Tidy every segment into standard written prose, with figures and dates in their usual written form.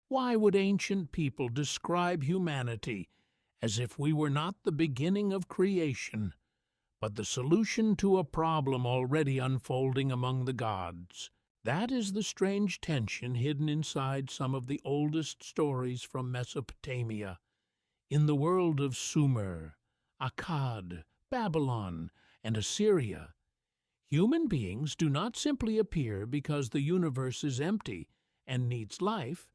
Why would ancient people describe humanity as if we were not the beginning of creation, but the solution to a problem already unfolding among the gods? That is the strange tension hidden inside some of the oldest stories from Mesopotamia. In the world of Sumer, Akkad, Babylon, and Assyria, human beings do not simply appear because the universe is empty and needs life.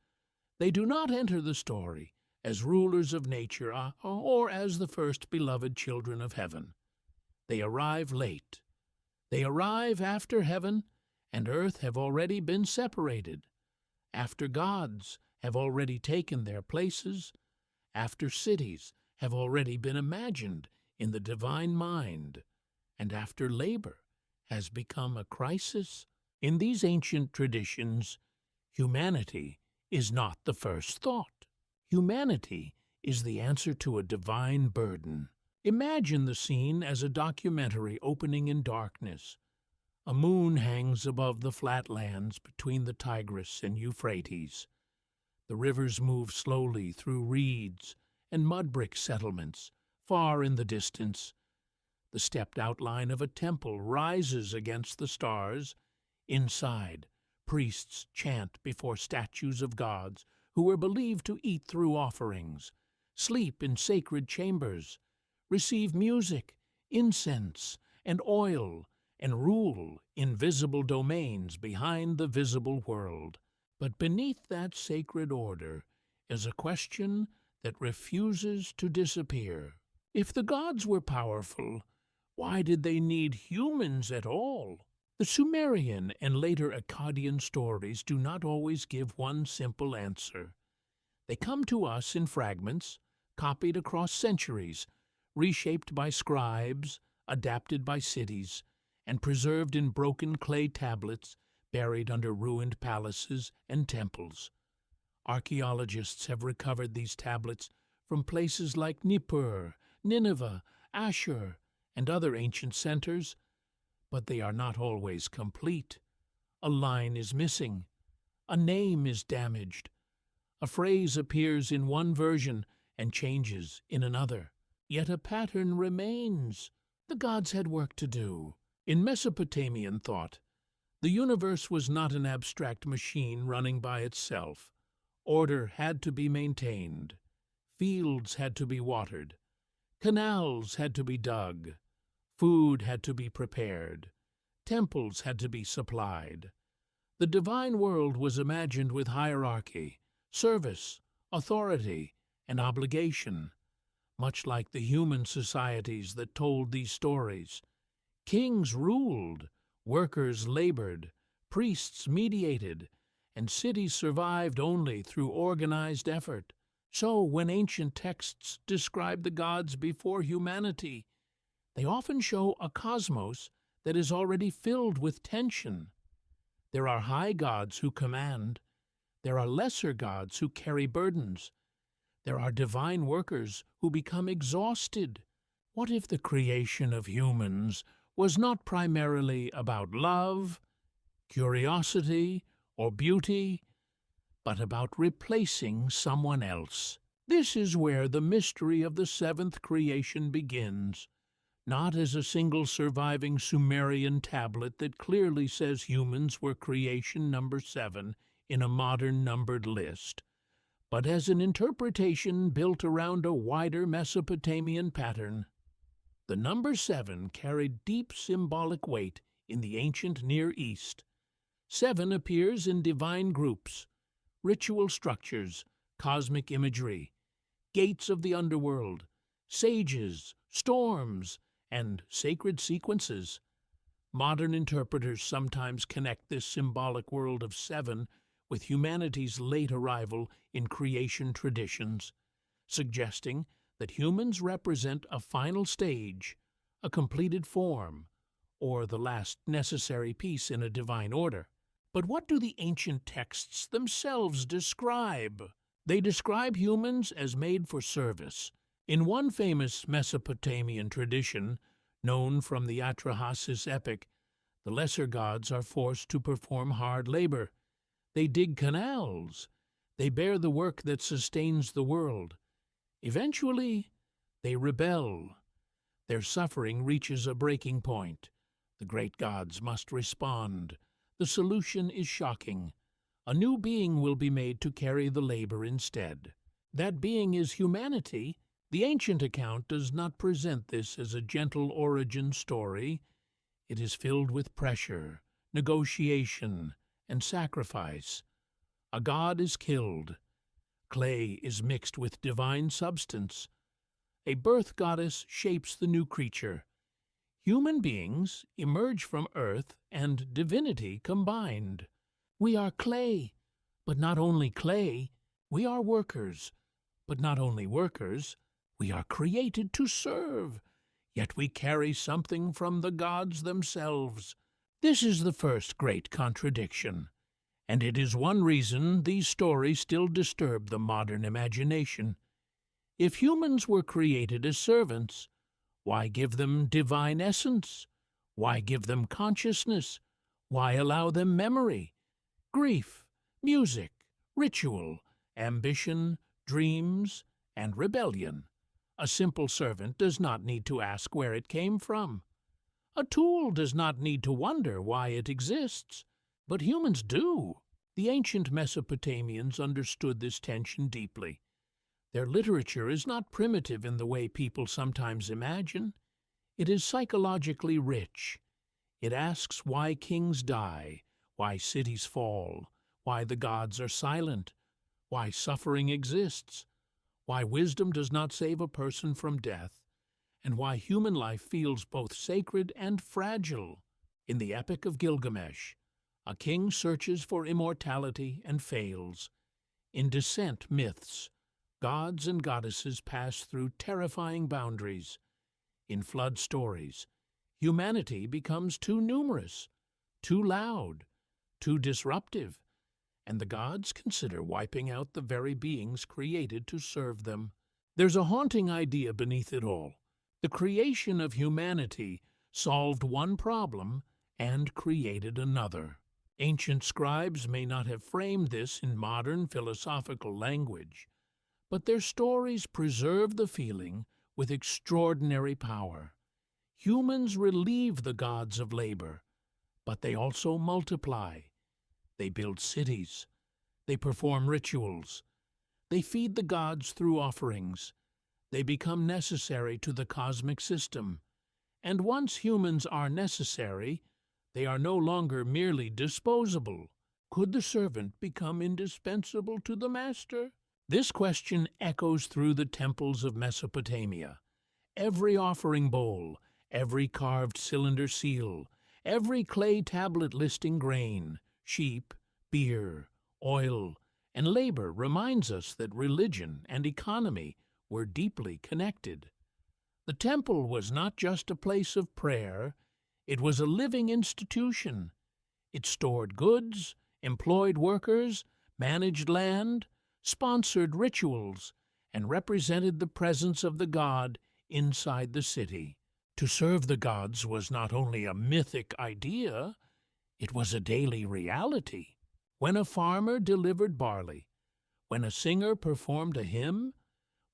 They do not enter the story as rulers of nature or as the first beloved children of heaven. They arrive late. They arrive after heaven and earth have already been separated, after gods have already taken their places, after cities have already been imagined in the divine mind, and after labor has become a crisis. In these ancient traditions, humanity is not the first thought. Humanity is the answer to a divine burden. Imagine the scene as a documentary opening in darkness. A moon hangs above the flatlands between the Tigris and Euphrates. The rivers move slowly through reeds and mud-brick settlements far in the distance. The stepped outline of a temple rises against the stars. Inside, priests chant before statues of gods who were believed to eat through offerings, sleep in sacred chambers, receive music, incense, and oil, and rule in visible domains behind the visible world. But beneath that sacred order is a question that refuses to disappear. If the gods were powerful, why did they need humans at all? The Sumerian and later Akkadian stories do not always give one simple answer. They come to us in fragments, copied across centuries, reshaped by scribes, adapted by cities, and preserved in broken clay tablets buried under ruined palaces and temples. Archaeologists have recovered these tablets from places like Nippur, Nineveh, Ashur, and other ancient centers, but they are not always complete. A line is missing. A name is damaged. A phrase appears in one version and changes in another. Yet a pattern remains. The gods had work to do. In Mesopotamian thought, the universe was not an abstract machine running by itself. Order had to be maintained. Fields had to be watered. Canals had to be dug. Food had to be prepared. Temples had to be supplied. The divine world was imagined with hierarchy, service, authority, and obligation, much like the human societies that told these stories. Kings ruled, workers labored, priests mediated, and cities survived only through organized effort. So when ancient texts describe the gods before humanity, they often show a cosmos that is already filled with tension. There are high gods who command. There are lesser gods who carry burdens. There are divine workers who become exhausted. What if the creation of humans was not primarily about love, curiosity, or beauty, but about replacing someone else? This is where the mystery of the seventh creation begins, not as a single surviving Sumerian tablet that clearly says humans were creation number 7 in a modern numbered list, but as an interpretation built around a wider Mesopotamian pattern. The number 7 carried deep symbolic weight in the ancient Near East. 7 appears in divine groups, ritual structures, cosmic imagery, gates of the underworld, sages, storms, and sacred sequences. Modern interpreters sometimes connect this symbolic world of 7 with humanity's late arrival in creation traditions, suggesting that humans represent a final stage, a completed form, or the last necessary piece in a divine order. But what do the ancient texts themselves describe? They describe humans as made for service. In one famous Mesopotamian tradition, known from the Atrahasis epic, the lesser gods are forced to perform hard labor. They dig canals. They bear the work that sustains the world. Eventually, they rebel. Their suffering reaches a breaking point. The great gods must respond. The solution is shocking. A new being will be made to carry the labor instead. That being is humanity. The ancient account does not present this as a gentle origin story. It is filled with pressure, negotiation, and sacrifice. A god is killed. Clay is mixed with divine substance. A birth goddess shapes the new creature. Human beings emerge from earth and divinity combined. We are clay, but not only clay. We are workers, but not only workers. We are created to serve, yet we carry something from the gods themselves. This is the first great contradiction, and it is one reason these stories still disturb the modern imagination. If humans were created as servants, why give them divine essence? Why give them consciousness? Why allow them memory, grief, music, ritual, ambition, dreams, and rebellion? A simple servant does not need to ask where it came from. A tool does not need to wonder why it exists. But humans do. The ancient Mesopotamians understood this tension deeply. Their literature is not primitive in the way people sometimes imagine. It is psychologically rich. It asks why kings die, why cities fall, why the gods are silent, why suffering exists, why wisdom does not save a person from death, and why human life feels both sacred and fragile. In the Epic of Gilgamesh, a king searches for immortality and fails. In descent myths, gods and goddesses pass through terrifying boundaries. In flood stories, humanity becomes too numerous, too loud, too disruptive, and the gods consider wiping out the very beings created to serve them. There's a haunting idea beneath it all. The creation of humanity solved one problem and created another. Ancient scribes may not have framed this in modern philosophical language, but their stories preserve the feeling with extraordinary power. Humans relieve the gods of labor, but they also multiply. They build cities. They perform rituals. They feed the gods through offerings. They become necessary to the cosmic system. And once humans are necessary, they are no longer merely disposable. Could the servant become indispensable to the master? This question echoes through the temples of Mesopotamia. Every offering bowl, every carved cylinder seal, every clay tablet listing grain, sheep, beer, oil, and labor reminds us that religion and economy were deeply connected. The temple was not just a place of prayer, it was a living institution. It stored goods, employed workers, managed land, sponsored rituals, and represented the presence of the god inside the city. To serve the gods was not only a mythic idea, it was a daily reality. When a farmer delivered barley, when a singer performed a hymn,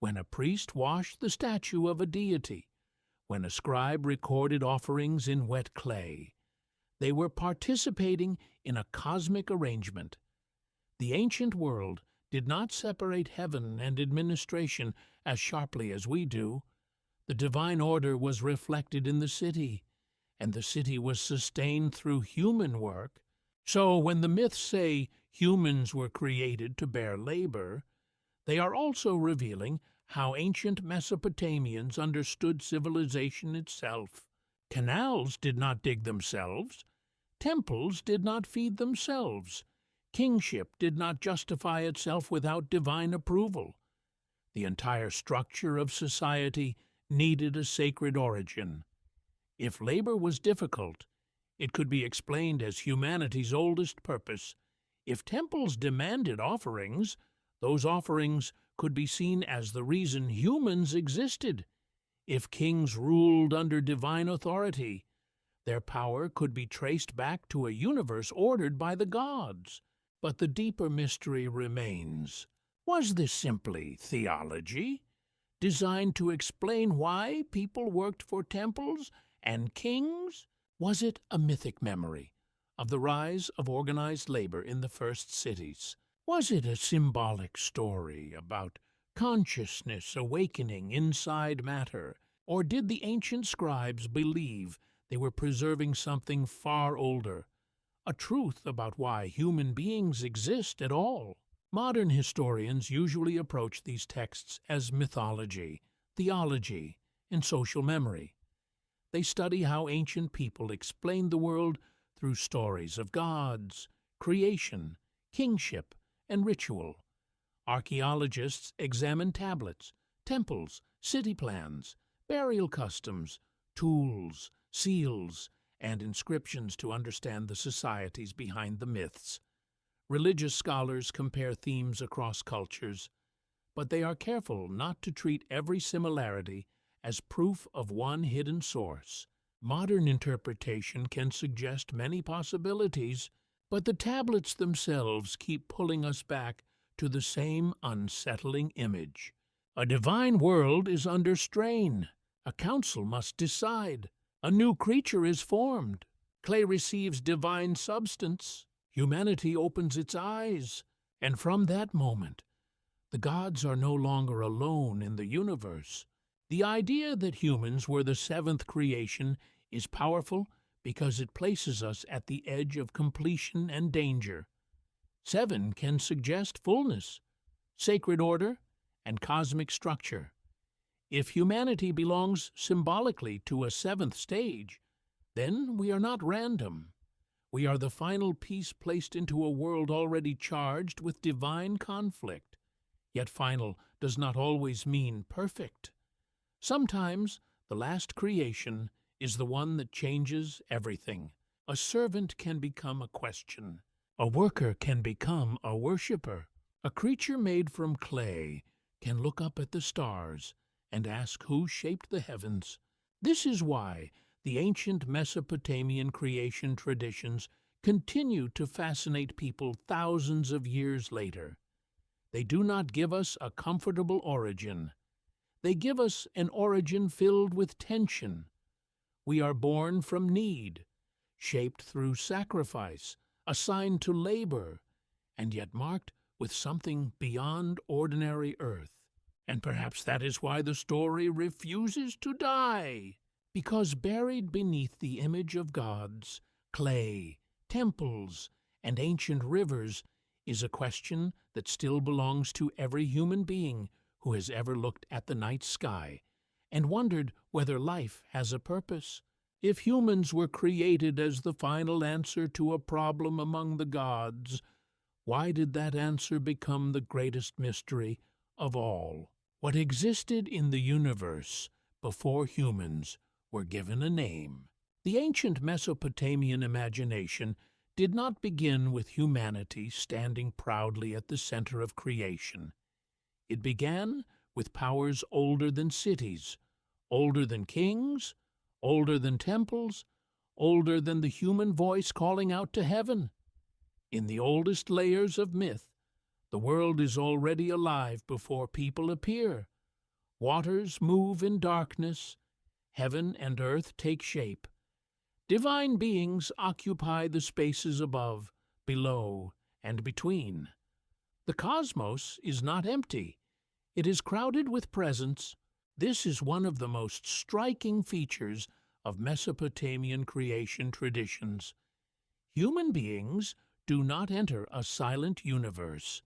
when a priest washed the statue of a deity, when a scribe recorded offerings in wet clay, they were participating in a cosmic arrangement. The ancient world did not separate heaven and administration as sharply as we do. The divine order was reflected in the city, and the city was sustained through human work. So when the myths say humans were created to bear labor, they are also revealing how ancient Mesopotamians understood civilization itself. Canals did not dig themselves. Temples did not feed themselves. Kingship did not justify itself without divine approval. The entire structure of society needed a sacred origin. If labor was difficult, it could be explained as humanity's oldest purpose. If temples demanded offerings, those offerings could be seen as the reason humans existed. If kings ruled under divine authority, their power could be traced back to a universe ordered by the gods. But the deeper mystery remains. Was this simply theology, designed to explain why people worked for temples and kings? Was it a mythic memory of the rise of organized labor in the first cities? Was it a symbolic story about consciousness awakening inside matter? Or did the ancient scribes believe they were preserving something far older, a truth about why human beings exist at all? Modern historians usually approach these texts as mythology, theology, and social memory. They study how ancient people explained the world through stories of gods, creation, kingship, and ritual. Archaeologists examine tablets, temples, city plans, burial customs, tools, seals, and inscriptions to understand the societies behind the myths. Religious scholars compare themes across cultures, but they are careful not to treat every similarity as proof of one hidden source. Modern interpretation can suggest many possibilities, but the tablets themselves keep pulling us back to the same unsettling image. A divine world is under strain. A council must decide. A new creature is formed. Clay receives divine substance. Humanity opens its eyes, and from that moment, the gods are no longer alone in the universe. The idea that humans were the seventh creation is powerful because it places us at the edge of completion and danger. 7 can suggest fullness, sacred order, and cosmic structure. If humanity belongs symbolically to a seventh stage, then we are not random. We are the final piece placed into a world already charged with divine conflict. Yet final does not always mean perfect. Sometimes the last creation is the one that changes everything. A servant can become a question. A worker can become a worshipper. A creature made from clay can look up at the stars and ask who shaped the heavens. This is why the ancient Mesopotamian creation traditions continue to fascinate people thousands of years later. They do not give us a comfortable origin. They give us an origin filled with tension. We are born from need, shaped through sacrifice, assigned to labor, and yet marked with something beyond ordinary earth. And perhaps that is why the story refuses to die. Because buried beneath the image of gods, clay, temples, and ancient rivers is a question that still belongs to every human being who has ever looked at the night sky and wondered whether life has a purpose. If humans were created as the final answer to a problem among the gods, why did that answer become the greatest mystery of all? What existed in the universe before humans were given a name? The ancient Mesopotamian imagination did not begin with humanity standing proudly at the center of creation. It began with powers older than cities, older than kings, older than temples, older than the human voice calling out to heaven. In the oldest layers of myth, the world is already alive before people appear. Waters move in darkness, heaven and earth take shape. Divine beings occupy the spaces above, below, and between. The cosmos is not empty. It is crowded with presence. This is one of the most striking features of Mesopotamian creation traditions. Human beings do not enter a silent universe.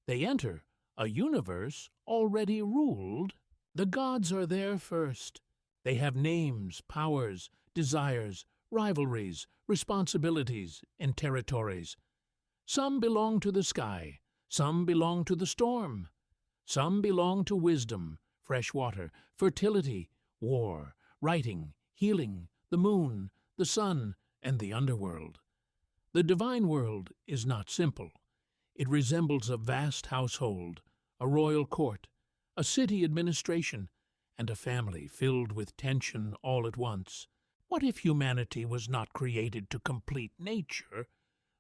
They enter a universe already ruled. The gods are there first. They have names, powers, desires, rivalries, responsibilities, and territories. Some belong to the sky, some belong to the storm. Some belong to wisdom, fresh water, fertility, war, writing, healing, the moon, the sun, and the underworld. The divine world is not simple. It resembles a vast household, a royal court, a city administration, and a family filled with tension all at once. What if humanity was not created to complete nature,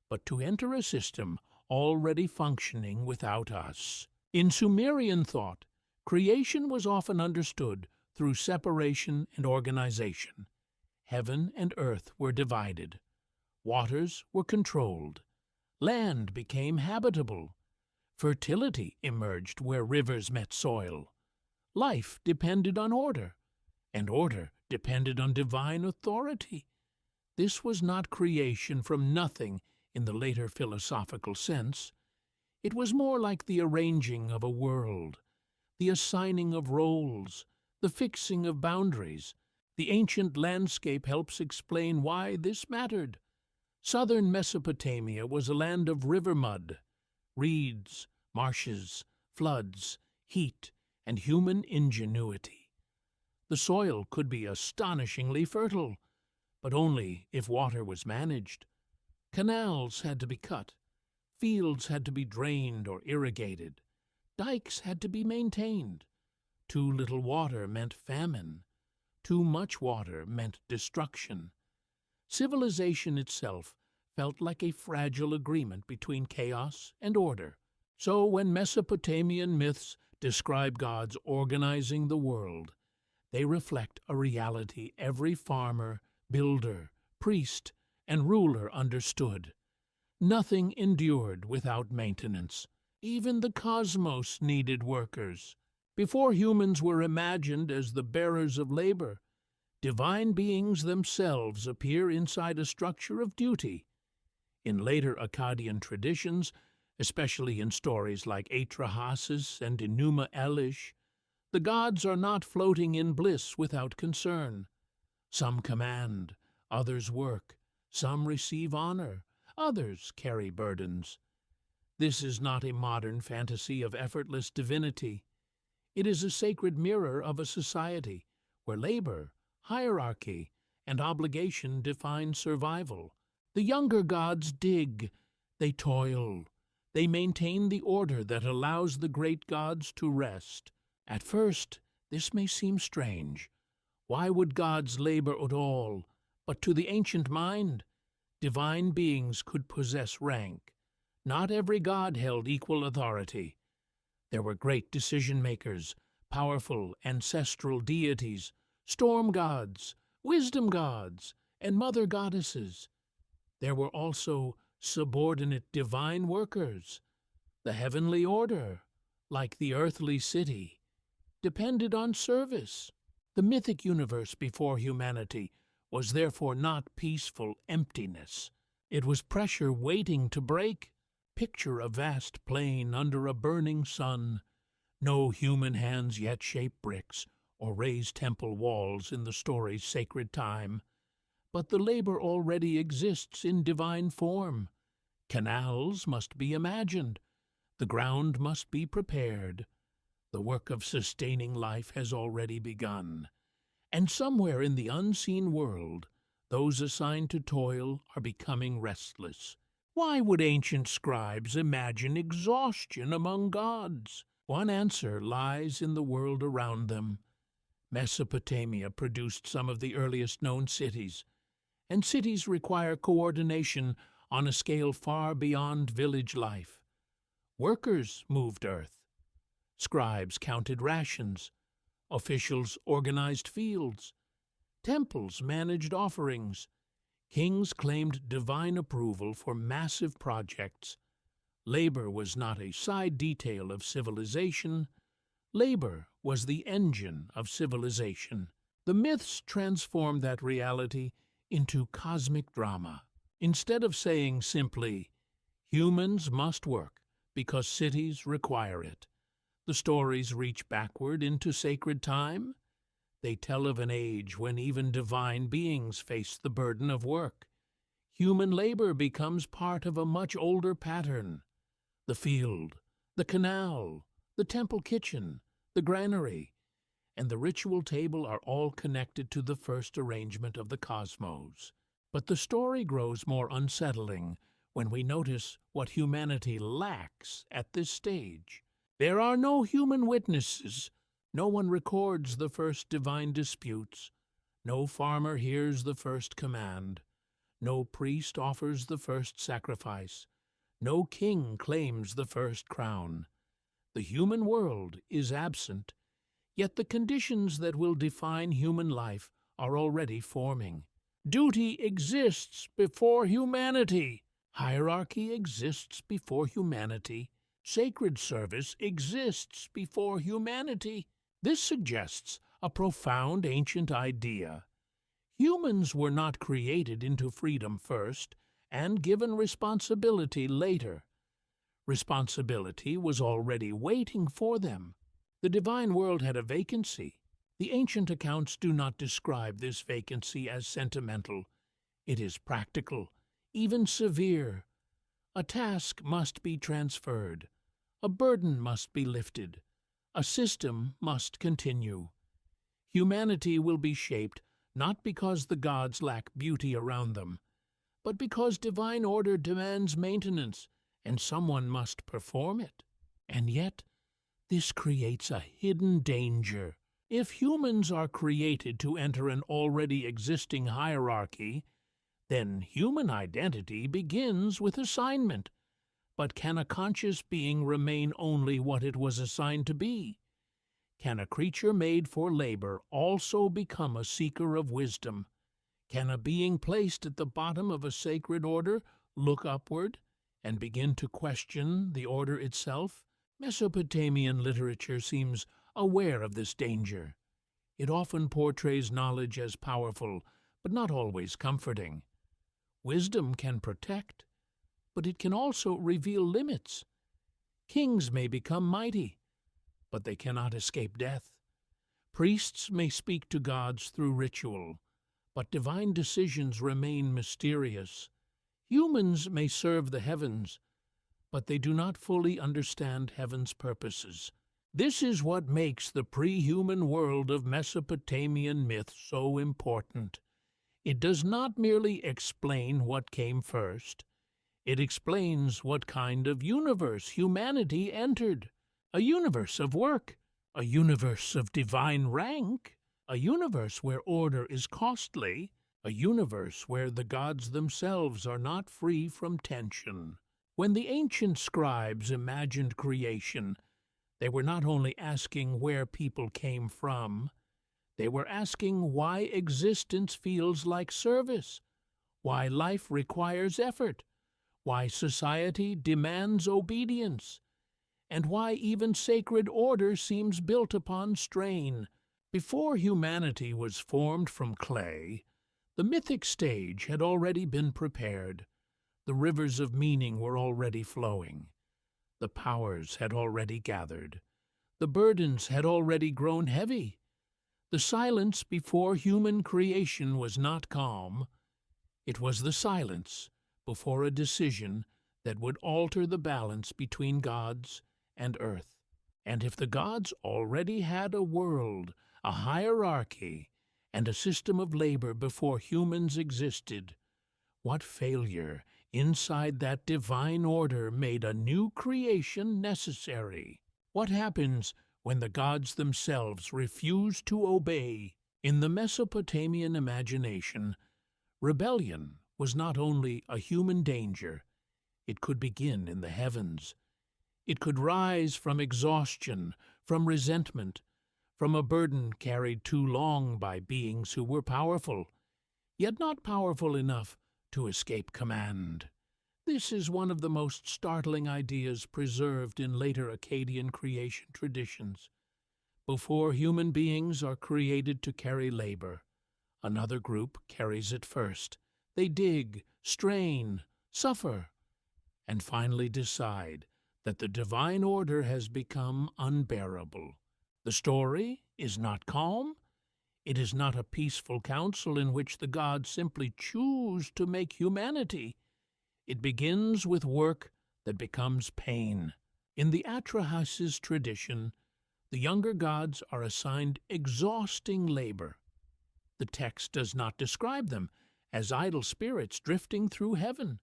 but to enter a system already functioning without us. In Sumerian thought, creation was often understood through separation and organization. Heaven and earth were divided. Waters were controlled. Land became habitable. Fertility emerged where rivers met soil. Life depended on order, and order depended on divine authority. This was not creation from nothing in the later philosophical sense. It was more like the arranging of a world, the assigning of roles, the fixing of boundaries. The ancient landscape helps explain why this mattered. Southern Mesopotamia was a land of river mud, reeds, marshes, floods, heat, and human ingenuity. The soil could be astonishingly fertile, but only if water was managed. Canals had to be cut, fields had to be drained or irrigated, dikes had to be maintained. Too little water meant famine. Too much water meant destruction. Civilization itself felt like a fragile agreement between chaos and order. So when Mesopotamian myths describe gods organizing the world, they reflect a reality every farmer, builder, priest, and ruler understood. Nothing endured without maintenance. Even the cosmos needed workers. Before humans were imagined as the bearers of labor, divine beings themselves appear inside a structure of duty. In later Akkadian traditions, especially in stories like Atrahasis and Enuma Elish, the gods are not floating in bliss without concern. Some command, others work, some receive honor, others carry burdens. This is not a modern fantasy of effortless divinity. It is a sacred mirror of a society where labor, hierarchy, and obligation define survival. The younger gods dig, they toil, they maintain the order that allows the great gods to rest. At first, this may seem strange. Why would gods labor at all? But to the ancient mind, divine beings could possess rank. Not every god held equal authority. There were great decision-makers, powerful ancestral deities, storm gods, wisdom gods, and mother goddesses. There were also subordinate divine workers. The heavenly order, like the earthly city, depended on service. The mythic universe before humanity was therefore not peaceful emptiness. It was pressure waiting to break. Picture a vast plain under a burning sun. No human hands yet shape bricks or raise temple walls in the story's sacred time. But the labor already exists in divine form. Canals must be imagined. The ground must be prepared. The work of sustaining life has already begun. And somewhere in the unseen world, those assigned to toil are becoming restless. Why would ancient scribes imagine exhaustion among gods? One answer lies in the world around them. Mesopotamia produced some of the earliest known cities, and cities require coordination on a scale far beyond village life. Workers moved earth. Scribes counted rations. Officials organized fields. Temples managed offerings. Kings claimed divine approval for massive projects. Labor was not a side detail of civilization. Labor was the engine of civilization. The myths transformed that reality into cosmic drama. Instead of saying simply, humans must work because cities require it, the stories reach backward into sacred time. They tell of an age when even divine beings faced the burden of work. Human labor becomes part of a much older pattern. The field, the canal, the temple kitchen, the granary, and the ritual table are all connected to the first arrangement of the cosmos. But the story grows more unsettling when we notice what humanity lacks at this stage. There are no human witnesses. No one records the first divine disputes. No farmer hears the first command. No priest offers the first sacrifice. No king claims the first crown. The human world is absent, yet the conditions that will define human life are already forming. Duty exists before humanity. Hierarchy exists before humanity. Sacred service exists before humanity. This suggests a profound ancient idea. Humans were not created into freedom first and given responsibility later. Responsibility was already waiting for them. The divine world had a vacancy. The ancient accounts do not describe this vacancy as sentimental. It is practical, even severe. A task must be transferred. A burden must be lifted. A system must continue. Humanity will be shaped not because the gods lack beauty around them, but because divine order demands maintenance, and someone must perform it. And yet, this creates a hidden danger. If humans are created to enter an already existing hierarchy, then human identity begins with assignment. But can a conscious being remain only what it was assigned to be? Can a creature made for labor also become a seeker of wisdom? Can a being placed at the bottom of a sacred order look upward and begin to question the order itself? Mesopotamian literature seems aware of this danger. It often portrays knowledge as powerful, but not always comforting. Wisdom can protect, but it can also reveal limits. Kings may become mighty, but they cannot escape death. Priests may speak to gods through ritual, but divine decisions remain mysterious. Humans may serve the heavens, but they do not fully understand heaven's purposes. This is what makes the pre-human world of Mesopotamian myth so important. It does not merely explain what came first. It explains what kind of universe humanity entered. A universe of work, a universe of divine rank, a universe where order is costly, a universe where the gods themselves are not free from tension. When the ancient scribes imagined creation, they were not only asking where people came from, they were asking why existence feels like service, why life requires effort, why society demands obedience, and why even sacred order seems built upon strain. Before humanity was formed from clay, the mythic stage had already been prepared. The rivers of meaning were already flowing. The powers had already gathered. The burdens had already grown heavy. The silence before human creation was not calm. It was the silence before a decision that would alter the balance between gods and earth. And if the gods already had a world, a hierarchy, and a system of labor before humans existed, what failure inside that divine order made a new creation necessary? What happens when the gods themselves refuse to obey? In the Mesopotamian imagination, rebellion was not only a human danger, it could begin in the heavens. It could rise from exhaustion, from resentment, from a burden carried too long by beings who were powerful, yet not powerful enough to escape command. This is one of the most startling ideas preserved in later Akkadian creation traditions. Before human beings are created to carry labor, another group carries it first. They dig, strain, suffer, and finally decide that the divine order has become unbearable. The story is not calm. It is not a peaceful council in which the gods simply choose to make humanity. It begins with work that becomes pain. In the Atrahasis tradition, the younger gods are assigned exhausting labor. The text does not describe them as idle spirits drifting through heaven.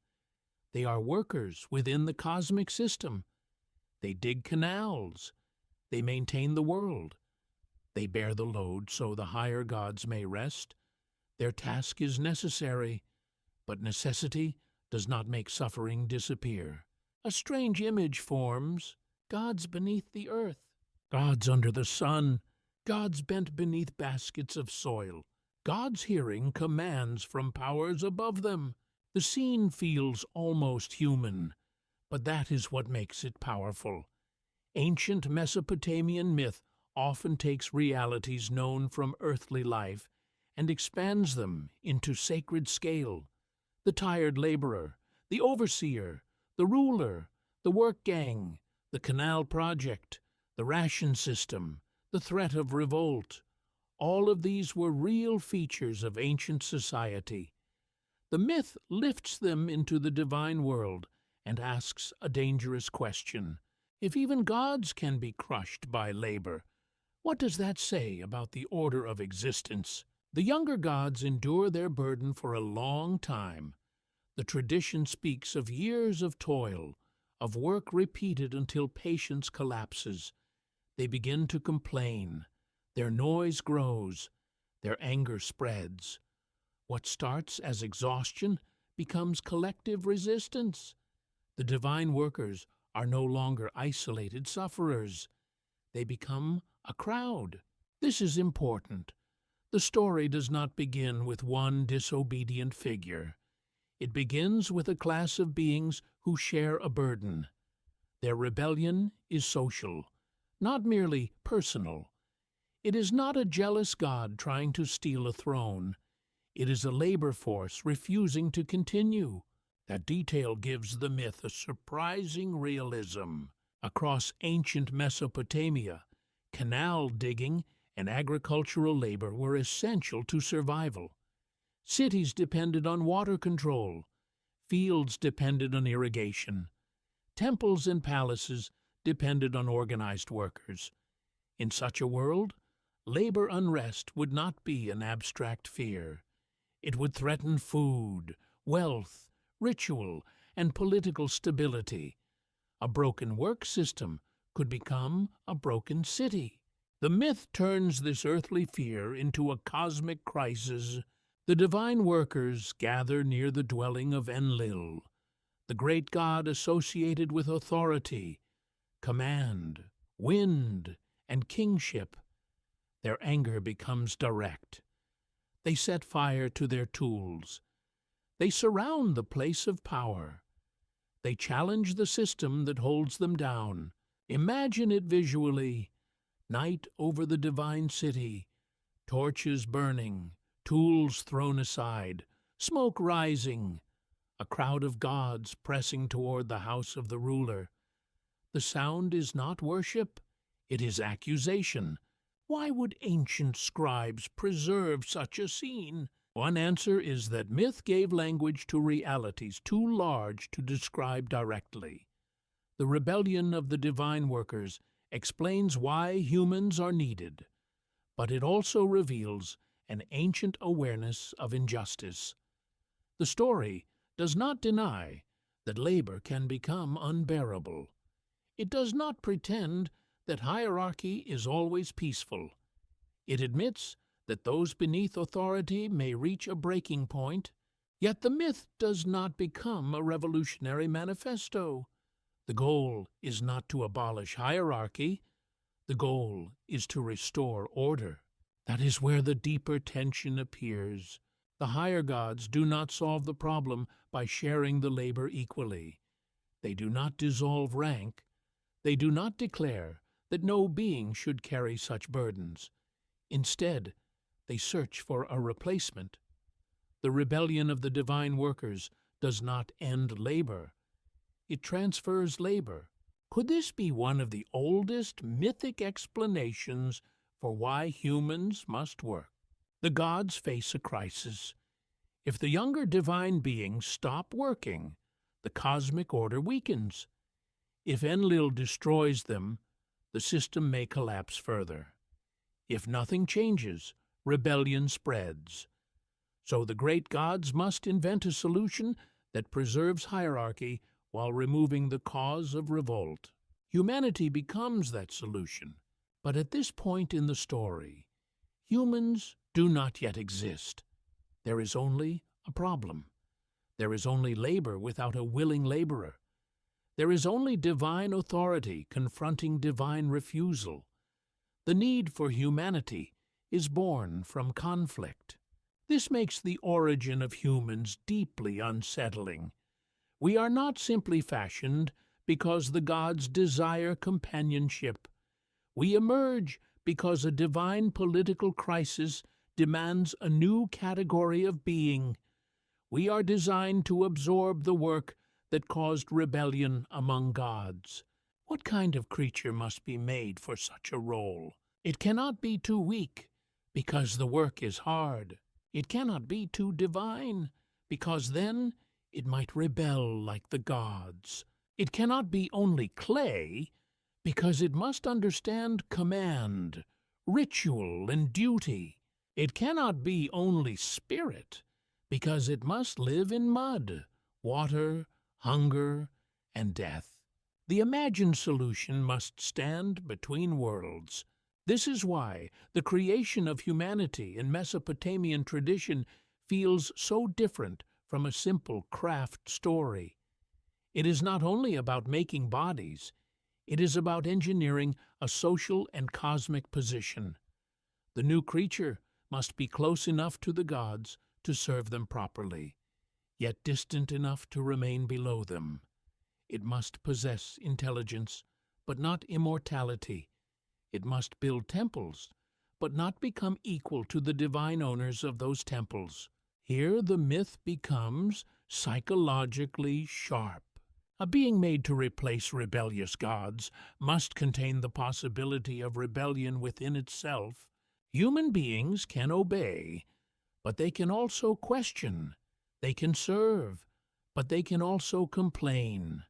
They are workers within the cosmic system. They dig canals. They maintain the world. They bear the load so the higher gods may rest. Their task is necessary, but necessity does not make suffering disappear. A strange image forms, gods beneath the earth, gods under the sun, gods bent beneath baskets of soil, gods hearing commands from powers above them. The scene feels almost human, but that is what makes it powerful. Ancient Mesopotamian myth often takes realities known from earthly life and expands them into sacred scale. The tired laborer, the overseer, the ruler, the work gang, the canal project, the ration system, the threat of revolt, all of these were real features of ancient society. The myth lifts them into the divine world and asks a dangerous question. If even gods can be crushed by labor, what does that say about the order of existence? The younger gods endure their burden for a long time. The tradition speaks of years of toil, of work repeated until patience collapses. They begin to complain. Their noise grows. Their anger spreads. What starts as exhaustion becomes collective resistance. The divine workers are no longer isolated sufferers. They become a crowd. This is important. The story does not begin with one disobedient figure. It begins with a class of beings who share a burden. Their rebellion is social, not merely personal. It is not a jealous god trying to steal a throne. It is a labor force refusing to continue. That detail gives the myth a surprising realism. Across ancient Mesopotamia, canal digging and agricultural labor were essential to survival. Cities depended on water control. Fields depended on irrigation. Temples and palaces depended on organized workers. In such a world, labor unrest would not be an abstract fear. It would threaten food, wealth, ritual, and political stability. A broken work system could become a broken city. The myth turns this earthly fear into a cosmic crisis. The divine workers gather near the dwelling of Enlil, the great god associated with authority, command, wind, and kingship. Their anger becomes direct. They set fire to their tools. They surround the place of power. They challenge the system that holds them down. Imagine it visually. Night over the divine city, torches burning, tools thrown aside, smoke rising, a crowd of gods pressing toward the house of the ruler. The sound is not worship, it is accusation. Why would ancient scribes preserve such a scene? One answer is that myth gave language to realities too large to describe directly. The rebellion of the divine workers explains why humans are needed, but it also reveals an ancient awareness of injustice. The story does not deny that labor can become unbearable. It does not pretend that hierarchy is always peaceful. It admits that those beneath authority may reach a breaking point, yet the myth does not become a revolutionary manifesto. The goal is not to abolish hierarchy. The goal is to restore order. That is where the deeper tension appears. The higher gods do not solve the problem by sharing the labor equally. They do not dissolve rank. They do not declare that no being should carry such burdens. Instead, they search for a replacement. The rebellion of the divine workers does not end labor. It transfers labor. Could this be one of the oldest mythic explanations for why humans must work? The gods face a crisis. If the younger divine beings stop working, the cosmic order weakens. If Enlil destroys them, the system may collapse further. If nothing changes, rebellion spreads. So the great gods must invent a solution that preserves hierarchy while removing the cause of revolt. Humanity becomes that solution. But at this point in the story, humans do not yet exist. There is only a problem. There is only labor without a willing laborer. There is only divine authority confronting divine refusal. The need for humanity is born from conflict. This makes the origin of humans deeply unsettling. We are not simply fashioned because the gods desire companionship. We emerge because a divine political crisis demands a new category of being. We are designed to absorb the work that caused rebellion among gods. What kind of creature must be made for such a role? It cannot be too weak, because the work is hard. It cannot be too divine, because then it might rebel like the gods. It cannot be only clay, because it must understand command, ritual, and duty. It cannot be only spirit, because it must live in mud, water, hunger, and death. The imagined solution must stand between worlds. This is why the creation of humanity in Mesopotamian tradition feels so different from a simple craft story. It is not only about making bodies, it is about engineering a social and cosmic position. The new creature must be close enough to the gods to serve them properly, yet distant enough to remain below them. It must possess intelligence, but not immortality. It must build temples, but not become equal to the divine owners of those temples. Here the myth becomes psychologically sharp. A being made to replace rebellious gods must contain the possibility of rebellion within itself. Human beings can obey, but they can also question. They can serve, but they can also complain.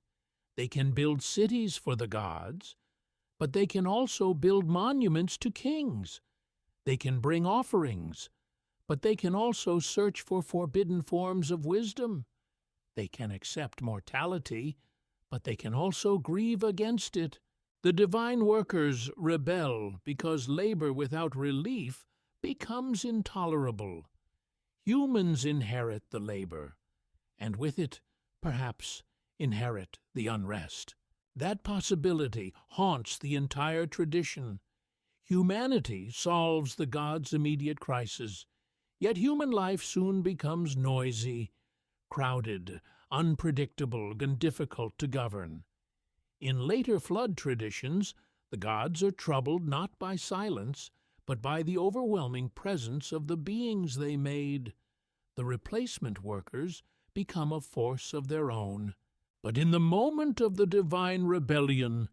They can build cities for the gods, but they can also build monuments to kings. They can bring offerings, but they can also search for forbidden forms of wisdom. They can accept mortality, but they can also grieve against it. The divine workers rebel because labor without relief becomes intolerable. Humans inherit the labor, and with it, perhaps, inherit the unrest. That possibility haunts the entire tradition. Humanity solves the gods' immediate crisis, yet human life soon becomes noisy, crowded, unpredictable, and difficult to govern. In later flood traditions, the gods are troubled not by silence, but by the overwhelming presence of the beings they made. The replacement workers become a force of their own. But in the moment of the divine rebellion,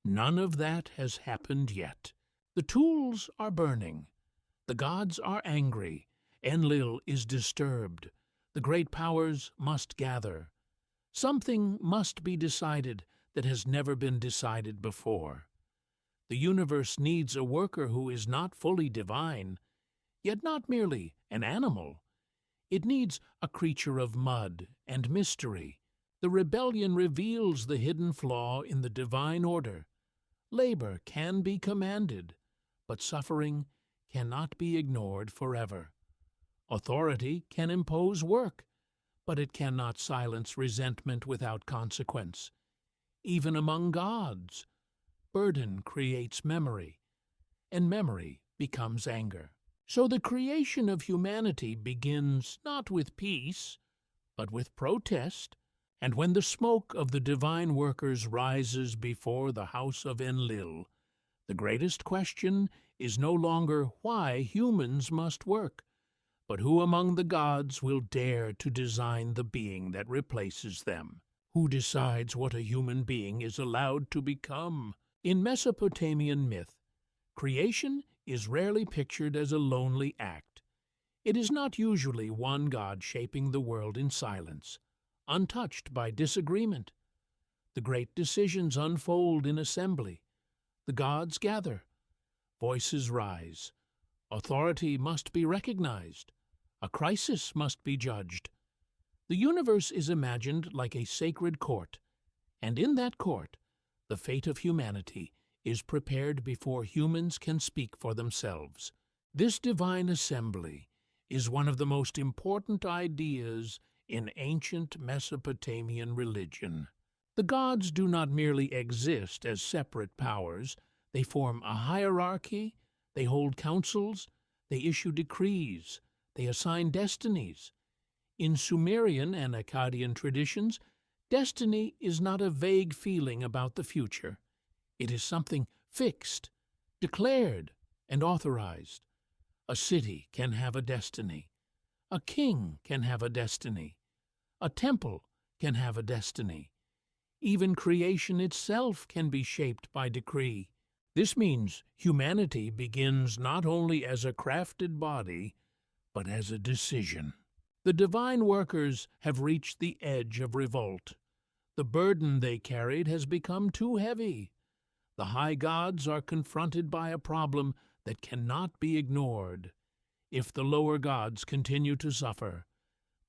none of that has happened yet. The tools are burning. The gods are angry. Enlil is disturbed. The great powers must gather. Something must be decided that has never been decided before. The universe needs a worker who is not fully divine, yet not merely an animal. It needs a creature of mud and mystery. The rebellion reveals the hidden flaw in the divine order. Labor can be commanded, but suffering cannot be ignored forever. Authority can impose work, but it cannot silence resentment without consequence. Even among gods, burden creates memory, and memory becomes anger. So the creation of humanity begins not with peace, but with protest. And when the smoke of the divine workers rises before the house of Enlil, the greatest question is no longer why humans must work, but who among the gods will dare to design the being that replaces them? Who decides what a human being is allowed to become? In Mesopotamian myth, creation is rarely pictured as a lonely act. It is not usually one god shaping the world in silence, untouched by disagreement. The great decisions unfold in assembly. The gods gather. Voices rise. Authority must be recognized. A crisis must be judged. The universe is imagined like a sacred court, and in that court, the fate of humanity is prepared before humans can speak for themselves. This divine assembly is one of the most important ideas in ancient Mesopotamian religion. The gods do not merely exist as separate powers. They form a hierarchy, they hold councils, they issue decrees, they assign destinies. In Sumerian and Akkadian traditions, destiny is not a vague feeling about the future. It is something fixed, declared, and authorized. A city can have a destiny. A king can have a destiny. A temple can have a destiny. Even creation itself can be shaped by decree. This means humanity begins not only as a crafted body, but as a decision. The divine workers have reached the edge of revolt. The burden they carried has become too heavy. The high gods are confronted by a problem that cannot be ignored. If the lower gods continue to suffer,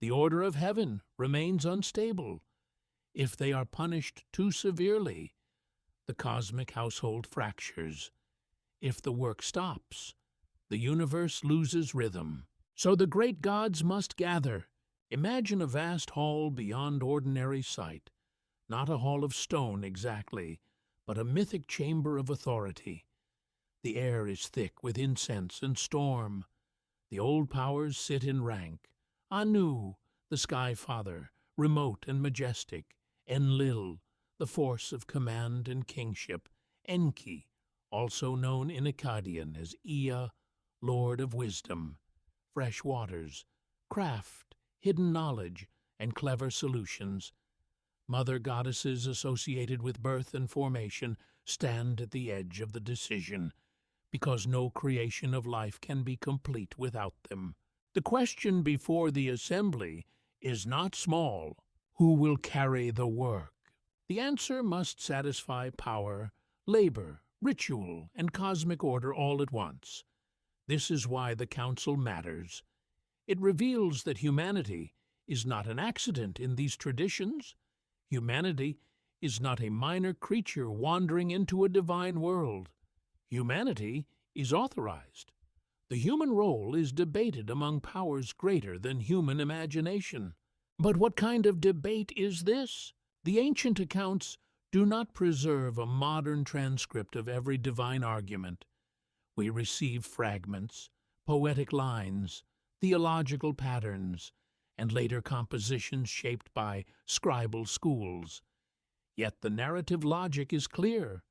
the order of heaven remains unstable. If they are punished too severely, the cosmic household fractures. If the work stops, the universe loses rhythm. So the great gods must gather. Imagine a vast hall beyond ordinary sight. Not a hall of stone exactly, but a mythic chamber of authority. The air is thick with incense and storm. The old powers sit in rank. Anu, the Sky Father, remote and majestic. Enlil, the force of command and kingship. Enki, also known in Akkadian as Ea, Lord of Wisdom. Fresh waters, craft, hidden knowledge, and clever solutions. Mother goddesses associated with birth and formation stand at the edge of the decision, because no creation of life can be complete without them. The question before the assembly is not small. Who will carry the work? The answer must satisfy power, labor, ritual, and cosmic order all at once. This is why the council matters. It reveals that humanity is not an accident in these traditions. Humanity is not a minor creature wandering into a divine world. Humanity is authorized. The human role is debated among powers greater than human imagination. But what kind of debate is this? The ancient accounts do not preserve a modern transcript of every divine argument. We receive fragments, poetic lines, theological patterns, and later compositions shaped by scribal schools. Yet the narrative logic is clear.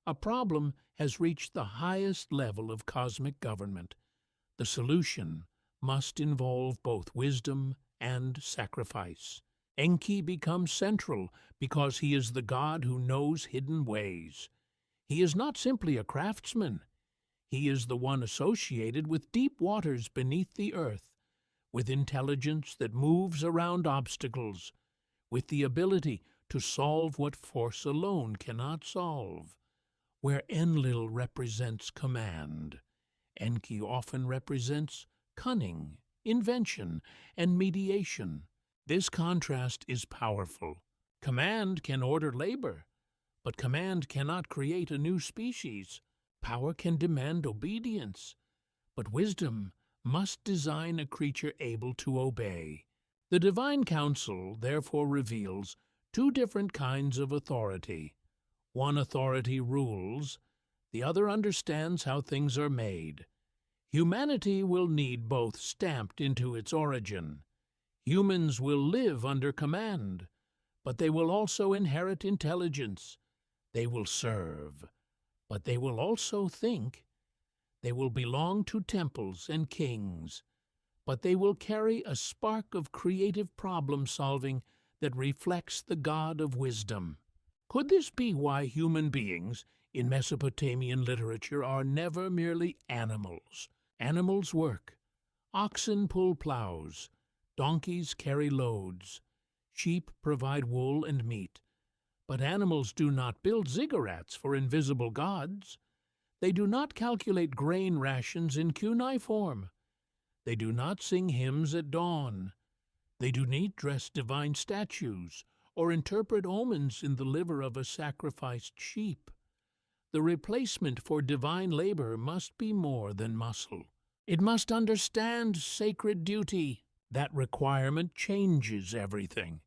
A problem has reached the highest level of cosmic government. The solution must involve both wisdom and sacrifice. Enki becomes central because he is the god who knows hidden ways. He is not simply a craftsman. He is the one associated with deep waters beneath the earth, with intelligence that moves around obstacles, with the ability to solve what force alone cannot solve. Where Enlil represents command, Enki often represents cunning, invention, and mediation. This contrast is powerful. Command can order labor, but command cannot create a new species. Power can demand obedience, but wisdom must design a creature able to obey. The divine council therefore reveals two different kinds of authority. One authority rules, the other understands how things are made. Humanity will need both stamped into its origin. Humans will live under command, but they will also inherit intelligence. They will serve, but they will also think. They will belong to temples and kings, but they will carry a spark of creative problem-solving that reflects the God of wisdom. Could this be why human beings in Mesopotamian literature are never merely animals? Animals work. Oxen pull plows. Donkeys carry loads. Sheep provide wool and meat. But animals do not build ziggurats for invisible gods. They do not calculate grain rations in cuneiform. They do not sing hymns at dawn. They do not dress divine statues or interpret omens in the liver of a sacrificed sheep. The replacement for divine labor must be more than muscle. It must understand sacred duty. That requirement changes everything.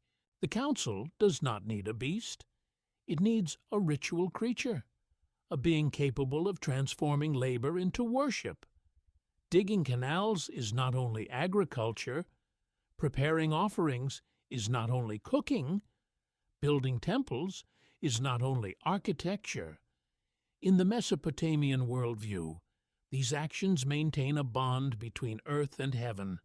The council does not need a beast. It needs a ritual creature, a being capable of transforming labor into worship. Digging canals is not only agriculture. Preparing offerings is not only cooking. Building temples is not only architecture. In the Mesopotamian worldview, these actions maintain a bond between earth and heaven.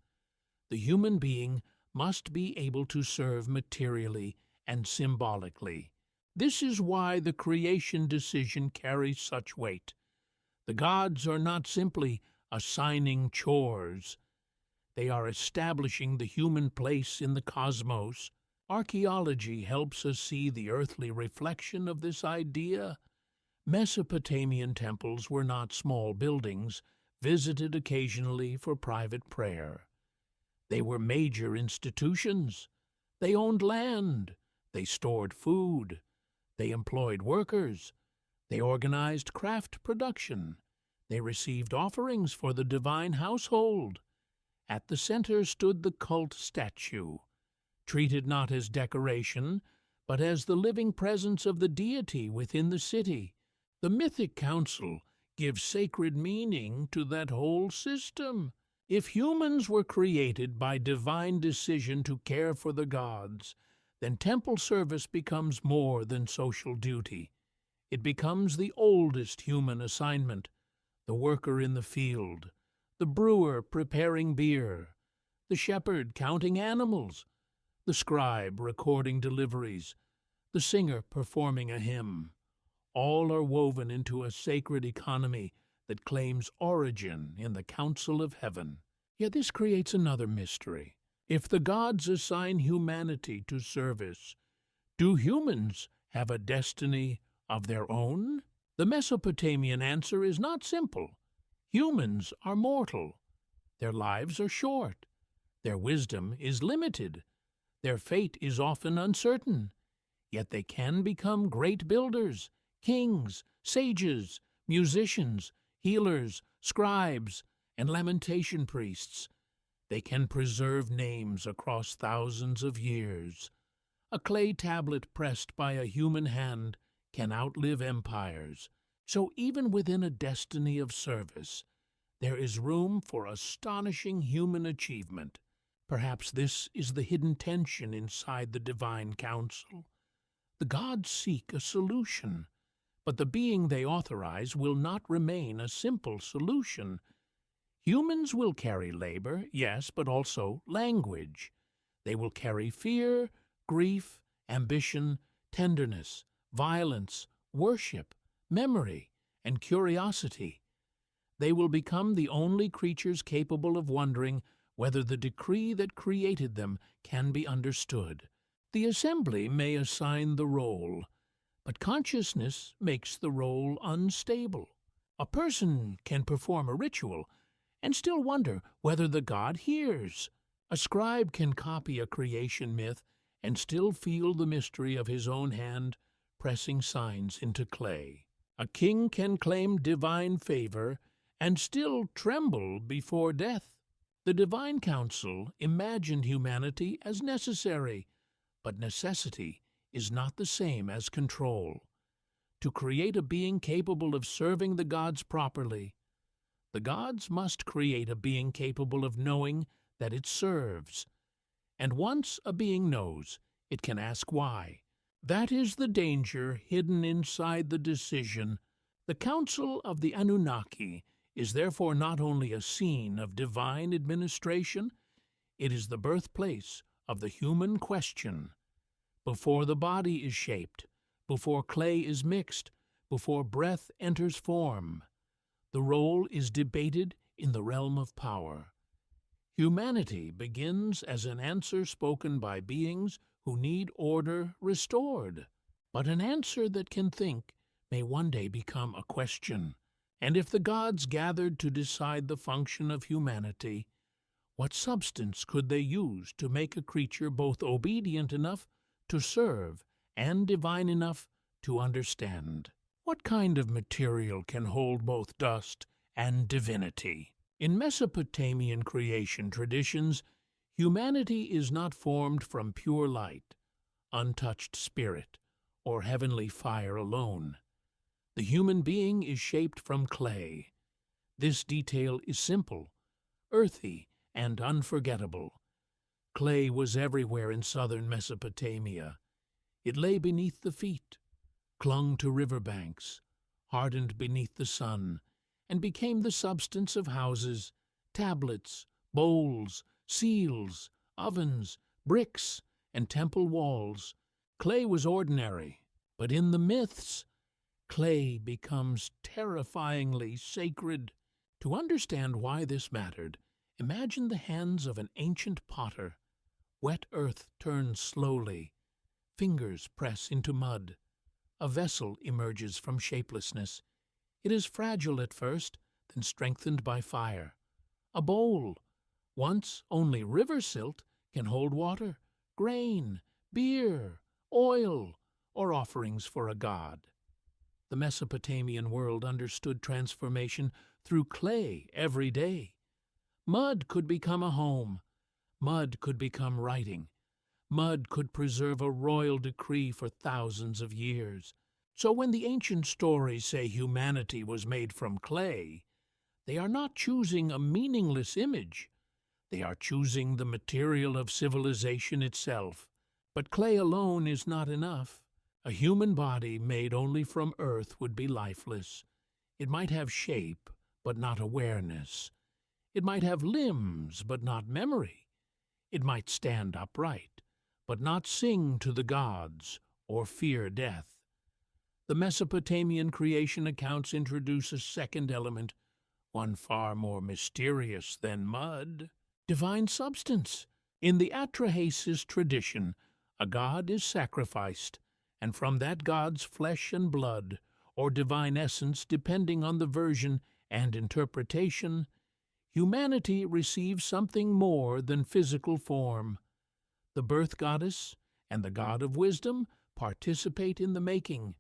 The human being must be able to serve materially and symbolically. This is why the creation decision carries such weight. The gods are not simply assigning chores. They are establishing the human place in the cosmos. Archaeology helps us see the earthly reflection of this idea. Mesopotamian temples were not small buildings, visited occasionally for private prayer. They were major institutions. They owned land. They stored food. They employed workers. They organized craft production. They received offerings for the divine household. At the center stood the cult statue, treated not as decoration, but as the living presence of the deity within the city. The mythic council gives sacred meaning to that whole system. If humans were created by divine decision to care for the gods, then temple service becomes more than social duty. It becomes the oldest human assignment: the worker in the field, the brewer preparing beer, the shepherd counting animals, the scribe recording deliveries, the singer performing a hymn. All are woven into a sacred economy that claims origin in the council of heaven. Yet this creates another mystery. If the gods assign humanity to service, do humans have a destiny of their own? The Mesopotamian answer is not simple. Humans are mortal. Their lives are short. Their wisdom is limited. Their fate is often uncertain. Yet they can become great builders, kings, sages, musicians, healers, scribes, and lamentation priests. They can preserve names across thousands of years. A clay tablet pressed by a human hand can outlive empires. So even within a destiny of service, there is room for astonishing human achievement. Perhaps this is the hidden tension inside the divine council. The gods seek a solution, but the being they authorize will not remain a simple solution. Humans will carry labor, yes, but also language. They will carry fear, grief, ambition, tenderness, violence, worship, memory, and curiosity. They will become the only creatures capable of wondering whether the decree that created them can be understood. The assembly may assign the role, but consciousness makes the role unstable. A person can perform a ritual and still wonder whether the god hears. A scribe can copy a creation myth and still feel the mystery of his own hand pressing signs into clay. A king can claim divine favor and still tremble before death. The divine council imagined humanity as necessary, but necessity is not the same as control. To create a being capable of serving the gods properly, the gods must create a being capable of knowing that it serves. And once a being knows, it can ask why. That is the danger hidden inside the decision. The Council of the Anunnaki is therefore not only a scene of divine administration, it is the birthplace of the human question. Before the body is shaped, before clay is mixed, before breath enters form, the role is debated in the realm of power. Humanity begins as an answer spoken by beings who need order restored. But an answer that can think may one day become a question. And if the gods gathered to decide the function of humanity, what substance could they use to make a creature both obedient enough to serve and divine enough to understand? What kind of material can hold both dust and divinity? In Mesopotamian creation traditions, humanity is not formed from pure light. untouched spirit, or heavenly fire alone. The human being is shaped from clay. This detail is simple, earthy, and unforgettable. Clay was everywhere in southern Mesopotamia. It lay beneath the feet, clung to riverbanks, hardened beneath the sun, and became the substance of houses, tablets, bowls, seals, ovens, bricks, and temple walls. Clay was ordinary, but in the myths, clay becomes terrifyingly sacred. To understand why this mattered, imagine the hands of an ancient potter. Wet earth turns slowly. Fingers press into mud. A vessel emerges from shapelessness. It is fragile at first, then strengthened by fire. A bowl, once only river silt, can hold water, grain, beer, oil, or offerings for a god. The Mesopotamian world understood transformation through clay every day. Mud could become a home. Mud could become writing. Mud could preserve a royal decree for thousands of years. So when the ancient stories say humanity was made from clay, they are not choosing a meaningless image. They are choosing the material of civilization itself. But clay alone is not enough. A human body made only from earth would be lifeless. It might have shape, but not awareness. It might have limbs, but not memory. It might stand upright, but not sing to the gods or fear death. The Mesopotamian creation accounts introduce a second element, one far more mysterious than mud: divine substance. In the Atrahasis tradition, a god is sacrificed, and from that god's flesh and blood, or divine essence depending on the version and interpretation, humanity receives something more than physical form. The birth goddess and the god of wisdom participate in the making.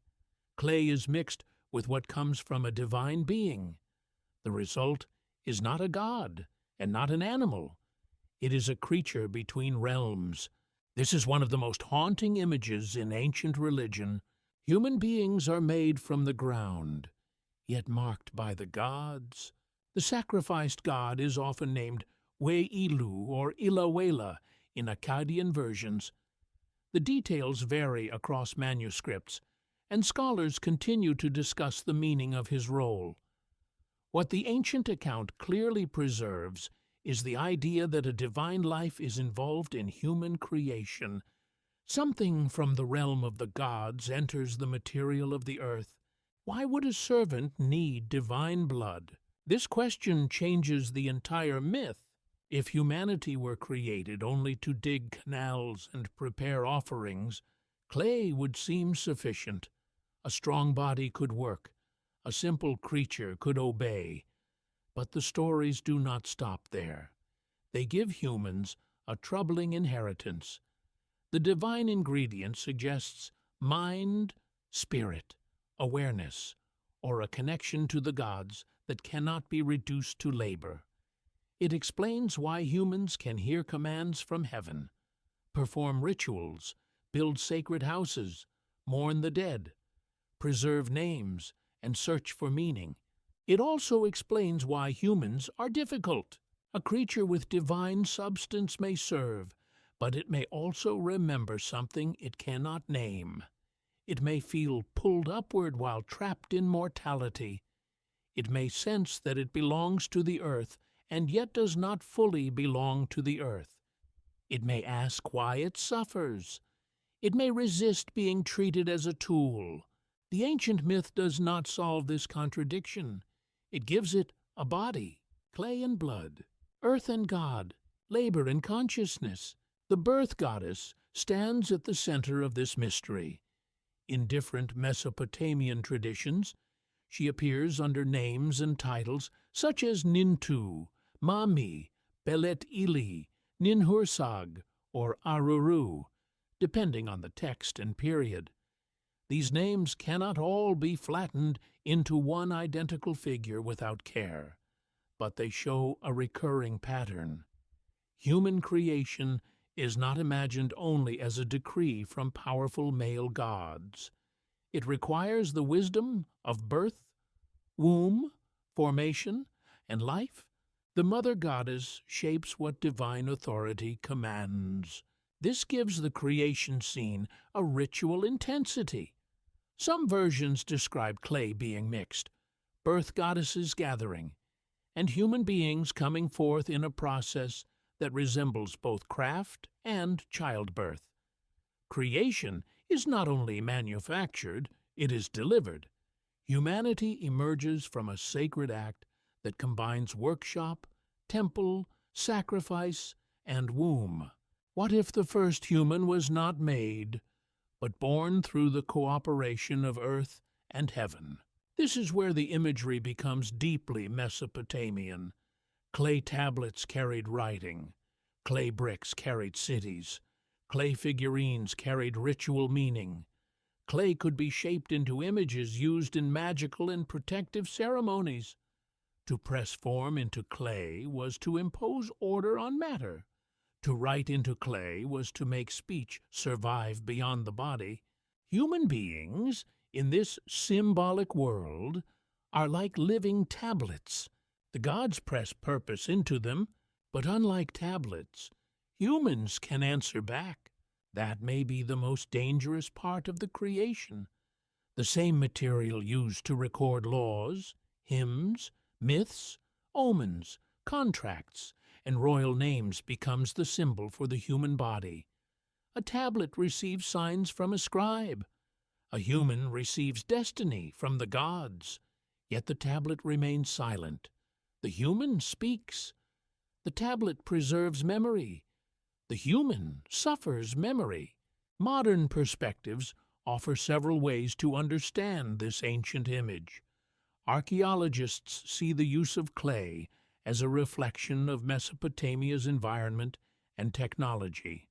Clay is mixed with what comes from a divine being. The result is not a god and not an animal. It is a creature between realms. This is one of the most haunting images in ancient religion. Human beings are made from the ground, yet marked by the gods. The sacrificed god is often named Weilu or Ilawela in Akkadian versions. The details vary across manuscripts, and scholars continue to discuss the meaning of his role. What the ancient account clearly preserves is the idea that a divine life is involved in human creation. Something from the realm of the gods enters the material of the earth. Why would a servant need divine blood? This question changes the entire myth. If humanity were created only to dig canals and prepare offerings, clay would seem sufficient. A strong body could work. A simple creature could obey. But the stories do not stop there. They give humans a troubling inheritance. The divine ingredient suggests mind, spirit, awareness, or a connection to the gods that cannot be reduced to labor. It explains why humans can hear commands from heaven, perform rituals, build sacred houses, mourn the dead, preserve names, and search for meaning. It also explains why humans are difficult. A creature with divine substance may serve, but it may also remember something it cannot name. It may feel pulled upward while trapped in mortality. It may sense that it belongs to the earth and yet does not fully belong to the earth. It may ask why it suffers. It may resist being treated as a tool. The ancient myth does not solve this contradiction. It gives it a body, clay and blood, earth and God, labor and consciousness. The birth goddess stands at the center of this mystery. In different Mesopotamian traditions, she appears under names and titles such as Nintu, Mami, Belet Ili, Ninhursag, or Aruru, depending on the text and period. These names cannot all be flattened into one identical figure without care, but they show a recurring pattern. Human creation is not imagined only as a decree from powerful male gods. It requires the wisdom of birth, womb, formation, and life. The mother goddess shapes what divine authority commands. This gives the creation scene a ritual intensity. Some versions describe clay being mixed, birth goddesses gathering, and human beings coming forth in a process that resembles both craft and childbirth. Creation is not only manufactured, it is delivered. Humanity emerges from a sacred act that combines workshop, temple, sacrifice, and womb. What if the first human was not made, but born through the cooperation of earth and heaven? This is where the imagery becomes deeply Mesopotamian. Clay tablets carried writing, clay bricks carried cities, clay figurines carried ritual meaning. Clay could be shaped into images used in magical and protective ceremonies. To press form into clay was to impose order on matter. To write into clay was to make speech survive beyond the body. Human beings, in this symbolic world, are like living tablets. The gods press purpose into them, but unlike tablets, humans can answer back. That may be the most dangerous part of the creation. The same material used to record laws, hymns, myths, omens, contracts, and royal names becomes the symbol for the human body. A tablet receives signs from a scribe. A human receives destiny from the gods. Yet the tablet remains silent. The human speaks. The tablet preserves memory. The human suffers memory. Modern perspectives offer several ways to understand this ancient image. Archaeologists see the use of clay as a reflection of Mesopotamia's environment and technology.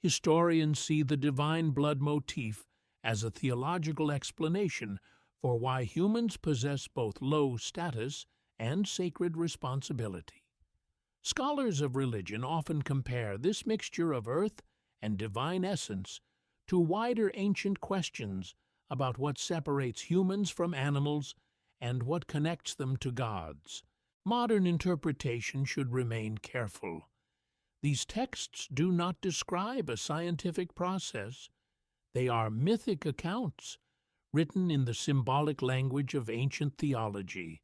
Historians see the divine blood motif as a theological explanation for why humans possess both low status and sacred responsibility. Scholars of religion often compare this mixture of earth and divine essence to wider ancient questions about what separates humans from animals and what connects them to gods. Modern interpretation should remain careful. These texts do not describe a scientific process. They are mythic accounts, written in the symbolic language of ancient theology.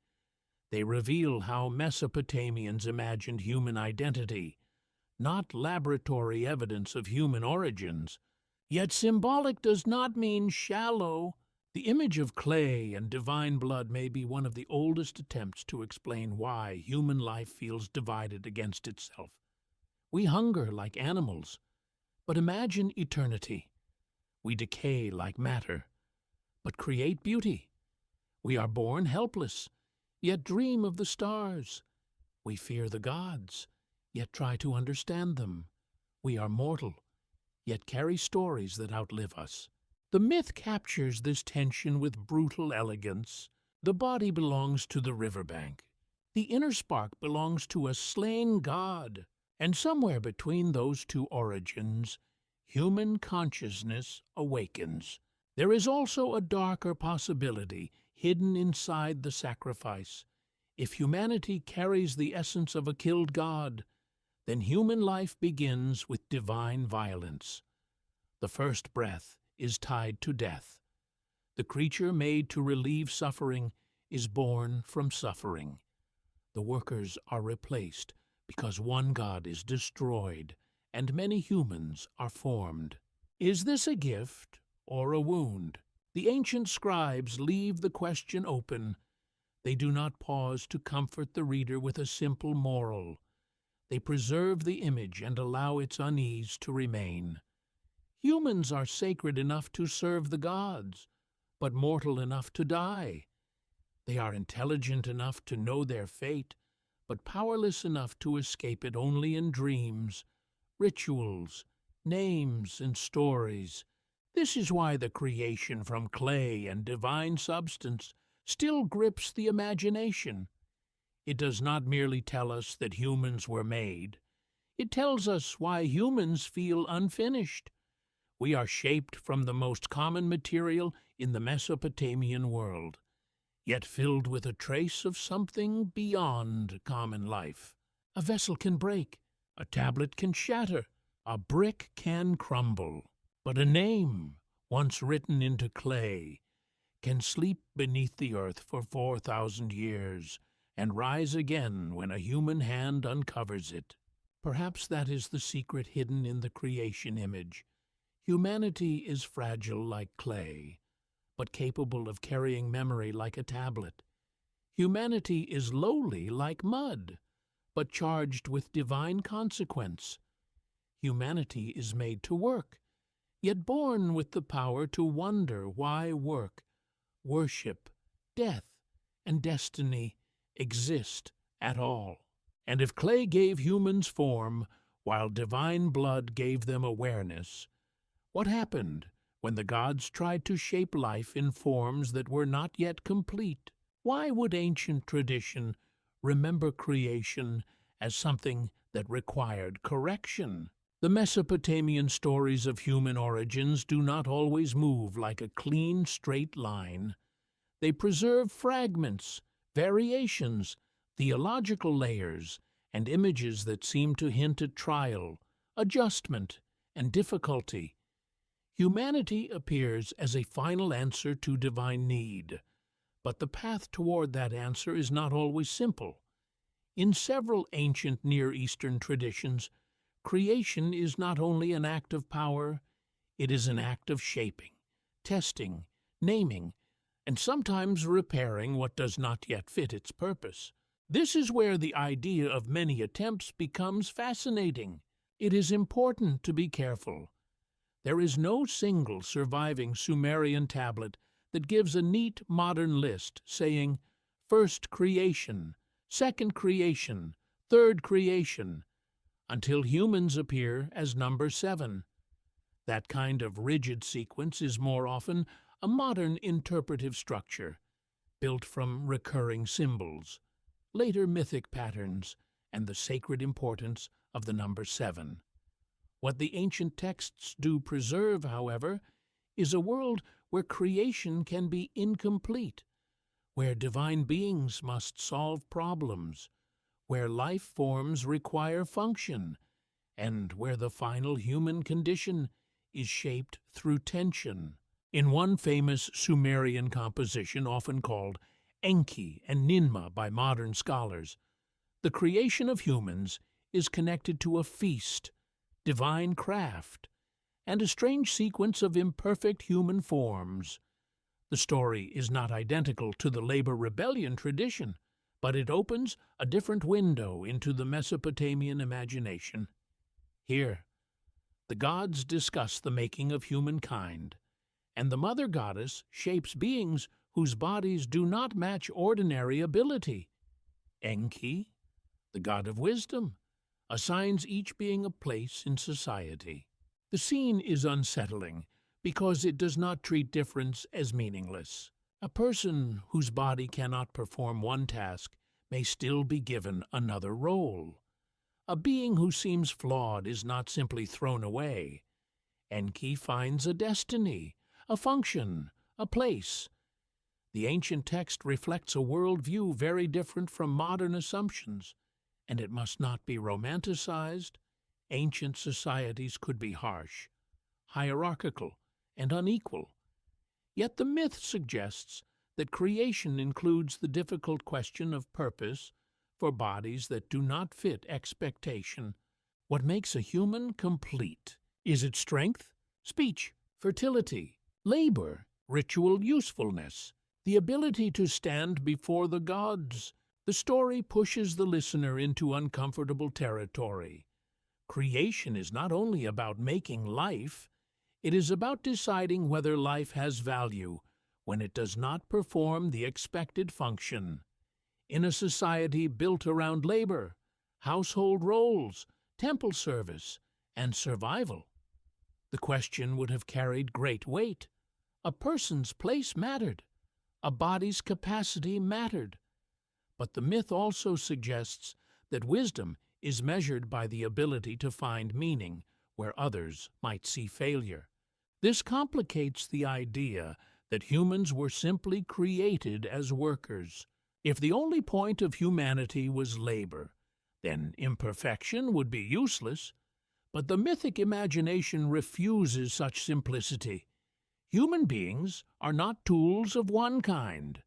They reveal how Mesopotamians imagined human identity, not laboratory evidence of human origins. Yet symbolic does not mean shallow. The image of clay and divine blood may be one of the oldest attempts to explain why human life feels divided against itself. We hunger like animals, but imagine eternity. We decay like matter, but create beauty. We are born helpless, yet dream of the stars. We fear the gods, yet try to understand them. We are mortal, yet carry stories that outlive us. The myth captures this tension with brutal elegance. The body belongs to the riverbank. The inner spark belongs to a slain god. And somewhere between those two origins, human consciousness awakens. There is also a darker possibility hidden inside the sacrifice. If humanity carries the essence of a killed god, then human life begins with divine violence. The first breath is tied to death. The creature made to relieve suffering is born from suffering. The workers are replaced because one god is destroyed and many humans are formed. Is this a gift or a wound? The ancient scribes leave the question open. They do not pause to comfort the reader with a simple moral. They preserve the image and allow its unease to remain. Humans are sacred enough to serve the gods, but mortal enough to die. They are intelligent enough to know their fate, but powerless enough to escape it only in dreams, rituals, names, and stories. This is why the creation from clay and divine substance still grips the imagination. It does not merely tell us that humans were made. It tells us why humans feel unfinished. We are shaped from the most common material in the Mesopotamian world, yet filled with a trace of something beyond common life. A vessel can break, a tablet can shatter, a brick can crumble, but a name, once written into clay, can sleep beneath the earth for 4,000 years and rise again when a human hand uncovers it. Perhaps that is the secret hidden in the creation image. Humanity is fragile like clay, but capable of carrying memory like a tablet. Humanity is lowly like mud, but charged with divine consequence. Humanity is made to work, yet born with the power to wonder why work, worship, death, and destiny exist at all. And if clay gave humans form, while divine blood gave them awareness, what happened when the gods tried to shape life in forms that were not yet complete? Why would ancient tradition remember creation as something that required correction? The Mesopotamian stories of human origins do not always move like a clean, straight line. They preserve fragments, variations, theological layers, and images that seem to hint at trial, adjustment, and difficulty. Humanity appears as a final answer to divine need, but the path toward that answer is not always simple. In several ancient Near Eastern traditions, creation is not only an act of power, it is an act of shaping, testing, naming, and sometimes repairing what does not yet fit its purpose. This is where the idea of many attempts becomes fascinating. It is important to be careful. There is no single surviving Sumerian tablet that gives a neat modern list saying, first creation, second creation, third creation, until humans appear as number 7. That kind of rigid sequence is more often a modern interpretive structure, built from recurring symbols, later mythic patterns, and the sacred importance of the number 7. What the ancient texts do preserve, however, is a world where creation can be incomplete, where divine beings must solve problems, where life forms require function, and where the final human condition is shaped through tension. In one famous Sumerian composition, often called Enki and Ninmah by modern scholars, the creation of humans is connected to a feast, divine craft, and a strange sequence of imperfect human forms. The story is not identical to the labor rebellion tradition, but it opens a different window into the Mesopotamian imagination. Here, the gods discuss the making of humankind, and the mother goddess shapes beings whose bodies do not match ordinary ability. Enki, the god of wisdom, assigns each being a place in society. The scene is unsettling because it does not treat difference as meaningless. A person whose body cannot perform one task may still be given another role. A being who seems flawed is not simply thrown away. Enki finds a destiny, a function, a place. The ancient text reflects a worldview very different from modern assumptions, and it must not be romanticized. Ancient societies could be harsh, hierarchical, and unequal. Yet the myth suggests that creation includes the difficult question of purpose for bodies that do not fit expectation. What makes a human complete? Is it strength, speech, fertility, labor, ritual usefulness, the ability to stand before the gods? The story pushes the listener into uncomfortable territory. Creation is not only about making life, it is about deciding whether life has value when it does not perform the expected function. In a society built around labor, household roles, temple service, and survival, the question would have carried great weight. A person's place mattered. A body's capacity mattered. But the myth also suggests that wisdom is measured by the ability to find meaning where others might see failure. This complicates the idea that humans were simply created as workers. If the only point of humanity was labor, then imperfection would be useless. But the mythic imagination refuses such simplicity. Human beings are not tools of one kind.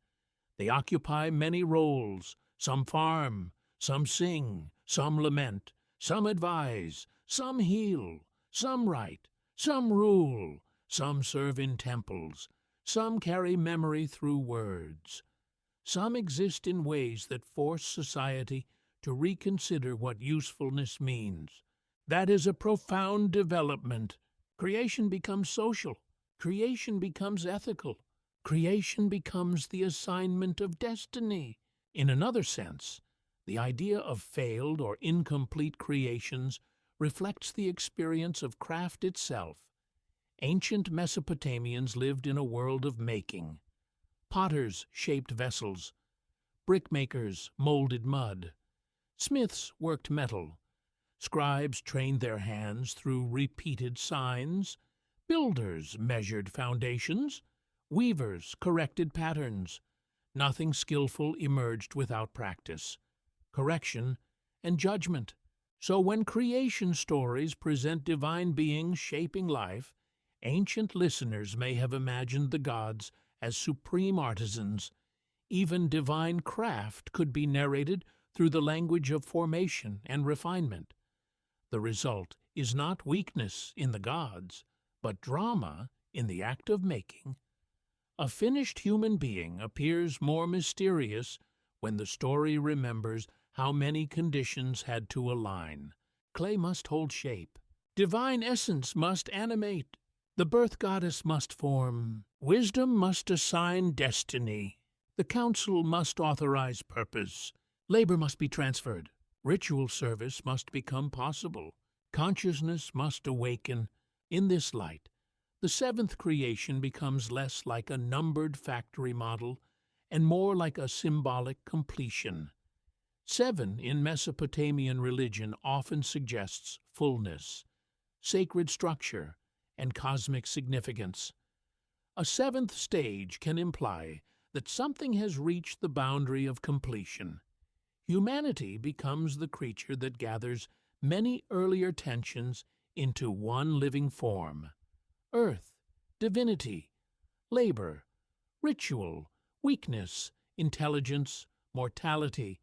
They occupy many roles. Some farm, some sing, some lament, some advise, some heal, some write, some rule, some serve in temples, some carry memory through words. Some exist in ways that force society to reconsider what usefulness means. That is a profound development. Creation becomes social. Creation becomes ethical. Creation becomes the assignment of destiny. In another sense, the idea of failed or incomplete creations reflects the experience of craft itself. Ancient Mesopotamians lived in a world of making. Potters shaped vessels. Brickmakers molded mud. Smiths worked metal. Scribes trained their hands through repeated signs. Builders measured foundations. Weavers corrected patterns. Nothing skillful emerged without practice, correction, and judgment. So when creation stories present divine beings shaping life, ancient listeners may have imagined the gods as supreme artisans. Even divine craft could be narrated through the language of formation and refinement. The result is not weakness in the gods, but drama in the act of making. A finished human being appears more mysterious when the story remembers how many conditions had to align. Clay must hold shape. Divine essence must animate. The birth goddess must form. Wisdom must assign destiny. The council must authorize purpose. Labor must be transferred. Ritual service must become possible. Consciousness must awaken. In this light, the seventh creation becomes less like a numbered factory model and more like a symbolic completion. 7 in Mesopotamian religion often suggests fullness, sacred structure, and cosmic significance. A seventh stage can imply that something has reached the boundary of completion. Humanity becomes the creature that gathers many earlier tensions into one living form. Earth, divinity, labor, ritual, weakness, intelligence, mortality,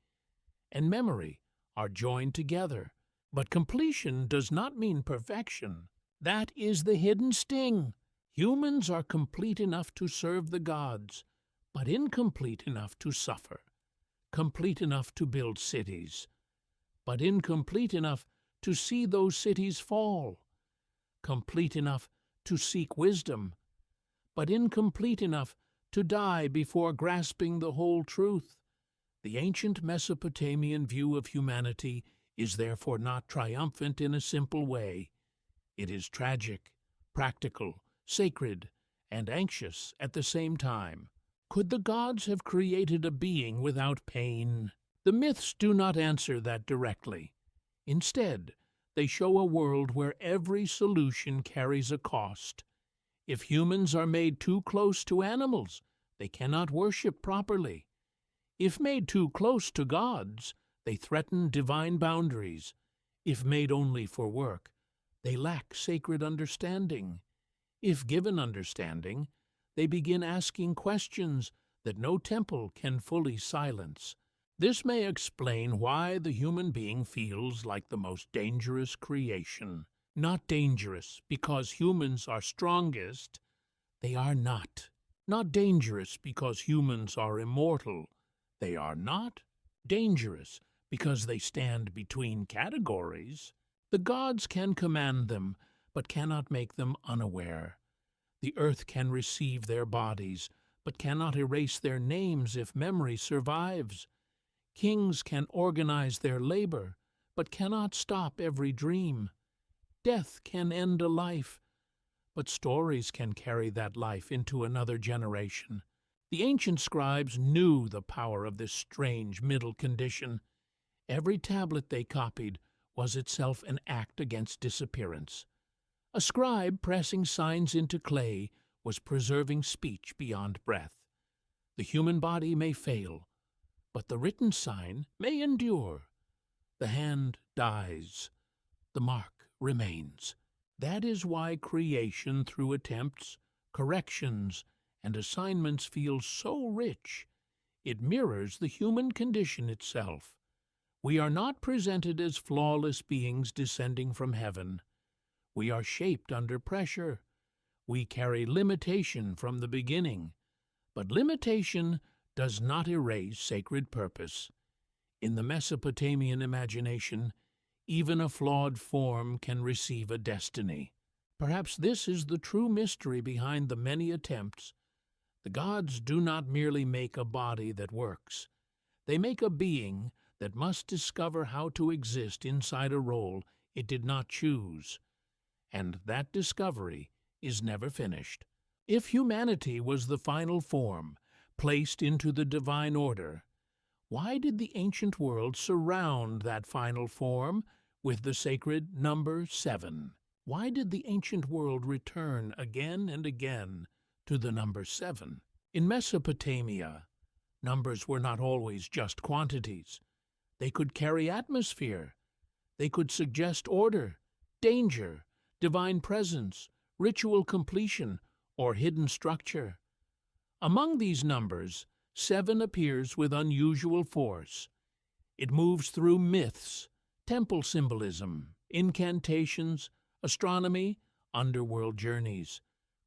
and memory are joined together. But completion does not mean perfection. That is the hidden sting. Humans are complete enough to serve the gods, but incomplete enough to suffer. Complete enough to build cities, but incomplete enough to see those cities fall. Complete enough to seek wisdom, but incomplete enough to die before grasping the whole truth. The ancient Mesopotamian view of humanity is therefore not triumphant in a simple way. It is tragic, practical, sacred, and anxious at the same time. Could the gods have created a being without pain? The myths do not answer that directly. Instead, they show a world where every solution carries a cost. If humans are made too close to animals, they cannot worship properly. If made too close to gods, they threaten divine boundaries. If made only for work, they lack sacred understanding. If given understanding, they begin asking questions that no temple can fully silence. This may explain why the human being feels like the most dangerous creation. Not dangerous because humans are strongest. They are not. Not dangerous because humans are immortal. They are not. Dangerous because they stand between categories. The gods can command them, but cannot make them unaware. The earth can receive their bodies, but cannot erase their names if memory survives. Kings can organize their labor, but cannot stop every dream. Death can end a life, but stories can carry that life into another generation. The ancient scribes knew the power of this strange middle condition. Every tablet they copied was itself an act against disappearance. A scribe pressing signs into clay was preserving speech beyond breath. The human body may fail, but the written sign may endure. The hand dies, the mark remains. That is why creation through attempts, corrections, and assignments feels so rich. It mirrors the human condition itself. We are not presented as flawless beings descending from heaven. We are shaped under pressure. We carry limitation from the beginning. But limitation does not erase sacred purpose. In the Mesopotamian imagination, even a flawed form can receive a destiny. Perhaps this is the true mystery behind the many attempts. The gods do not merely make a body that works. They make a being that must discover how to exist inside a role it did not choose. And that discovery is never finished. If humanity was the final form, placed into the divine order, why did the ancient world surround that final form with the sacred number 7? Why did the ancient world return again and again to the number 7? In Mesopotamia, numbers were not always just quantities. They could carry atmosphere. They could suggest order, danger, divine presence, ritual completion, or hidden structure. Among these numbers, 7 appears with unusual force. It moves through myths, temple symbolism, incantations, astronomy, underworld journeys,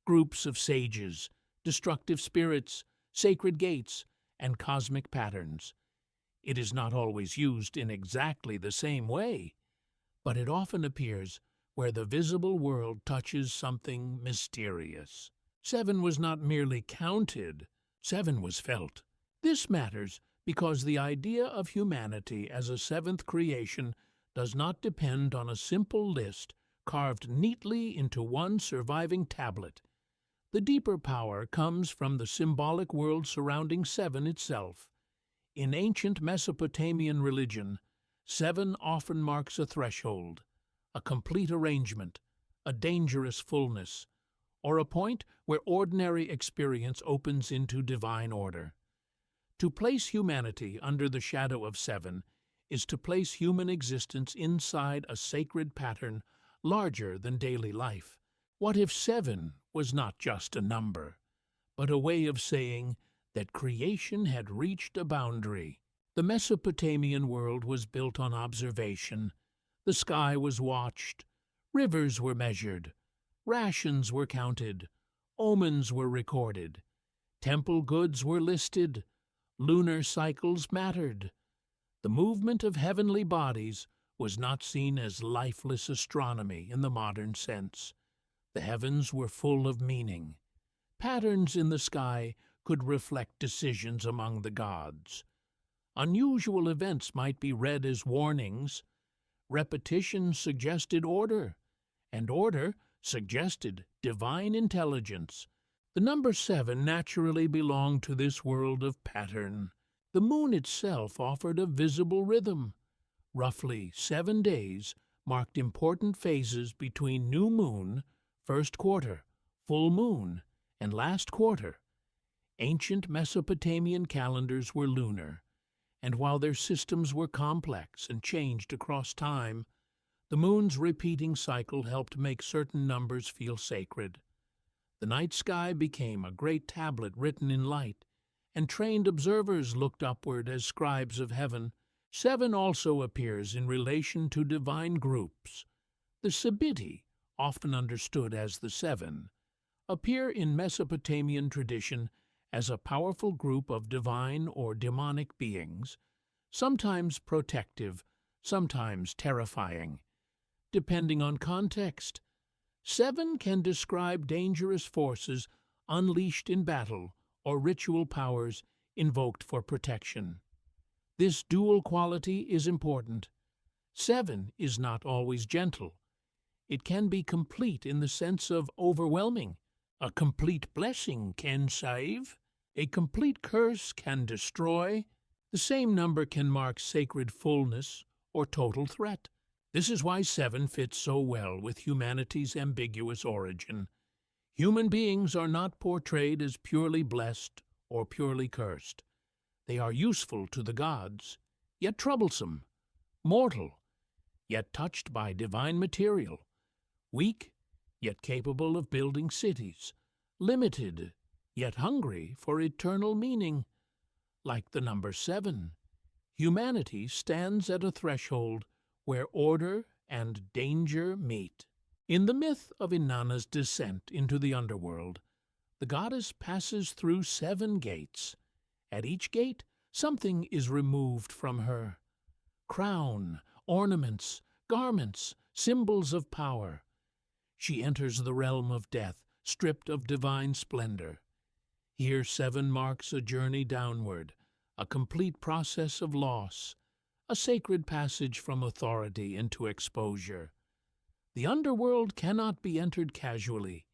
groups of sages, destructive spirits, sacred gates, and cosmic patterns. It is not always used in exactly the same way, but it often appears where the visible world touches something mysterious. 7 was not merely counted, 7 was felt. This matters because the idea of humanity as a seventh creation does not depend on a simple list carved neatly into one surviving tablet. The deeper power comes from the symbolic world surrounding 7 itself. In ancient Mesopotamian religion, 7 often marks a threshold, a complete arrangement, a dangerous fullness, or a point where ordinary experience opens into divine order. To place humanity under the shadow of 7 is to place human existence inside a sacred pattern larger than daily life. What if 7 was not just a number, but a way of saying that creation had reached a boundary? The Mesopotamian world was built on observation. The sky was watched, rivers were measured, rations were counted, omens were recorded, temple goods were listed, lunar cycles mattered. The movement of heavenly bodies was not seen as lifeless astronomy in the modern sense. The heavens were full of meaning. Patterns in the sky could reflect decisions among the gods. Unusual events might be read as warnings. Repetition suggested order, and order suggested divine intelligence. The number 7 naturally belonged to this world of pattern. The moon itself offered a visible rhythm. Roughly 7 days marked important phases between new moon, first quarter, full moon, and last quarter. Ancient Mesopotamian calendars were lunar, and while their systems were complex and changed across time, the moon's repeating cycle helped make certain numbers feel sacred. The night sky became a great tablet written in light, and trained observers looked upward as scribes of heaven. 7 also appears in relation to divine groups. The Sabiti, often understood as the 7, appear in Mesopotamian tradition as a powerful group of divine or demonic beings, sometimes protective, sometimes terrifying. Depending on context, 7 can describe dangerous forces unleashed in battle or ritual powers invoked for protection. This dual quality is important. 7 is not always gentle. It can be complete in the sense of overwhelming. A complete blessing can save. A complete curse can destroy. The same number can mark sacred fullness or total threat. This is why 7 fits so well with humanity's ambiguous origin. Human beings are not portrayed as purely blessed or purely cursed. They are useful to the gods, yet troublesome, mortal, yet touched by divine material, weak, yet capable of building cities, limited, yet hungry for eternal meaning. Like the number 7, humanity stands at a threshold where order and danger meet. In the myth of Inanna's descent into the underworld, the goddess passes through 7 gates. At each gate, something is removed from her. Crown, ornaments, garments, symbols of power. She enters the realm of death, stripped of divine splendor. Here 7 marks a journey downward, a complete process of loss, a sacred passage from authority into exposure. The underworld cannot be entered casually.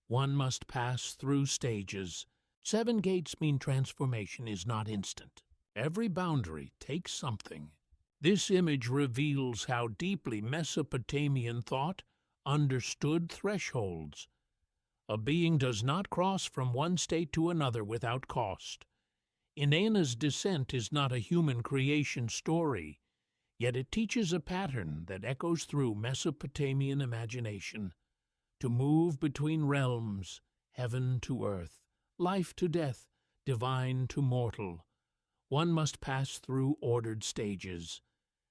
One must pass through stages. 7 gates mean transformation is not instant. Every boundary takes something. This image reveals how deeply Mesopotamian thought understood thresholds. A being does not cross from one state to another without cost. Inanna's descent is not a human creation story, yet it teaches a pattern that echoes through Mesopotamian imagination. To move between realms, heaven to earth, life to death, divine to mortal, one must pass through ordered stages.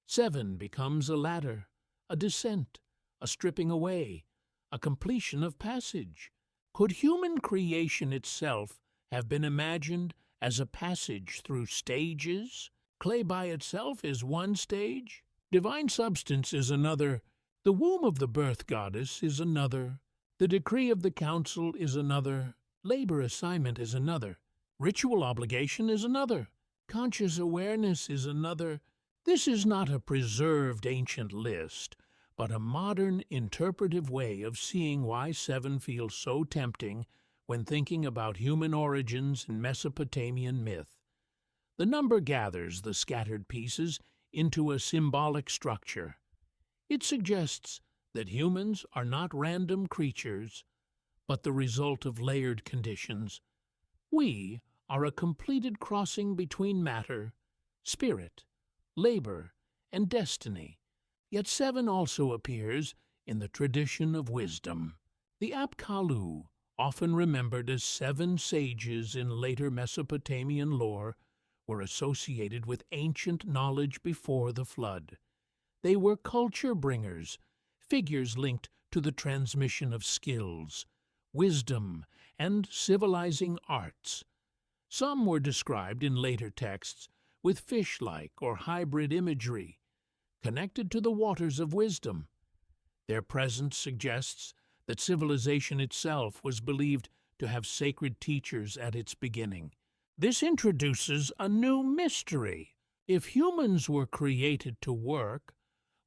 7 becomes a ladder, a descent, a stripping away, a completion of passage. Could human creation itself have been imagined as a passage through stages? Clay by itself is one stage, divine substance is another, the womb of the birth goddess is another, the decree of the council is another, labor assignment is another, ritual obligation is another, conscious awareness is another. This is not a preserved ancient list, but a modern interpretive way of seeing why 7 feels so tempting when thinking about human origins in Mesopotamian myth. The number gathers the scattered pieces into a symbolic structure. It suggests that humans are not random creatures, but the result of layered conditions. We are a completed crossing between matter, spirit, labor, and destiny. Yet 7 also appears in the tradition of wisdom. The Apkallu, often remembered as 7 sages in later Mesopotamian lore, were associated with ancient knowledge before the flood. They were culture bringers, figures linked to the transmission of skills, wisdom, and civilizing arts. Some were described in later texts with fish-like or hybrid imagery, connected to the waters of wisdom. Their presence suggests that civilization itself was believed to have sacred teachers at its beginning. This introduces a new mystery. If humans were created to work,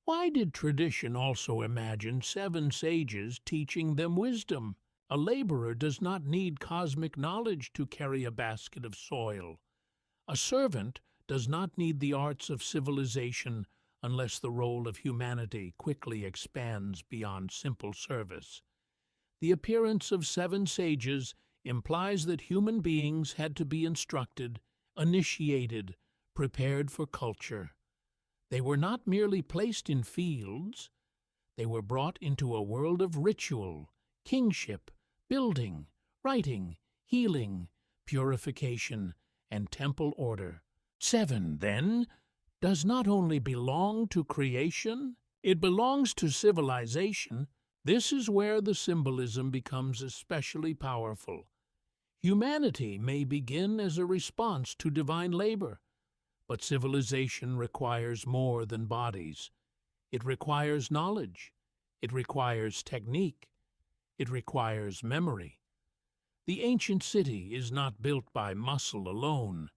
why did tradition also imagine 7 sages teaching them wisdom? A laborer does not need cosmic knowledge to carry a basket of soil. A servant does not need the arts of civilization unless the role of humanity quickly expands beyond simple service. The appearance of 7 sages implies that human beings had to be instructed, initiated, prepared for culture. They were not merely placed in fields, they were brought into a world of ritual, kingship, building, writing, healing, purification, and temple order. 7, then, does not only belong to creation, it belongs to civilization. This is where the symbolism becomes especially powerful. Humanity may begin as a response to divine labor, but civilization requires more than bodies. It requires knowledge. It requires technique. It requires memory. The ancient city is not built by muscle alone.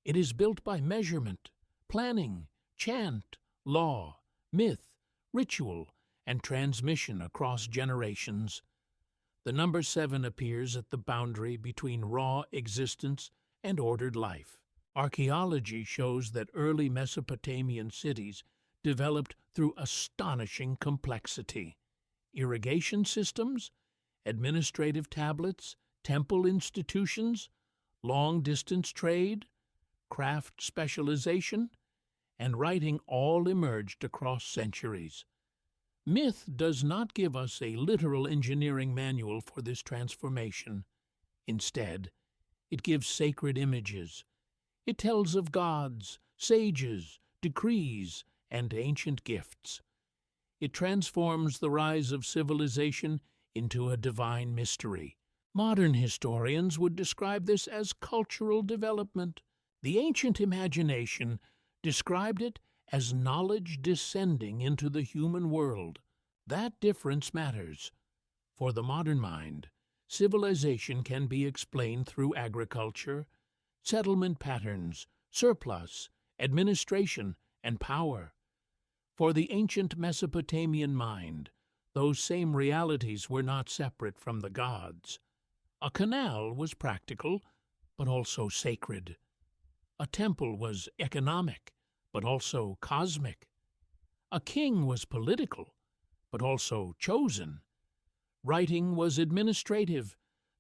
It is built by measurement, planning, chant, law, myth, ritual, and transmission across generations. The number 7 appears at the boundary between raw existence and ordered life. Archaeology shows that early Mesopotamian cities developed through astonishing complexity. Irrigation systems, administrative tablets, temple institutions, long-distance trade, craft specialization, and writing all emerged across centuries. Myth does not give us a literal engineering manual for this transformation. Instead, it gives sacred images. It tells of gods, sages, decrees, and ancient gifts. It transforms the rise of civilization into a divine mystery. Modern historians would describe this as cultural development. The ancient imagination described it as knowledge descending into the human world. That difference matters. For the modern mind, civilization can be explained through agriculture, settlement patterns, surplus, administration, and power. For the ancient Mesopotamian mind, those same realities were not separate from the gods. A canal was practical, but also sacred. A temple was economic, but also cosmic. A king was political, but also chosen. Writing was administrative,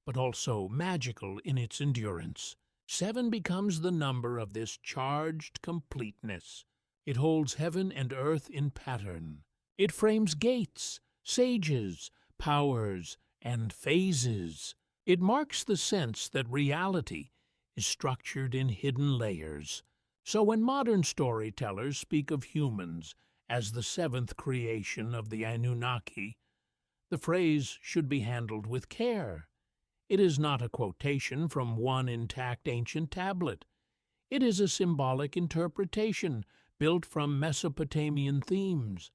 but also magical in its endurance. 7 becomes the number of this charged completeness. It holds heaven and earth in pattern. It frames gates, sages, powers, and phases. It marks the sense that reality is structured in hidden layers. So when modern storytellers speak of humans as the 7th creation of the Anunnaki, the phrase should be handled with care. It is not a quotation from one intact ancient tablet. It is a symbolic interpretation built from Mesopotamian themes,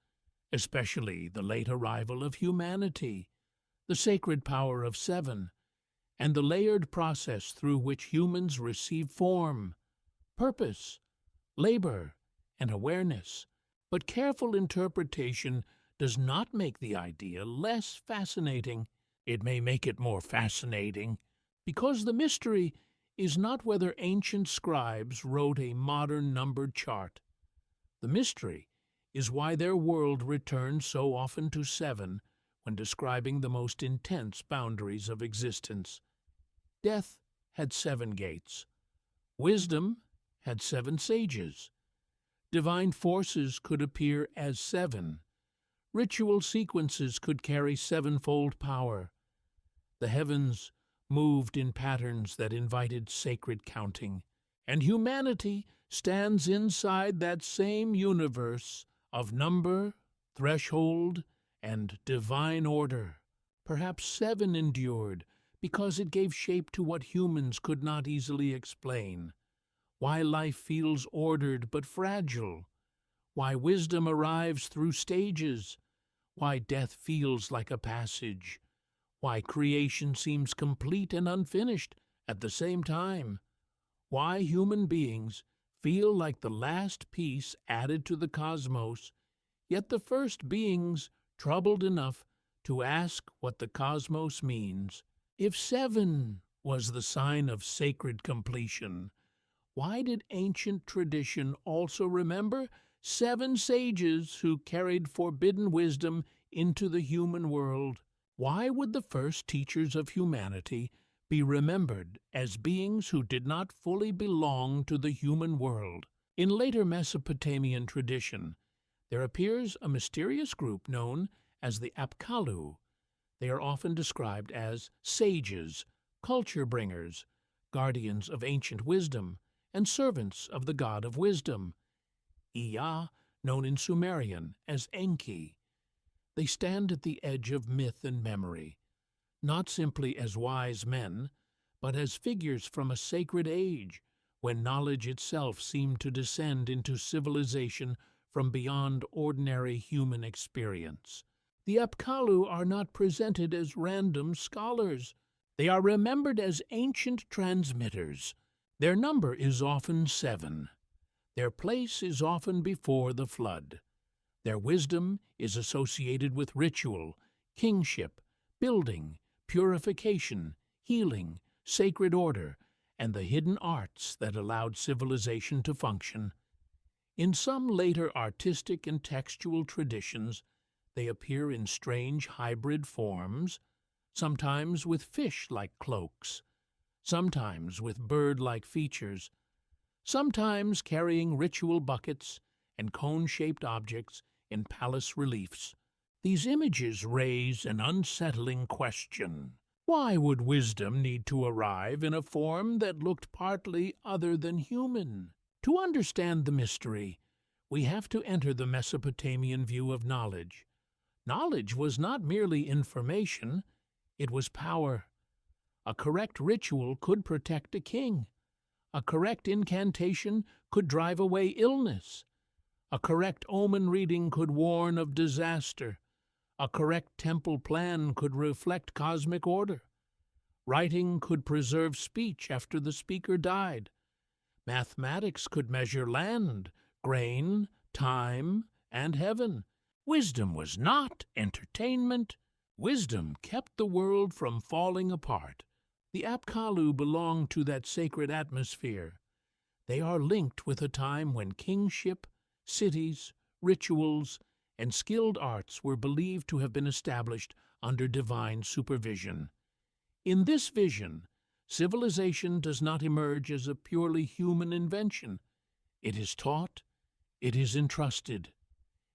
especially the late arrival of humanity, the sacred power of 7, and the layered process through which humans receive form, purpose, labor, and awareness. But careful interpretation does not make the idea less fascinating. It may make it more fascinating, because the mystery is not whether ancient scribes wrote a modern numbered chart. The mystery is why their world returned so often to 7 when describing the most intense boundaries of existence. Death had 7 gates. Wisdom had 7 sages. Divine forces could appear as 7. Ritual sequences could carry 7-fold power. The heavens moved in patterns that invited sacred counting, and humanity stands inside that same universe of number, threshold, and divine order. Perhaps 7 endured because it gave shape to what humans could not easily explain. Why life feels ordered but fragile. Why wisdom arrives through stages. Why death feels like a passage. Why creation seems complete and unfinished at the same time. Why human beings feel like the last piece added to the cosmos, yet the first beings troubled enough to ask what the cosmos means. If 7 was the sign of sacred completion, why did ancient tradition also remember 7 sages who carried forbidden wisdom into the human world? Why would the first teachers of humanity be remembered as beings who did not fully belong to the human world? In later Mesopotamian tradition, there appears a mysterious group known as the Apkallu. They are often described as sages, culture bringers, guardians of ancient wisdom, and servants of the god of wisdom, Ea, known in Sumerian as Enki. They stand at the edge of myth and memory, not simply as wise men, but as figures from a sacred age, when knowledge itself seemed to descend into civilization from beyond ordinary human experience. The Apkallu are not presented as random scholars. They are remembered as ancient transmitters. Their number is often 7. Their place is often before the flood. Their wisdom is associated with ritual, kingship, building, purification, healing, sacred order, and the hidden arts that allowed civilization to function. In some later artistic and textual traditions, they appear in strange hybrid forms, sometimes with fish-like cloaks, sometimes with bird-like features, sometimes carrying ritual buckets and cone-shaped objects in palace reliefs. These images raise an unsettling question. Why would wisdom need to arrive in a form that looked partly other than human? To understand the mystery, we have to enter the Mesopotamian view of knowledge. Knowledge was not merely information, it was power. A correct ritual could protect a king. A correct incantation could drive away illness. A correct omen reading could warn of disaster. A correct temple plan could reflect cosmic order. Writing could preserve speech after the speaker died. Mathematics could measure land, grain, time, and heaven. Wisdom was not entertainment. Wisdom kept the world from falling apart. The Apkallu belong to that sacred atmosphere. They are linked with a time when kingship, cities, rituals, and skilled arts were believed to have been established under divine supervision. In this vision, civilization does not emerge as a purely human invention. It is taught, it is entrusted,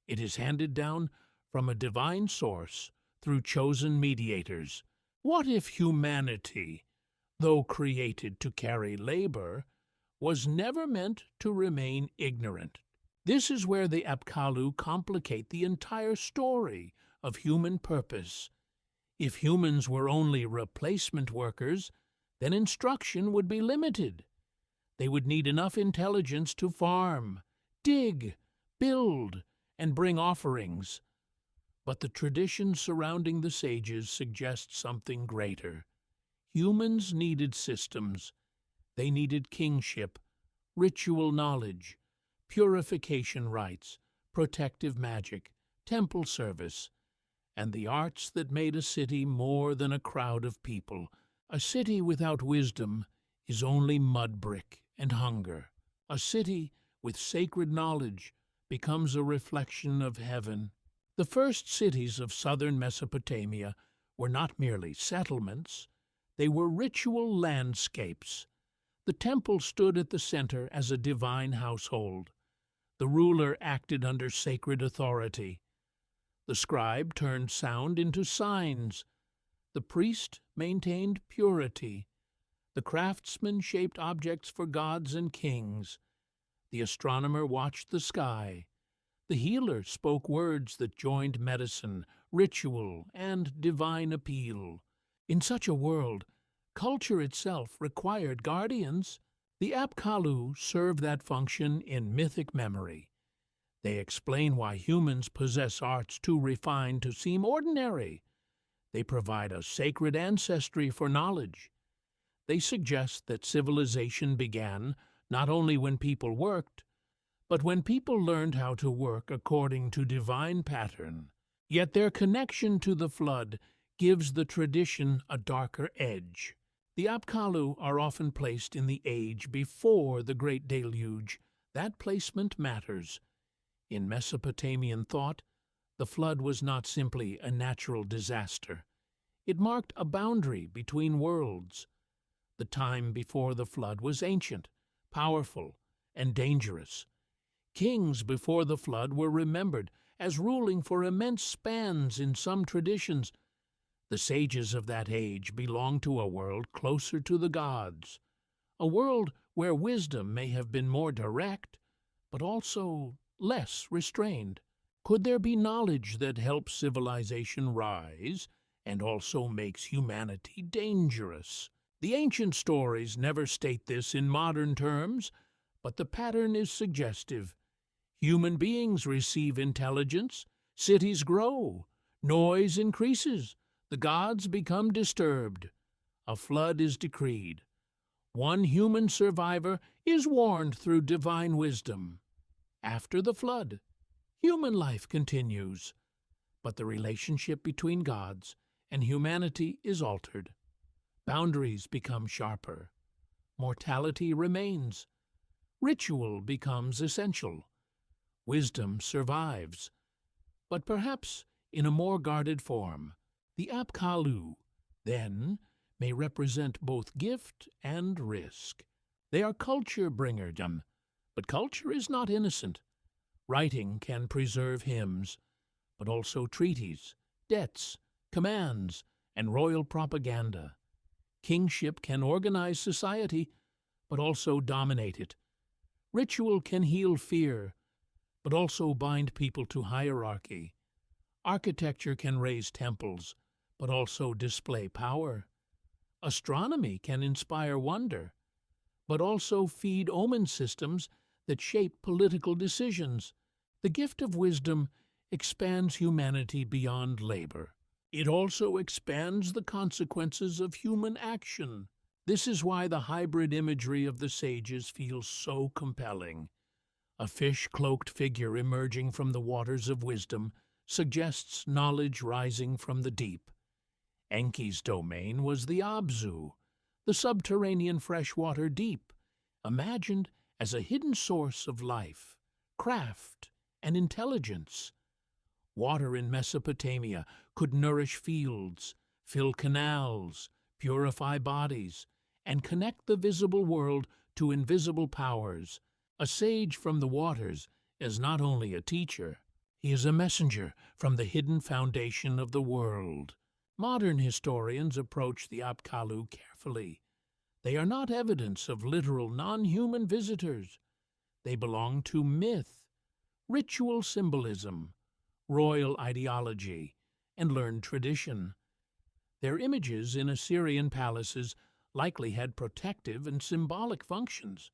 it is handed down from a divine source through chosen mediators. What if humanity, though created to carry labor, was never meant to remain ignorant? This is where the Apkallu complicate the entire story of human purpose. If humans were only replacement workers, then instruction would be limited. They would need enough intelligence to farm, dig, build, and bring offerings. But the tradition surrounding the sages suggests something greater. Humans needed systems. They needed kingship, ritual knowledge, purification rites, protective magic, temple service, and the arts that made a city more than a crowd of people. A city without wisdom is only mud brick and hunger. A city with sacred knowledge becomes a reflection of heaven. The first cities of southern Mesopotamia were not merely settlements, they were ritual landscapes. The temple stood at the center as a divine household. The ruler acted under sacred authority. The scribe turned sound into signs. The priest maintained purity. The craftsman shaped objects for gods and kings. The astronomer watched the sky. The healer spoke words that joined medicine, ritual, and divine appeal. In such a world, culture itself required guardians. The Apkallu serve that function in mythic memory. They explain why humans possess arts too refined to seem ordinary. They provide a sacred ancestry for knowledge. They suggest that civilization began not only when people worked, but when people learned how to work according to divine pattern. Yet their connection to the flood gives the tradition a darker edge. The Apkallu are often placed in the age before the Great Deluge. That placement matters. In Mesopotamian thought, the flood was not simply a natural disaster. It marked a boundary between worlds. The time before the flood was ancient, powerful, and dangerous. Kings before the flood were remembered as ruling for immense spans in some traditions. The sages of that age belonged to a world closer to the gods, a world where wisdom may have been more direct, but also less restrained. Could there be knowledge that helps civilization rise and also makes humanity dangerous? The ancient stories never state this in modern terms, but the pattern is suggestive. Human beings receive intelligence, cities grow, noise increases, the gods become disturbed. A flood is decreed. One human survivor is warned through divine wisdom. After the flood, human life continues, but the relationship between gods and humanity is altered. Boundaries become sharper. mortality remains. Ritual becomes essential. Wisdom survives, but perhaps in a more guarded form. The Apkallu, then, may represent both gift and risk. They are culture bringerdom, but culture is not innocent. Writing can preserve hymns, but also treaties, debts, commands, and royal propaganda. Kingship can organize society, but also dominate it. Ritual can heal fear, but also bind people to hierarchy. Architecture can raise temples, but also display power. Astronomy can inspire wonder, but also feed omen systems that shape political decisions. The gift of wisdom expands humanity beyond labor. It also expands the consequences of human action. This is why the hybrid imagery of the sages feels so compelling. A fish-cloaked figure emerging from the waters of wisdom suggests knowledge rising from the deep. Enki's domain was the Abzu, the subterranean freshwater deep, imagined as a hidden source of life, craft, and intelligence. Water in Mesopotamia could nourish fields, fill canals, purify bodies, and connect the visible world to invisible powers. A sage from the waters is not only a teacher, he is a messenger from the hidden foundation of the world. Modern historians approach the Apkallu carefully. They are not evidence of literal non-human visitors. They belong to myth, ritual symbolism, royal ideology, and learned tradition. Their images in Assyrian palaces likely had protective and symbolic functions.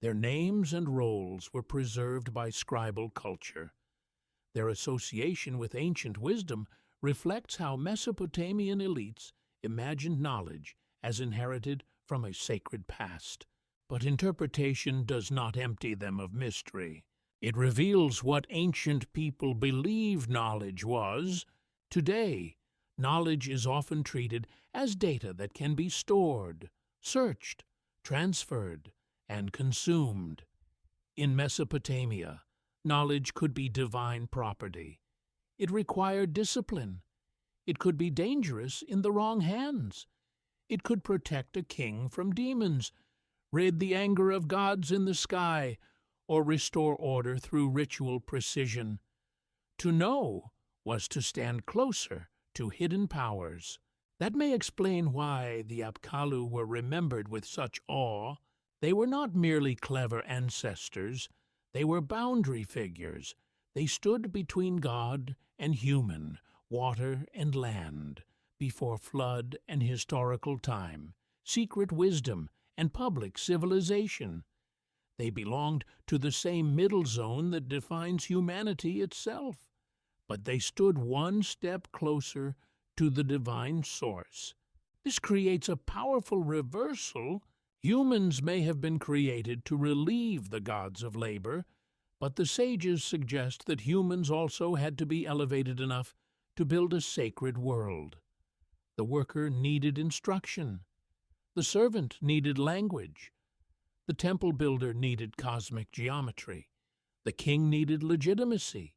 Their names and roles were preserved by scribal culture. Their association with ancient wisdom reflects how Mesopotamian elites imagined knowledge as inherited from a sacred past. But interpretation does not empty them of mystery. It reveals what ancient people believed knowledge was. Today, knowledge is often treated as data that can be stored, searched, transferred, and consumed. In Mesopotamia, knowledge could be divine property. It required discipline. It could be dangerous in the wrong hands. It could protect a king from demons, rid the anger of gods in the sky, or restore order through ritual precision. To know was to stand closer to hidden powers. That may explain why the Apkallu were remembered with such awe. They were not merely clever ancestors. They were boundary figures. They stood between God and human, water and land, before flood and historical time, secret wisdom and public civilization. They belonged to the same middle zone that defines humanity itself, but they stood one step closer to the divine source. This creates a powerful reversal. Humans may have been created to relieve the gods of labor, but the sages suggest that humans also had to be elevated enough to build a sacred world. The worker needed instruction. The servant needed language. The temple builder needed cosmic geometry. The king needed legitimacy.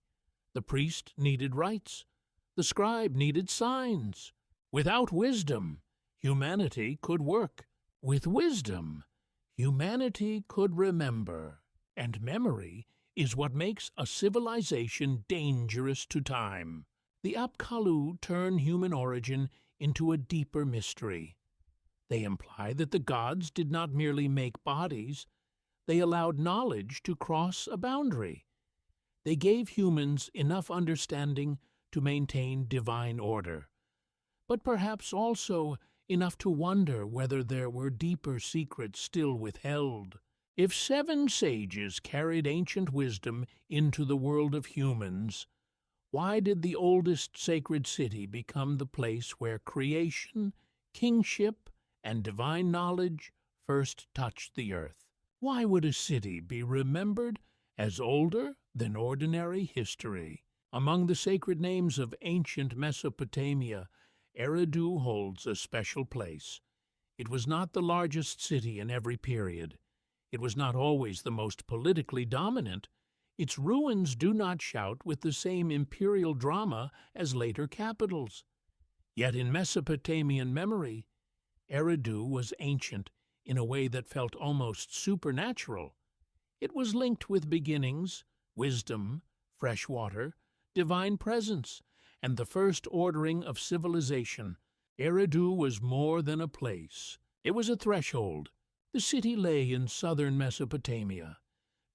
The priest needed rites. The scribe needed signs. Without wisdom, humanity could work. With wisdom, humanity could remember. And memory is what makes a civilization dangerous to time. The Apkallu turn human origin into a deeper mystery. They imply that the gods did not merely make bodies, they allowed knowledge to cross a boundary. They gave humans enough understanding to maintain divine order, but perhaps also enough to wonder whether there were deeper secrets still withheld. If 7 sages carried ancient wisdom into the world of humans, why did the oldest sacred city become the place where creation, kingship, and divine knowledge first touched the earth? Why would a city be remembered as older than ordinary history? Among the sacred names of ancient Mesopotamia, Eridu holds a special place. It was not the largest city in every period. It was not always the most politically dominant. Its ruins do not shout with the same imperial drama as later capitals. Yet in Mesopotamian memory, Eridu was ancient in a way that felt almost supernatural. It was linked with beginnings, wisdom, fresh water, divine presence, and the first ordering of civilization. Eridu was more than a place. It was a threshold. The city lay in southern Mesopotamia,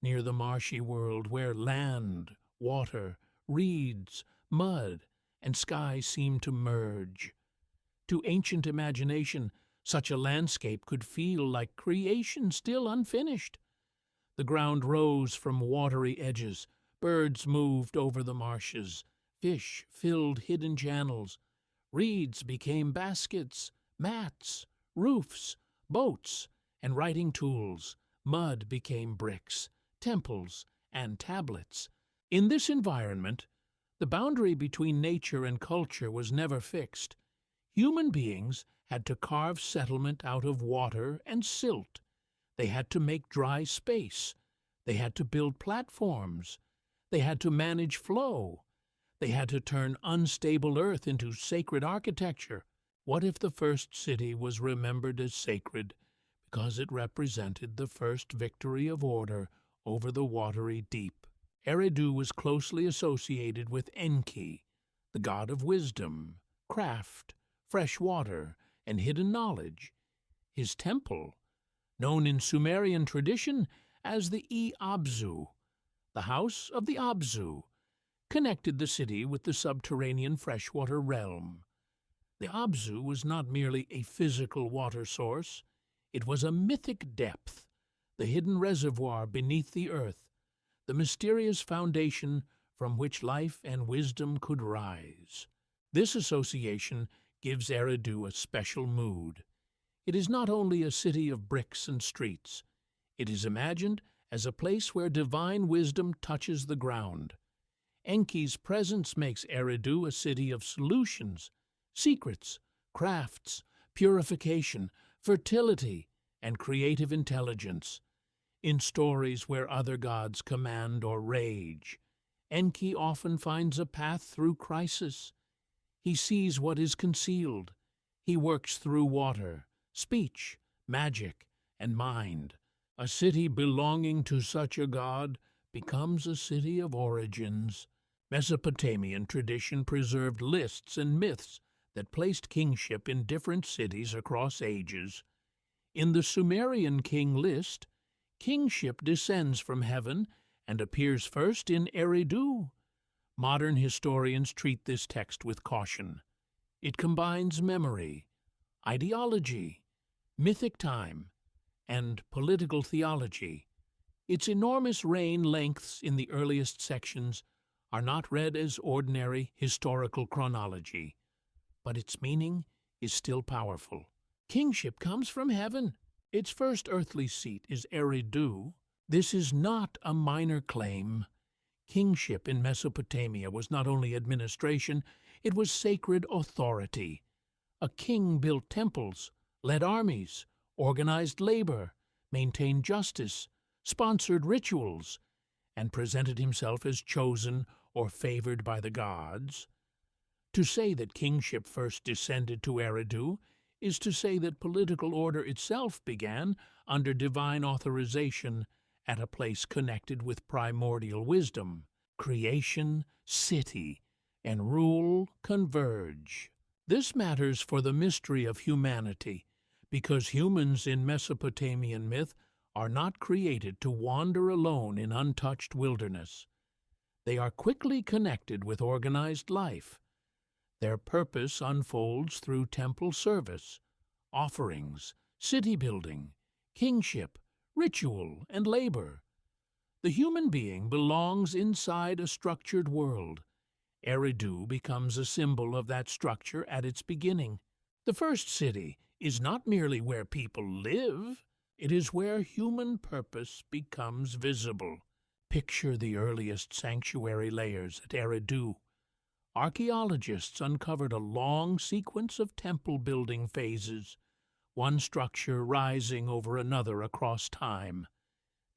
near the marshy world where land, water, reeds, mud, and sky seemed to merge. To ancient imagination, such a landscape could feel like creation still unfinished. The ground rose from watery edges, birds moved over the marshes, fish filled hidden channels, reeds became baskets, mats, roofs, boats, and writing tools, mud became bricks, temples, and tablets. In this environment, the boundary between nature and culture was never fixed. Human beings had to carve settlement out of water and silt. They had to make dry space. They had to build platforms. They had to manage flow. They had to turn unstable earth into sacred architecture. What if the first city was remembered as sacred because it represented the first victory of order over the watery deep? Eridu was closely associated with Enki, the god of wisdom, craft, fresh water, and hidden knowledge. His temple, known in Sumerian tradition as the Abzu, the House of the Abzu, connected the city with the subterranean freshwater realm. The Abzu was not merely a physical water source, it was a mythic depth, the hidden reservoir beneath the earth, the mysterious foundation from which life and wisdom could rise. This association gives Eridu a special mood. It is not only a city of bricks and streets. It is imagined as a place where divine wisdom touches the ground. Enki's presence makes Eridu a city of solutions, secrets, crafts, purification, fertility, and creative intelligence. In stories where other gods command or rage, Enki often finds a path through crisis. He sees what is concealed. He works through water, speech, magic, and mind. A city belonging to such a god becomes a city of origins. Mesopotamian tradition preserved lists and myths that placed kingship in different cities across ages. In the Sumerian king list, kingship descends from heaven and appears first in Eridu. Modern historians treat this text with caution. It combines memory, ideology, mythic time, and political theology. Its enormous reign lengths in the earliest sections are not read as ordinary historical chronology, but its meaning is still powerful. Kingship comes from heaven. Its first earthly seat is Eridu. This is not a minor claim. Kingship in Mesopotamia was not only administration, it was sacred authority. A king built temples, led armies, organized labor, maintained justice, sponsored rituals, and presented himself as chosen or favored by the gods. To say that kingship first descended to Eridu is to say that political order itself began under divine authorization at a place connected with primordial wisdom. Creation, city, and rule converge. This matters for the mystery of humanity, because humans in Mesopotamian myth are not created to wander alone in untouched wilderness. They are quickly connected with organized life. Their purpose unfolds through temple service, offerings, city building, kingship, ritual, and labor. The human being belongs inside a structured world. Eridu becomes a symbol of that structure at its beginning. The first city is not merely where people live, it is where human purpose becomes visible. Picture the earliest sanctuary layers at Eridu. Archaeologists uncovered a long sequence of temple-building phases, one structure rising over another across time.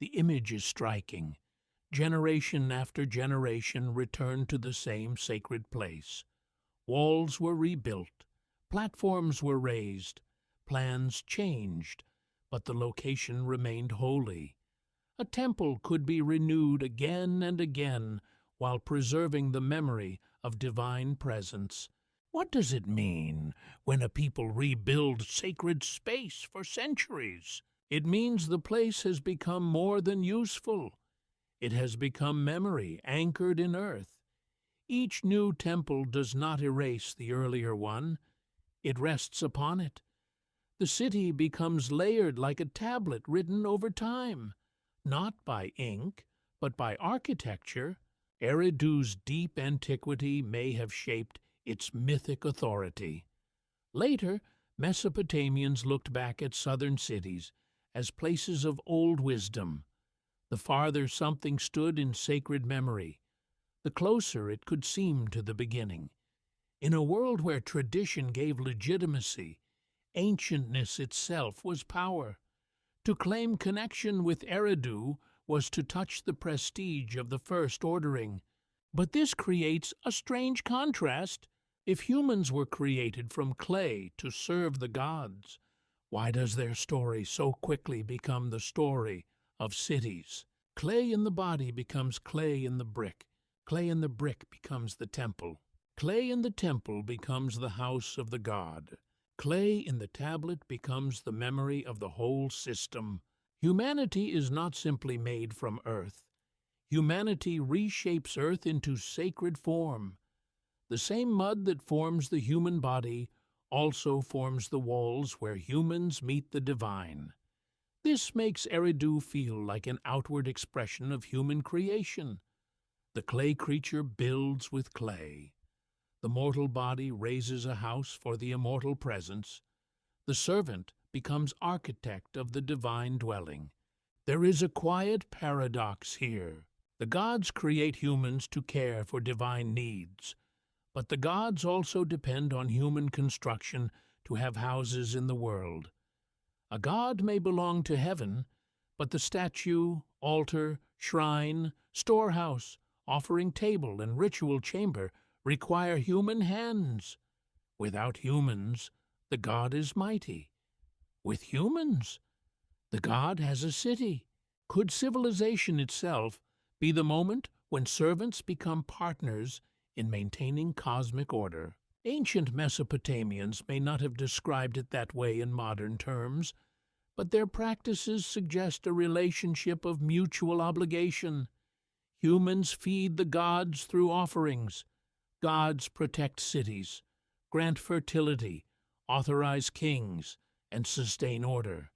The image is striking. Generation after generation returned to the same sacred place. Walls were rebuilt, platforms were raised, plans changed, but the location remained holy. A temple could be renewed again and again while preserving the memory of divine presence. What does it mean when a people rebuild sacred space for centuries? It means the place has become more than useful. It has become memory anchored in earth. Each new temple does not erase the earlier one. It rests upon it. The city becomes layered like a tablet written over time, not by ink, but by architecture. Eridu's deep antiquity may have shaped its mythic authority. Later, Mesopotamians looked back at southern cities as places of old wisdom. The farther something stood in sacred memory, the closer it could seem to the beginning. In a world where tradition gave legitimacy, ancientness itself was power. To claim connection with Eridu was to touch the prestige of the first ordering. But this creates a strange contrast. If humans were created from clay to serve the gods, why does their story so quickly become the story of cities? Clay in the body becomes clay in the brick. Clay in the brick becomes the temple. Clay in the temple becomes the house of the god. Clay in the tablet becomes the memory of the whole system. Humanity is not simply made from earth. Humanity reshapes earth into sacred form. The same mud that forms the human body also forms the walls where humans meet the divine. This makes Eridu feel like an outward expression of human creation. The clay creature builds with clay. The mortal body raises a house for the immortal presence. The servant becomes architect of the divine dwelling. There is a quiet paradox here. The gods create humans to care for divine needs, but the gods also depend on human construction to have houses in the world. A god may belong to heaven, but the statue, altar, shrine, storehouse, offering table, and ritual chamber require human hands. Without humans, the god is mighty. With humans, the god has a city. Could civilization itself be the moment when servants become partners in maintaining cosmic order? Ancient Mesopotamians may not have described it that way in modern terms, but their practices suggest a relationship of mutual obligation. Humans feed the gods through offerings. Gods protect cities, grant fertility, authorize kings, and sustain order.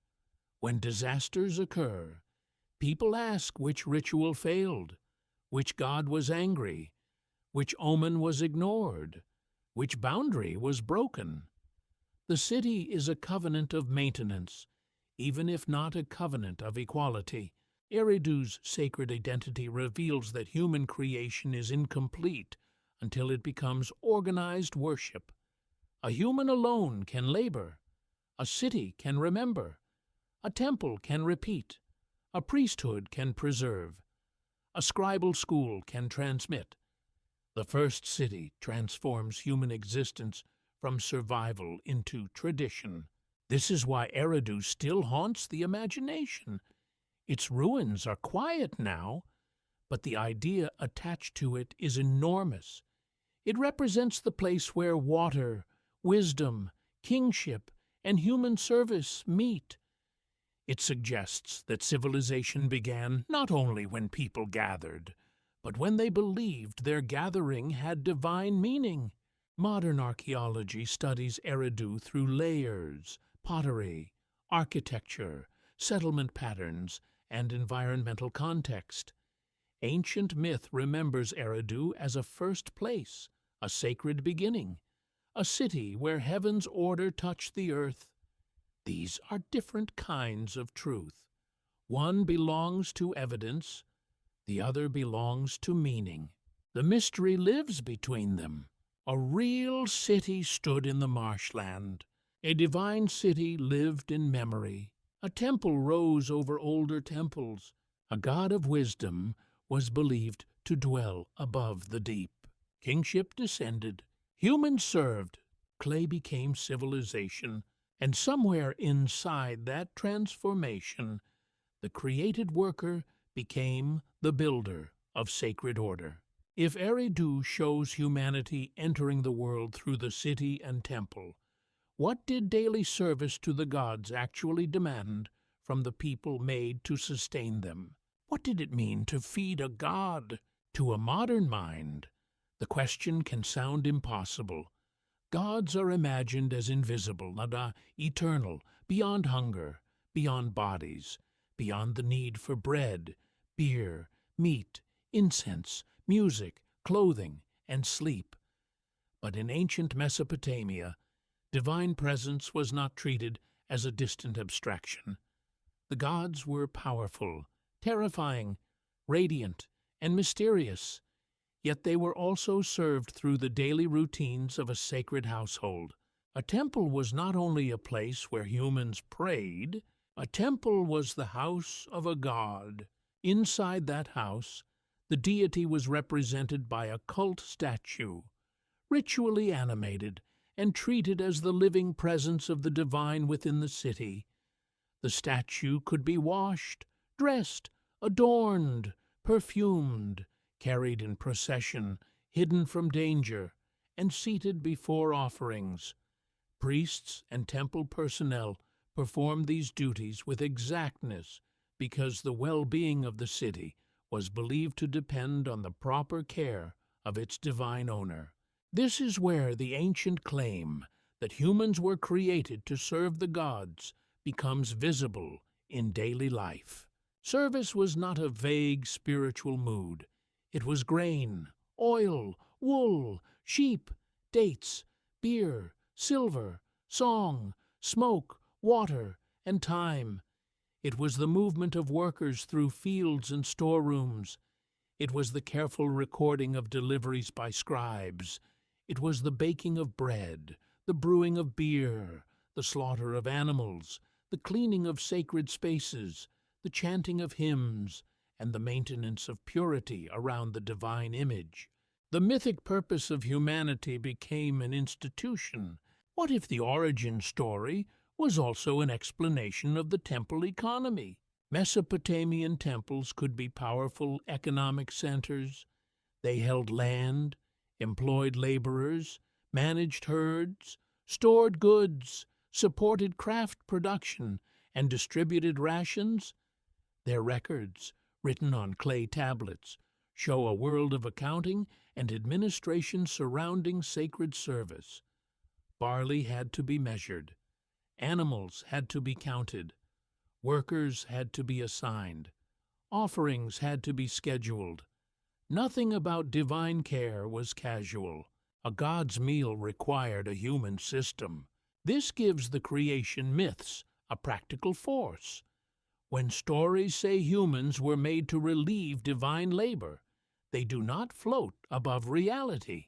When disasters occur, people ask which ritual failed, which god was angry, which omen was ignored, which boundary was broken. The city is a covenant of maintenance, even if not a covenant of equality. Eridu's sacred identity reveals that human creation is incomplete until it becomes organized worship. A human alone can labor. A city can remember. A temple can repeat. A priesthood can preserve. A scribal school can transmit. The first city transforms human existence from survival into tradition. This is why Eridu still haunts the imagination. Its ruins are quiet now, but the idea attached to it is enormous. It represents the place where water, wisdom, kingship, and human service meet. It suggests that civilization began not only when people gathered, but when they believed their gathering had divine meaning. Modern archaeology studies Eridu through layers, pottery, architecture, settlement patterns, and environmental context. Ancient myth remembers Eridu as a first place, a sacred beginning, a city where heaven's order touched the earth. These are different kinds of truth. One belongs to evidence, the other belongs to meaning. The mystery lives between them. A real city stood in the marshland. A divine city lived in memory. A temple rose over older temples. A god of wisdom was believed to dwell above the deep. Kingship descended. Humans served. Clay became civilization. And somewhere inside that transformation, the created worker became the builder of sacred order. If Eridu shows humanity entering the world through the city and temple, what did daily service to the gods actually demand from the people made to sustain them? What did it mean to feed a god? To a modern mind, the question can sound impossible. Gods are imagined as invisible and eternal, beyond hunger, beyond bodies, beyond the need for bread, beer, meat, incense, music, clothing, and sleep. But in ancient Mesopotamia, divine presence was not treated as a distant abstraction. The gods were powerful, terrifying, radiant, and mysterious, yet they were also served through the daily routines of a sacred household. A temple was not only a place where humans prayed, a temple was the house of a god. Inside that house, the deity was represented by a cult statue, ritually animated and treated as the living presence of the divine within the city. The statue could be washed, dressed, adorned, perfumed, carried in procession, hidden from danger, and seated before offerings. Priests and temple personnel performed these duties with exactness because the well-being of the city was believed to depend on the proper care of its divine owner. This is where the ancient claim that humans were created to serve the gods becomes visible in daily life. Service was not a vague spiritual mood. It was grain, oil, wool, sheep, dates, beer, silver, song, smoke, water, and time. It was the movement of workers through fields and storerooms. It was the careful recording of deliveries by scribes. It was the baking of bread, the brewing of beer, the slaughter of animals, the cleaning of sacred spaces, the chanting of hymns, and the maintenance of purity around the divine image. The mythic purpose of humanity became an institution. What if the origin story was also an explanation of the temple economy? Mesopotamian temples could be powerful economic centers. They held land, employed laborers, managed herds, stored goods, supported craft production, and distributed rations. Their records, written on clay tablets, show a world of accounting and administration surrounding sacred service. Barley had to be measured. Animals had to be counted. Workers had to be assigned. Offerings had to be scheduled. Nothing about divine care was casual. A god's meal required a human system. This gives the creation myths a practical force. When stories say humans were made to relieve divine labor, they do not float above reality.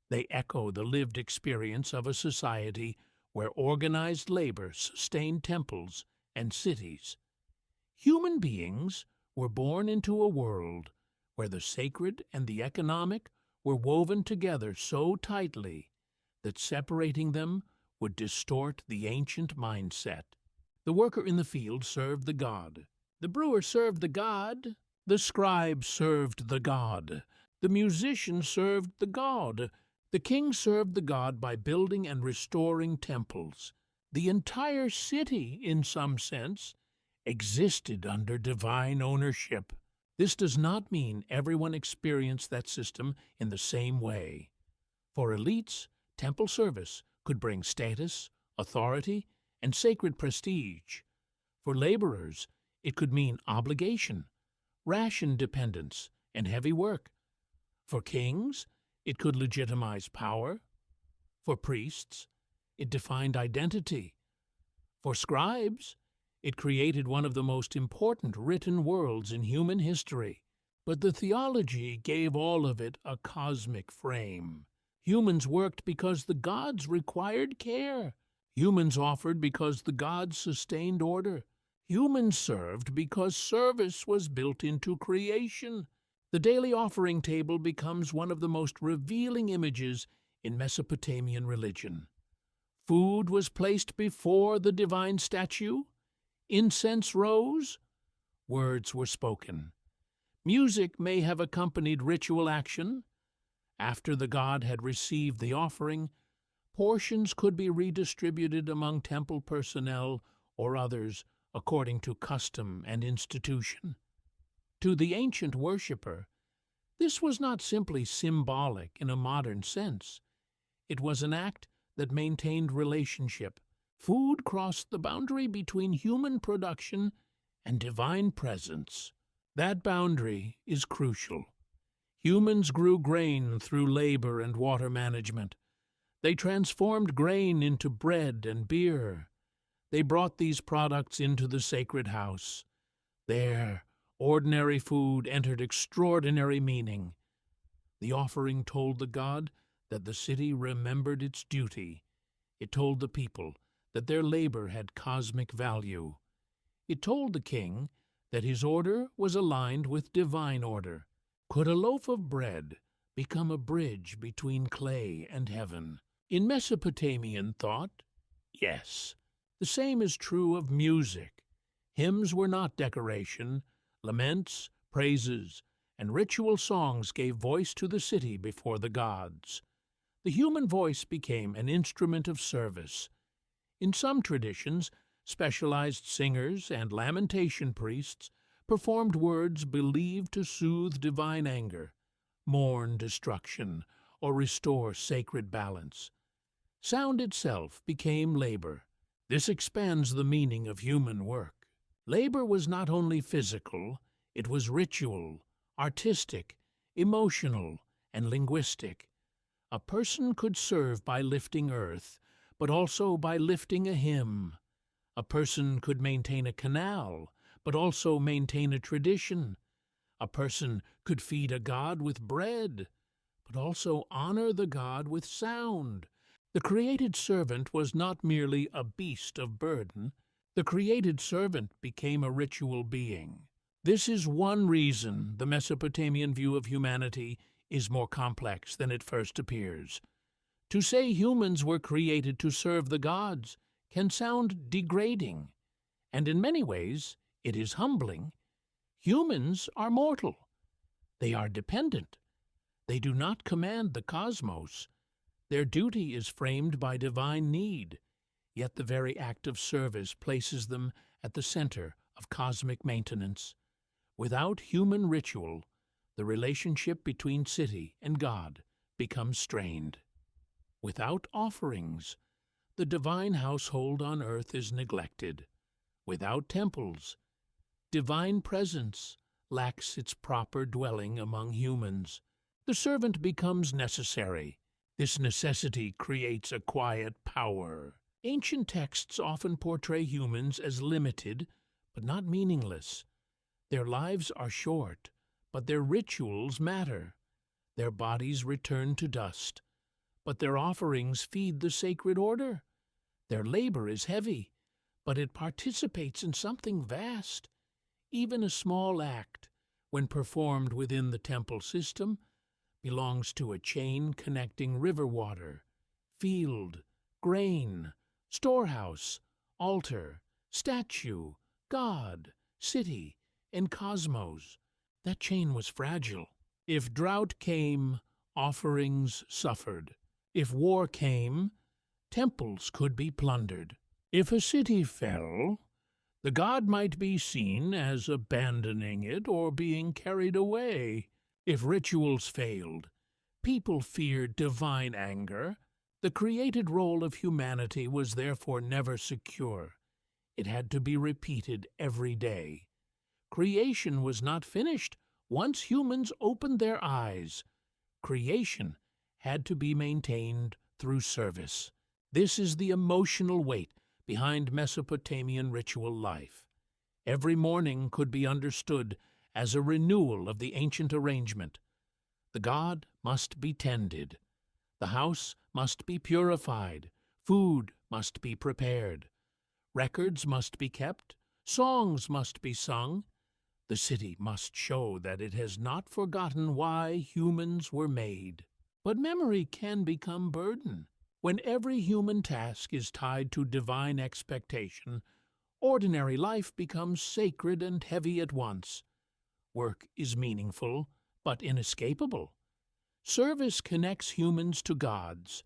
They echo the lived experience of a society where organized labor sustained temples and cities. Human beings were born into a world where the sacred and the economic were woven together so tightly that separating them would distort the ancient mindset. The worker in the field served the god. The brewer served the god. The scribe served the god. The musician served the god. The king served the god by building and restoring temples. The entire city, in some sense, existed under divine ownership. This does not mean everyone experienced that system in the same way. For elites, temple service could bring status, authority, and sacred prestige. For laborers, it could mean obligation, ration dependence, and heavy work. For kings, it could legitimize power. For priests, it defined identity. For scribes, it created one of the most important written worlds in human history. But the theology gave all of it a cosmic frame. Humans worked because the gods required care. Humans offered because the gods sustained order. Humans served because service was built into creation. The daily offering table becomes one of the most revealing images in Mesopotamian religion. Food was placed before the divine statue. Incense rose. Words were spoken. Music may have accompanied ritual action. After the god had received the offering, portions could be redistributed among temple personnel or others according to custom and institution. To the ancient worshipper, this was not simply symbolic in a modern sense. It was an act that maintained relationship. Food crossed the boundary between human production and divine presence. That boundary is crucial. Humans grew grain through labor and water management. They transformed grain into bread and beer. They brought these products into the sacred house. There, ordinary food entered extraordinary meaning. The offering told the god that the city remembered its duty. It told the people that their labor had cosmic value. It told the king that his order was aligned with divine order. Could a loaf of bread become a bridge between clay and heaven? In Mesopotamian thought, yes. The same is true of music. Hymns were not decoration. Laments, praises, and ritual songs gave voice to the city before the gods. The human voice became an instrument of service. In some traditions, specialized singers and lamentation priests performed words believed to soothe divine anger, mourn destruction, or restore sacred balance. Sound itself became labor. This expands the meaning of human work. Labor was not only physical, it was ritual, artistic, emotional, and linguistic. A person could serve by lifting earth, but also by lifting a hymn. A person could maintain a canal, but also maintain a tradition. A person could feed a god with bread, but also honor the god with sound. The created servant was not merely a beast of burden. The created servant became a ritual being. This is one reason the Mesopotamian view of humanity is more complex than it first appears. To say humans were created to serve the gods can sound degrading, and in many ways it is humbling. Humans are mortal. They are dependent. They do not command the cosmos. Their duty is framed by divine need, yet the very act of service places them at the center of cosmic maintenance. Without human ritual, the relationship between city and God becomes strained. Without offerings, the divine household on earth is neglected. Without temples, divine presence lacks its proper dwelling among humans. The servant becomes necessary. This necessity creates a quiet power. Ancient texts often portray humans as limited, but not meaningless. Their lives are short, but their rituals matter. Their bodies return to dust, but their offerings feed the sacred order. Their labor is heavy, but it participates in something vast. Even a small act, when performed within the temple system, belongs to a chain connecting river water, field, grain, storehouse, altar, statue, god, city, and cosmos. That chain was fragile. If drought came, offerings suffered. If war came, temples could be plundered. If a city fell, the god might be seen as abandoning it or being carried away. If rituals failed, people feared divine anger. The created role of humanity was therefore never secure. It had to be repeated every day. Creation was not finished once humans opened their eyes. Creation had to be maintained through service. This is the emotional weight behind Mesopotamian ritual life. Every morning could be understood as a renewal of the ancient arrangement. The god must be tended. The house must be purified, food must be prepared. Records must be kept. Songs must be sung. The city must show that it has not forgotten why humans were made. But memory can become burden. When every human task is tied to divine expectation, ordinary life becomes sacred and heavy at once. Work is meaningful, but inescapable. Service connects humans to gods,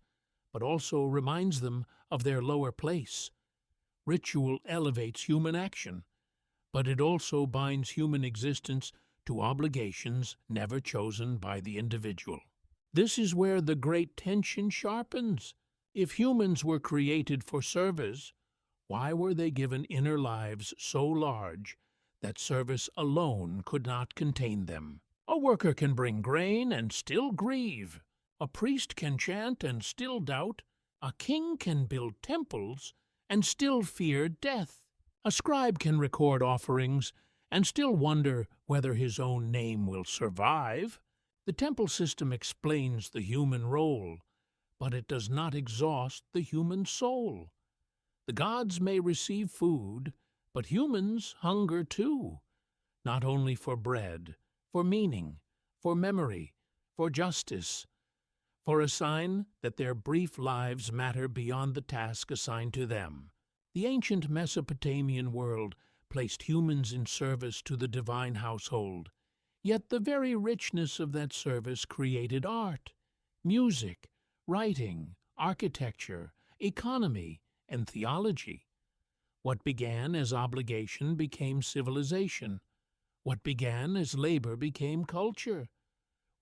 but also reminds them of their lower place. Ritual elevates human action, but it also binds human existence to obligations never chosen by the individual. This is where the great tension sharpens. If humans were created for service, why were they given inner lives so large that service alone could not contain them? A worker can bring grain and still grieve. A priest can chant and still doubt. A king can build temples and still fear death. A scribe can record offerings and still wonder whether his own name will survive. The temple system explains the human role, but it does not exhaust the human soul. The gods may receive food, but humans hunger too, not only for bread, for meaning, for memory, for justice, for a sign that their brief lives matter beyond the task assigned to them. The ancient Mesopotamian world placed humans in service to the divine household, yet the very richness of that service created art, music, writing, architecture, economy, and theology. What began as obligation became civilization. What began as labor became culture.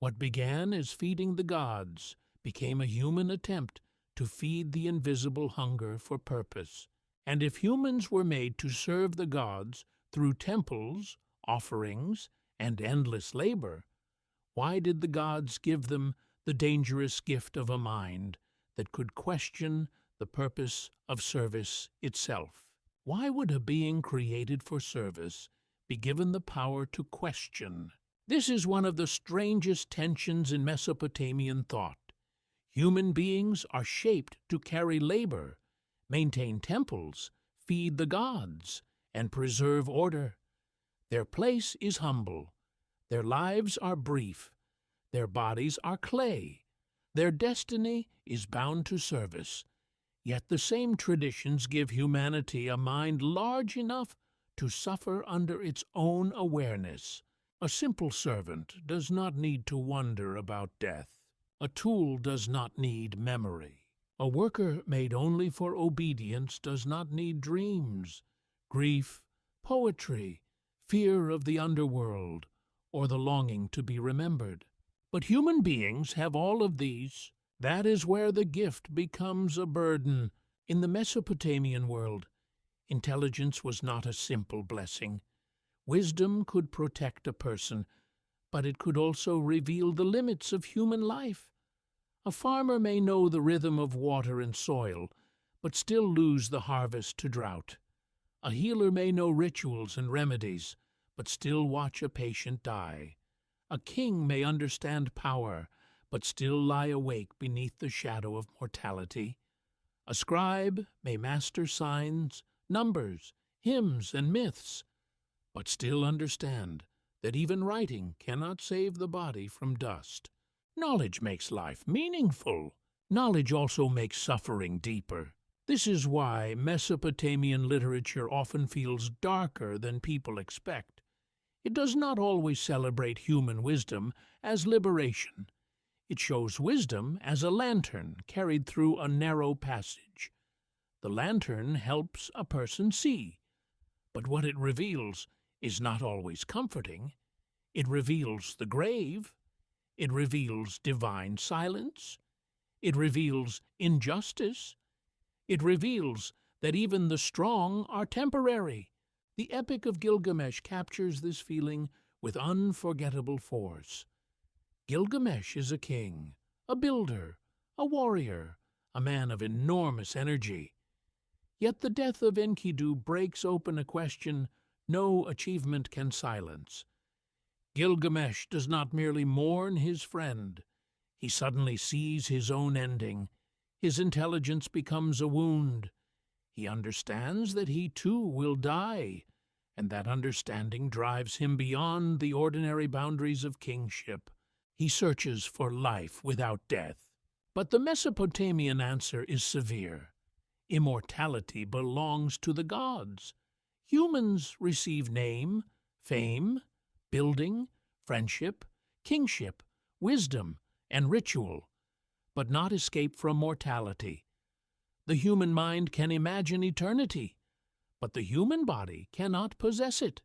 What began as feeding the gods became a human attempt to feed the invisible hunger for purpose. And if humans were made to serve the gods through temples, offerings, and endless labor, why did the gods give them the dangerous gift of a mind that could question the purpose of service itself? Why would a being created for service be given the power to question? This is one of the strangest tensions in Mesopotamian thought. Human beings are shaped to carry labor, maintain temples, feed the gods, and preserve order. Their place is humble. Their lives are brief. Their bodies are clay. Their destiny is bound to service. Yet the same traditions give humanity a mind large enough to suffer under its own awareness. A simple servant does not need to wonder about death. A tool does not need memory. A worker made only for obedience does not need dreams, grief, poetry, fear of the underworld, or the longing to be remembered. But human beings have all of these. That is where the gift becomes a burden. In the Mesopotamian world, intelligence was not a simple blessing. Wisdom could protect a person, but it could also reveal the limits of human life. A farmer may know the rhythm of water and soil, but still lose the harvest to drought. A healer may know rituals and remedies, but still watch a patient die. A king may understand power, but still lie awake beneath the shadow of mortality. A scribe may master signs, numbers, hymns, and myths, but still understand that even writing cannot save the body from dust. Knowledge makes life meaningful. Knowledge also makes suffering deeper. This is why Mesopotamian literature often feels darker than people expect. It does not always celebrate human wisdom as liberation. It shows wisdom as a lantern carried through a narrow passage. The lantern helps a person see, but what it reveals is not always comforting. It reveals the grave. It reveals divine silence. It reveals injustice. It reveals that even the strong are temporary. The Epic of Gilgamesh captures this feeling with unforgettable force. Gilgamesh is a king, a builder, a warrior, a man of enormous energy. Yet the death of Enkidu breaks open a question no achievement can silence. Gilgamesh does not merely mourn his friend. He suddenly sees his own ending. His intelligence becomes a wound. He understands that he too will die, and that understanding drives him beyond the ordinary boundaries of kingship. He searches for life without death. But the Mesopotamian answer is severe. Immortality belongs to the gods. Humans receive name, fame, building, friendship, kingship, wisdom, and ritual, but not escape from mortality. The human mind can imagine eternity, but the human body cannot possess it.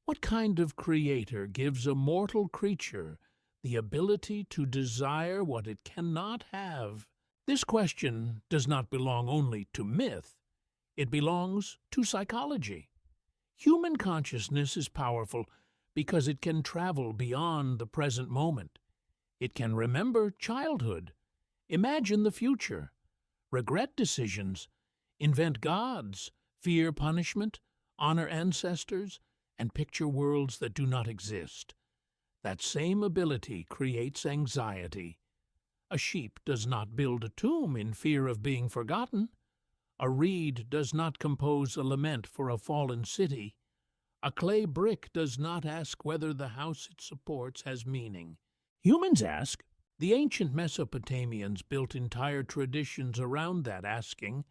What kind of creator gives a mortal creature the ability to desire what it cannot have? This question does not belong only to myth. It belongs to psychology. Human consciousness is powerful because it can travel beyond the present moment. It can remember childhood, imagine the future, regret decisions, invent gods, fear punishment, honor ancestors, and picture worlds that do not exist. That same ability creates anxiety. A sheep does not build a tomb in fear of being forgotten. A reed does not compose a lament for a fallen city. A clay brick does not ask whether the house it supports has meaning. Humans ask. The ancient Mesopotamians built entire traditions around that asking.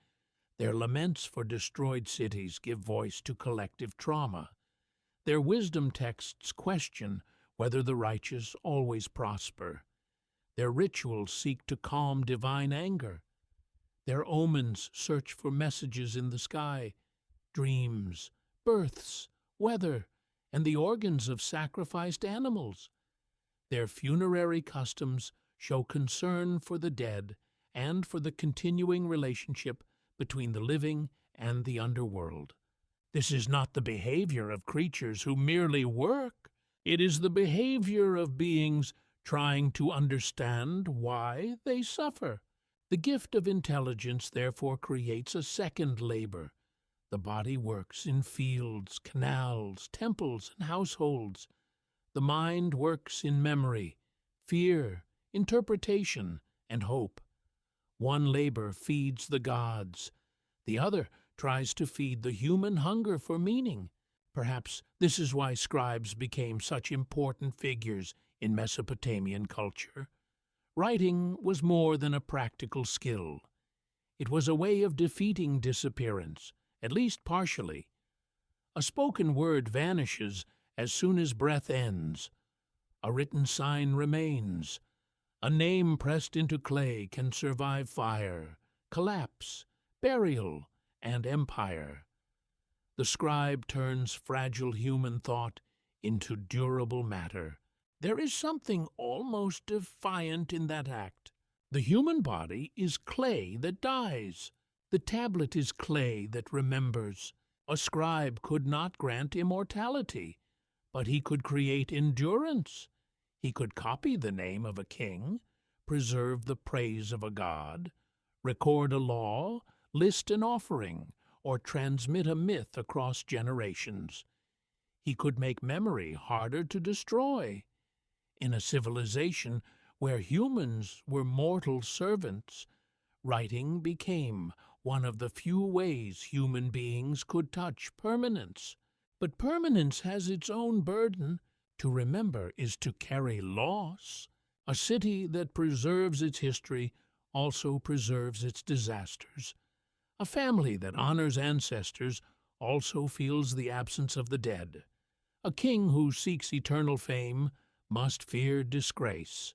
Their laments for destroyed cities give voice to collective trauma. Their wisdom texts question whether the righteous always prosper. Their rituals seek to calm divine anger. Their omens search for messages in the sky, dreams, births, weather, and the organs of sacrificed animals. Their funerary customs show concern for the dead and for the continuing relationship between the living and the underworld. This is not the behavior of creatures who merely work. It is the behavior of beings trying to understand why they suffer. The gift of intelligence therefore creates a second labor. The body works in fields, canals, temples, and households. The mind works in memory, fear, interpretation, and hope. One labor feeds the gods. The other tries to feed the human hunger for meaning. Perhaps this is why scribes became such important figures in Mesopotamian culture. Writing was more than a practical skill. It was a way of defeating disappearance, at least partially. A spoken word vanishes as soon as breath ends. A written sign remains. A name pressed into clay can survive fire, collapse, burial, and empire. The scribe turns fragile human thought into durable matter. There is something almost defiant in that act. The human body is clay that dies. The tablet is clay that remembers. A scribe could not grant immortality, but he could create endurance. He could copy the name of a king, preserve the praise of a god, record a law, list an offering, or transmit a myth across generations. He could make memory harder to destroy. In a civilization where humans were mortal servants, writing became one of the few ways human beings could touch permanence. But permanence has its own burden. To remember is to carry loss. A city that preserves its history also preserves its disasters. A family that honors ancestors also feels the absence of the dead. A king who seeks eternal fame must fear disgrace.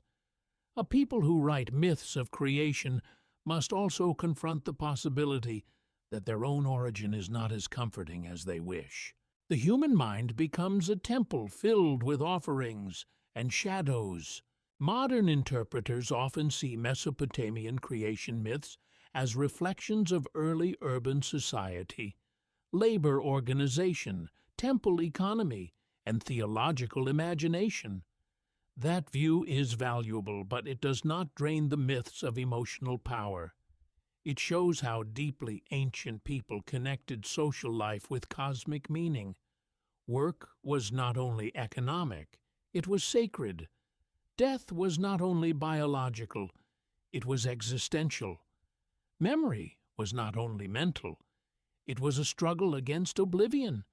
A people who write myths of creation must also confront the possibility that their own origin is not as comforting as they wish. The human mind becomes a temple filled with offerings and shadows. Modern interpreters often see Mesopotamian creation myths as reflections of early urban society, labor organization, temple economy, and theological imagination. That view is valuable, but it does not drain the myths of emotional power. It shows how deeply ancient people connected social life with cosmic meaning. Work was not only economic, it was sacred. Death was not only biological, it was existential. Memory was not only mental, it was a struggle against oblivion.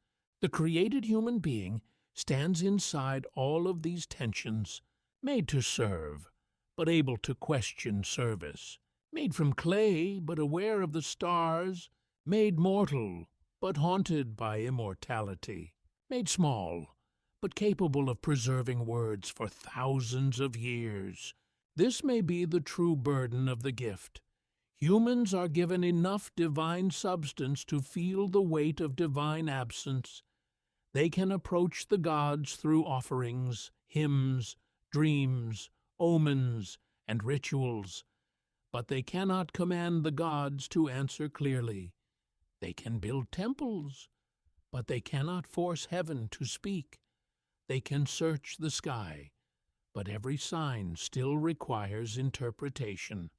The created human being stands inside all of these tensions, made to serve, but able to question service, made from clay, but aware of the stars, made mortal, but haunted by immortality, made small, but capable of preserving words for thousands of years. This may be the true burden of the gift. Humans are given enough divine substance to feel the weight of divine absence. They can approach the gods through offerings, hymns, dreams, omens, and rituals, but they cannot command the gods to answer clearly. They can build temples, but they cannot force heaven to speak. They can search the sky, but every sign still requires interpretation.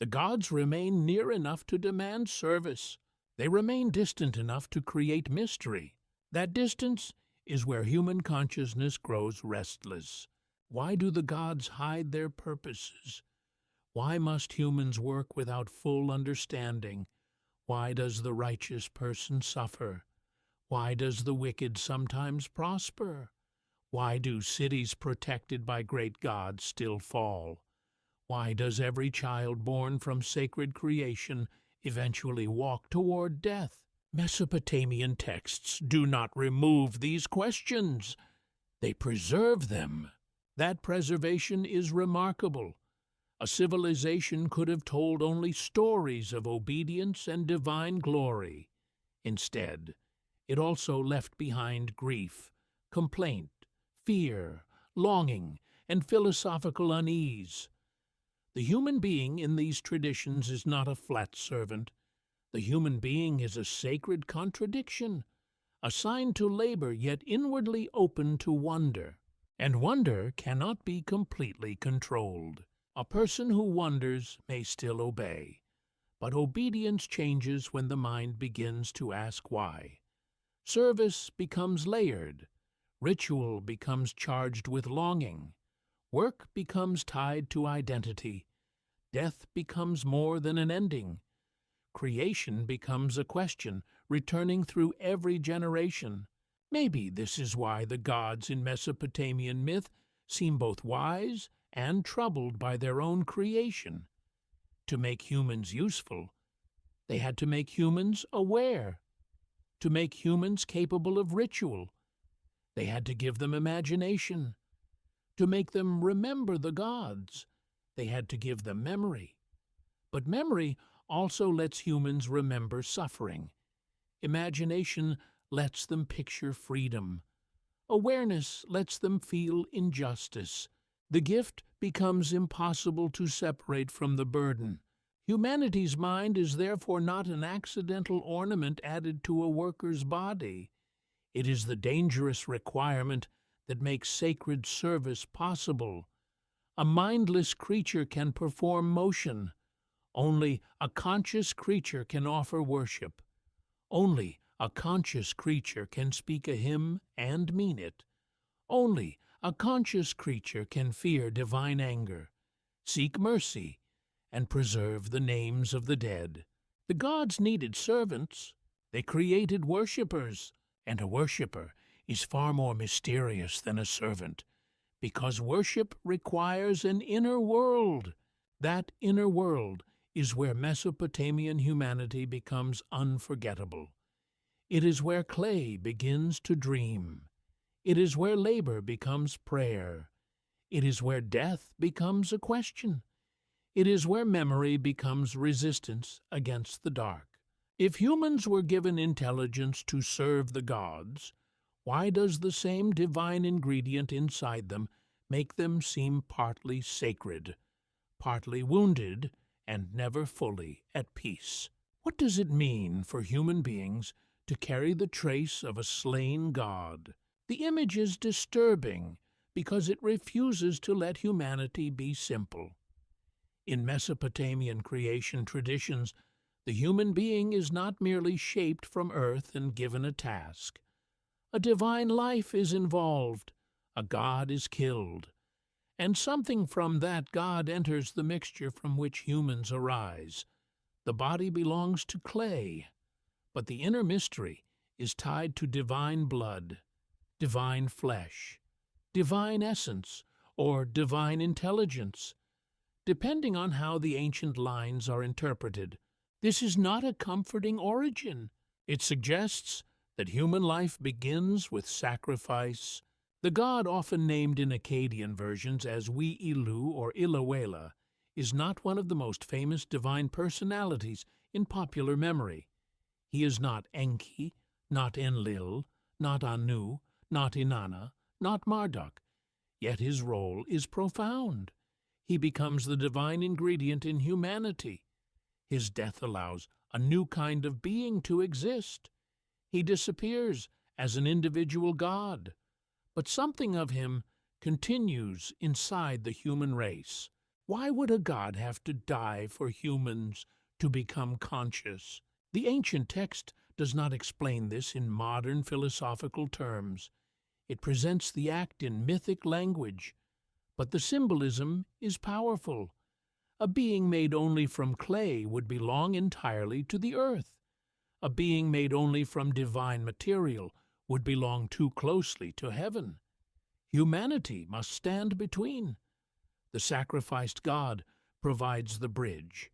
The gods remain near enough to demand service. They remain distant enough to create mystery. That distance is where human consciousness grows restless. Why do the gods hide their purposes? Why must humans work without full understanding? Why does the righteous person suffer? Why does the wicked sometimes prosper? Why do cities protected by great gods still fall? Why does every child born from sacred creation eventually walk toward death? Mesopotamian texts do not remove these questions. They preserve them. That preservation is remarkable. A civilization could have told only stories of obedience and divine glory. Instead, it also left behind grief, complaint, fear, longing, and philosophical unease. The human being in these traditions is not a flat servant. The human being is a sacred contradiction, assigned to labor yet inwardly open to wonder. And wonder cannot be completely controlled. A person who wonders may still obey, but obedience changes when the mind begins to ask why. Service becomes layered. Ritual becomes charged with longing. Work becomes tied to identity. Death becomes more than an ending. Creation becomes a question, returning through every generation. Maybe this is why the gods in Mesopotamian myth seem both wise and troubled by their own creation. To make humans useful, they had to make humans aware. To make humans capable of ritual, they had to give them imagination. To make them remember the gods, they had to give them memory. But memory also lets humans remember suffering. Imagination lets them picture freedom. Awareness lets them feel injustice. The gift becomes impossible to separate from the burden. Humanity's mind is therefore not an accidental ornament added to a worker's body. It is the dangerous requirement that makes sacred service possible. A mindless creature can perform motion. Only a conscious creature can offer worship. Only a conscious creature can speak a hymn and mean it. Only a conscious creature can fear divine anger, seek mercy, and preserve the names of the dead. The gods needed servants. They created worshippers, and a worshipper is far more mysterious than a servant, because worship requires an inner world. That inner world is where Mesopotamian humanity becomes unforgettable. It is where clay begins to dream. It is where labor becomes prayer. It is where death becomes a question. It is where memory becomes resistance against the dark. If humans were given intelligence to serve the gods, why does the same divine ingredient inside them make them seem partly sacred, partly wounded, and never fully at peace? What does it mean for human beings to carry the trace of a slain god? The image is disturbing because it refuses to let humanity be simple. In Mesopotamian creation traditions, the human being is not merely shaped from earth and given a task. A divine life is involved, a god is killed, and something from that god enters the mixture from which humans arise. The body belongs to clay, but the inner mystery is tied to divine blood, divine flesh, divine essence, or divine intelligence, depending on how the ancient lines are interpreted. This is not a comforting origin. It suggests that human life begins with sacrifice. The god often named in Akkadian versions as Wee-Ilu or Ilawela is not one of the most famous divine personalities in popular memory. He is not Enki, not Enlil, not Anu, not Inanna, not Marduk, yet his role is profound. He becomes the divine ingredient in humanity. His death allows a new kind of being to exist. He disappears as an individual god, but something of him continues inside the human race. Why would a god have to die for humans to become conscious? The ancient text does not explain this in modern philosophical terms. It presents the act in mythic language, but the symbolism is powerful. A being made only from clay would belong entirely to the earth. A being made only from divine material would belong too closely to heaven. Humanity must stand between. The sacrificed God provides the bridge.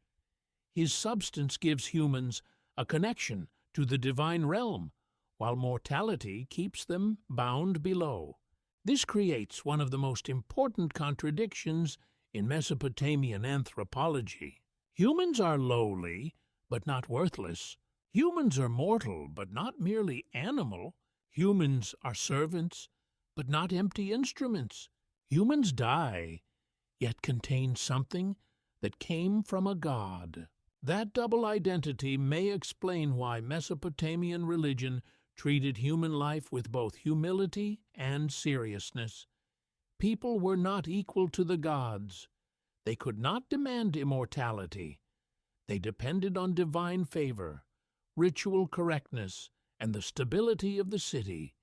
His substance gives humans a connection to the divine realm, while mortality keeps them bound below. This creates one of the most important contradictions in Mesopotamian anthropology. Humans are lowly, but not worthless. Humans are mortal, but not merely animal. Humans are servants, but not empty instruments. Humans die, yet contain something that came from a god. That double identity may explain why Mesopotamian religion treated human life with both humility and seriousness. People were not equal to the gods. They could not demand immortality. They depended on divine favor, ritual correctness, and the stability of the city.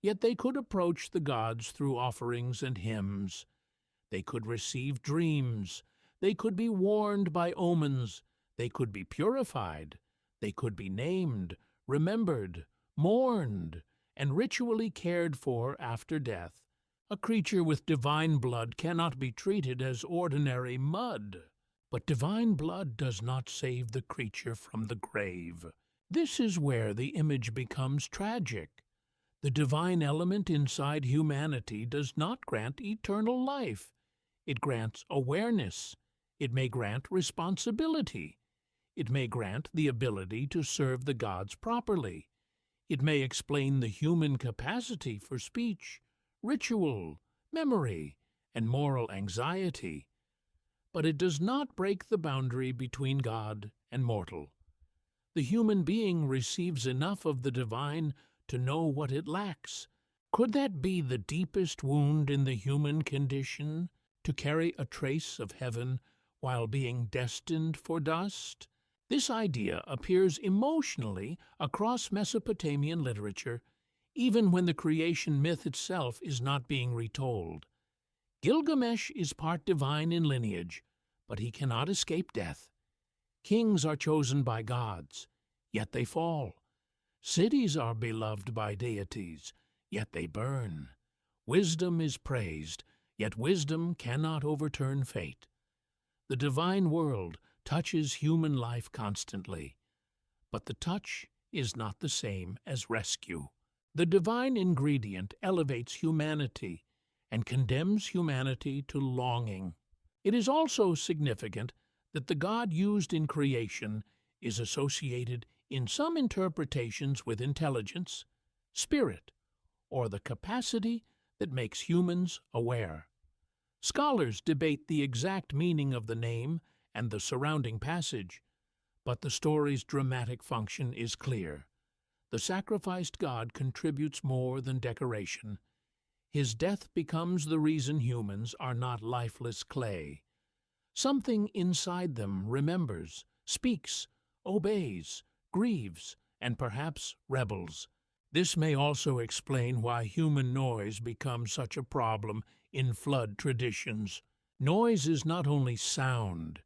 Yet they could approach the gods through offerings and hymns. They could receive dreams. They could be warned by omens. They could be purified. They could be named, remembered, mourned, and ritually cared for after death. A creature with divine blood cannot be treated as ordinary mud. But divine blood does not save the creature from the grave. This is where the image becomes tragic. The divine element inside humanity does not grant eternal life. It grants awareness. It may grant responsibility. It may grant the ability to serve the gods properly. It may explain the human capacity for speech, ritual, memory, and moral anxiety. But it does not break the boundary between God and mortal. The human being receives enough of the divine to know what it lacks. Could that be the deepest wound in the human condition, to carry a trace of heaven while being destined for dust? This idea appears emotionally across Mesopotamian literature, even when the creation myth itself is not being retold. Gilgamesh is part divine in lineage, but he cannot escape death. Kings are chosen by gods, yet they fall. Cities are beloved by deities, yet they burn. Wisdom is praised, yet wisdom cannot overturn fate. The divine world touches human life constantly, but the touch is not the same as rescue. The divine ingredient elevates humanity and condemns humanity to longing. It is also significant that the God used in creation is associated in some interpretations with intelligence, spirit, or the capacity that makes humans aware. Scholars debate the exact meaning of the name and the surrounding passage, but the story's dramatic function is clear. The sacrificed God contributes more than decoration. His death becomes the reason humans are not lifeless clay. Something inside them remembers, speaks, obeys, grieves, and perhaps rebels. This may also explain why human noise becomes such a problem in flood traditions. Noise is not only sound,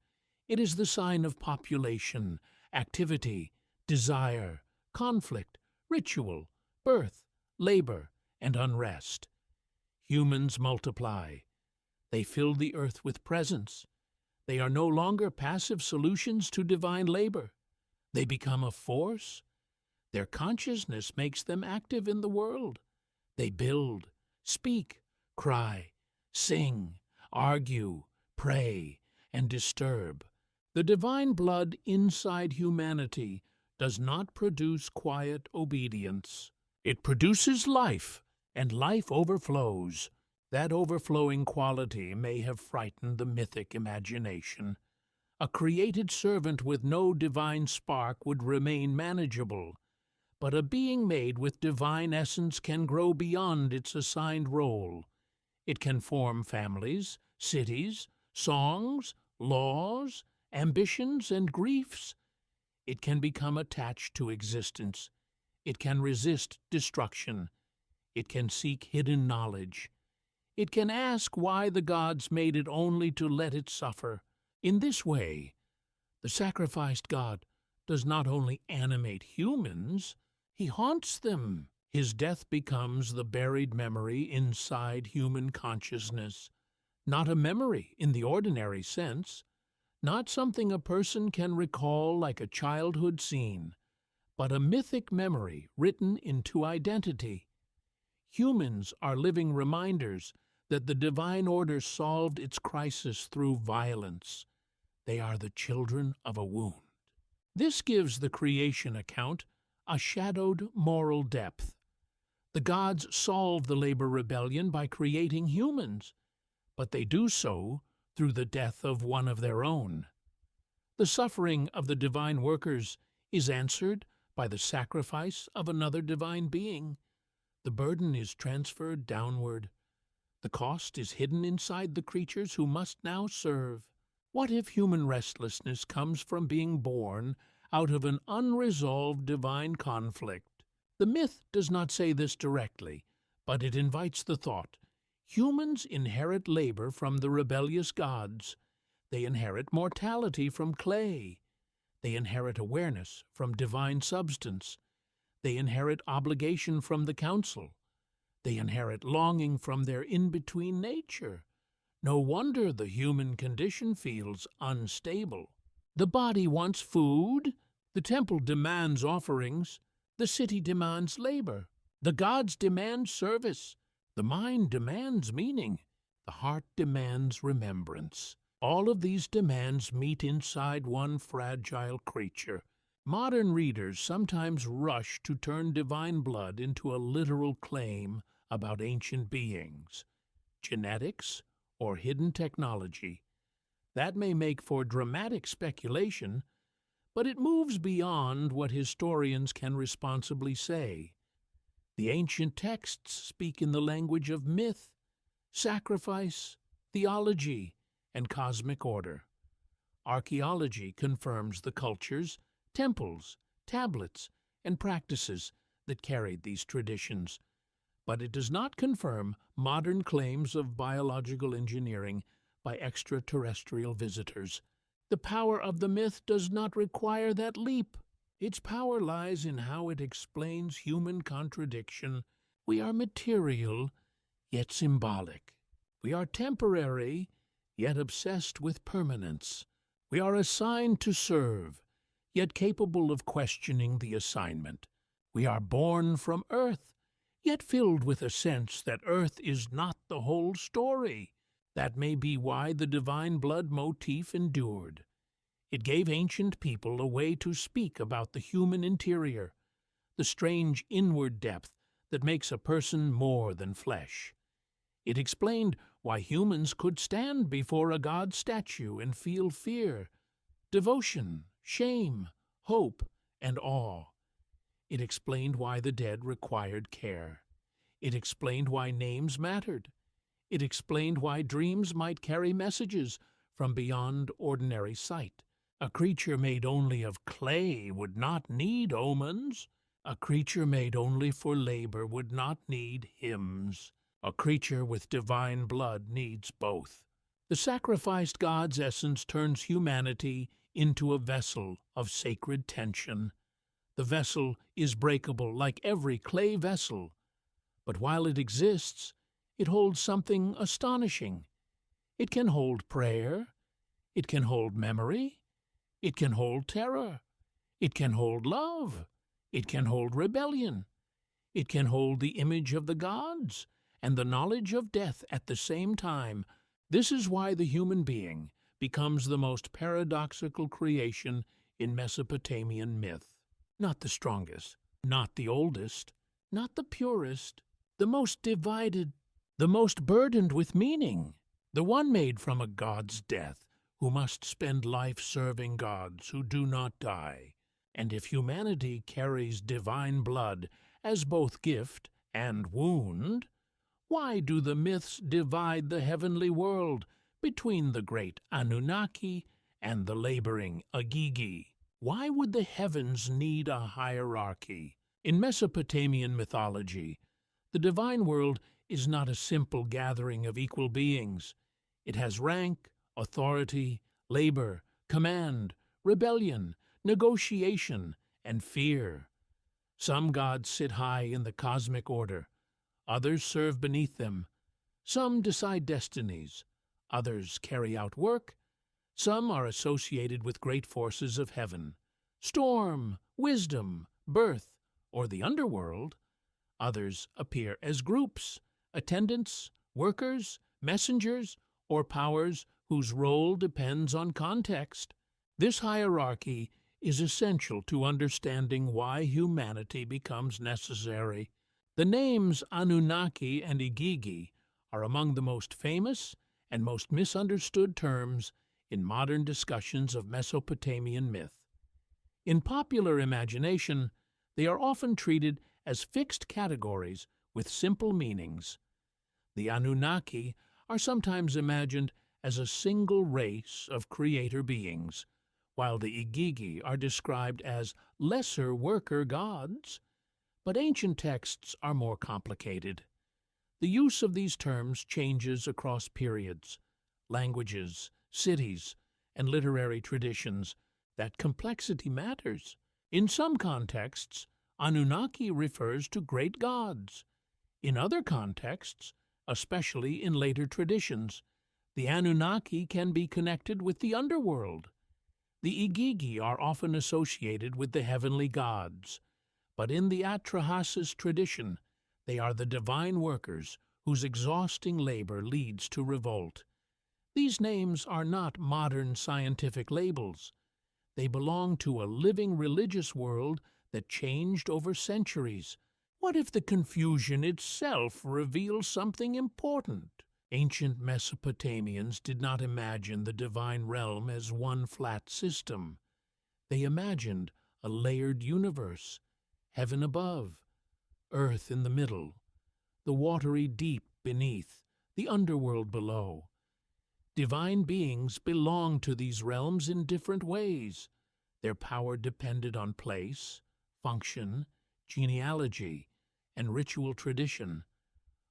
It is the sign of population, activity, desire, conflict, ritual, birth, labor, and unrest. Humans multiply. They fill the earth with presence. They are no longer passive solutions to divine labor. They become a force. Their consciousness makes them active in the world. They build, speak, cry, sing, argue, pray, and disturb. The divine blood inside humanity does not produce quiet obedience. It produces life, and life overflows. That overflowing quality may have frightened the mythic imagination. A created servant with no divine spark would remain manageable, but a being made with divine essence can grow beyond its assigned role. It can form families, cities, songs, laws, ambitions, and griefs. It can become attached to existence. It can resist destruction. It can seek hidden knowledge. It can ask why the gods made it only to let it suffer. In this way, the sacrificed God does not only animate humans, he haunts them. His death becomes the buried memory inside human consciousness, not a memory in the ordinary sense, not something a person can recall like a childhood scene, but a mythic memory written into identity. Humans are living reminders that the divine order solved its crisis through violence. They are the children of a wound. This gives the creation account a shadowed moral depth. The gods solve the labor rebellion by creating humans, but they do so through the death of one of their own. The suffering of the divine workers is answered by the sacrifice of another divine being. The burden is transferred downward. The cost is hidden inside the creatures who must now serve. What if human restlessness comes from being born out of an unresolved divine conflict? The myth does not say this directly, but it invites the thought. Humans inherit labor from the rebellious gods. They inherit mortality from clay. They inherit awareness from divine substance. They inherit obligation from the council. They inherit longing from their in-between nature. No wonder the human condition feels unstable. The body wants food, the temple demands offerings, the city demands labor, the gods demand service, the mind demands meaning, the heart demands remembrance. All of these demands meet inside one fragile creature. Modern readers sometimes rush to turn divine blood into a literal claim about ancient beings, genetics, or hidden technology. That may make for dramatic speculation, but it moves beyond what historians can responsibly say. The ancient texts speak in the language of myth, sacrifice, theology, and cosmic order. Archaeology confirms the cultures, temples, tablets, and practices that carried these traditions, but it does not confirm modern claims of biological engineering by extraterrestrial visitors. The power of the myth does not require that leap. Its power lies in how it explains human contradiction. We are material, yet symbolic. We are temporary, yet obsessed with permanence. We are assigned to serve, yet capable of questioning the assignment. We are born from earth, yet filled with a sense that earth is not the whole story. That may be why the divine blood motif endured. It gave ancient people a way to speak about the human interior, the strange inward depth that makes a person more than flesh. It explained why humans could stand before a god statue and feel fear, devotion, shame, hope, and awe. It explained why the dead required care. It explained why names mattered. It explained why dreams might carry messages from beyond ordinary sight. A creature made only of clay would not need omens. A creature made only for labor would not need hymns. A creature with divine blood needs both, The sacrificed God's essence turns humanity into a vessel of sacred tension. The vessel is breakable like every clay vessel, but while it exists, it holds something astonishing. It can hold prayer, it can hold memory, it can hold terror, it can hold love, it can hold rebellion, it can hold the image of the gods and the knowledge of death at the same time. This is why the human being becomes the most paradoxical creation in Mesopotamian myth. Not the strongest, not the oldest, not the purest, the most divided, the most burdened with meaning, the one made from a god's death, who must spend life serving gods who do not die. And if humanity carries divine blood as both gift and wound, why do the myths divide the heavenly world between the great Anunnaki and the laboring Agigi? Why would the heavens need a hierarchy? In Mesopotamian mythology, the divine world is not a simple gathering of equal beings. It has rank, authority, labor, command, rebellion, negotiation, and fear. Some gods sit high in the cosmic order. Others serve beneath them. Some decide destinies. Others carry out work. Some are associated with great forces of heaven, storm, wisdom, birth, or the underworld. Others appear as groups, attendants, workers, messengers, or powers whose role depends on context. This hierarchy is essential to understanding why humanity becomes necessary. The names Anunnaki and Igigi are among the most famous and most misunderstood terms in modern discussions of Mesopotamian myth. In popular imagination, they are often treated as fixed categories with simple meanings. The Anunnaki are sometimes imagined as a single race of creator beings, while the Igigi are described as lesser worker gods. But ancient texts are more complicated. The use of these terms changes across periods, languages, cities, and literary traditions. That complexity matters. In some contexts, Anunnaki refers to great gods. In other contexts, especially in later traditions, the Anunnaki can be connected with the underworld. The Igigi are often associated with the heavenly gods, but in the Atrahasis tradition, they are the divine workers whose exhausting labor leads to revolt. These names are not modern scientific labels. They belong to a living religious world that changed over centuries. What if the confusion itself reveals something important? Ancient Mesopotamians did not imagine the divine realm as one flat system. They imagined a layered universe, heaven above, earth in the middle, the watery deep beneath, the underworld below. Divine beings belonged to these realms in different ways. Their power depended on place, function, genealogy, and ritual tradition.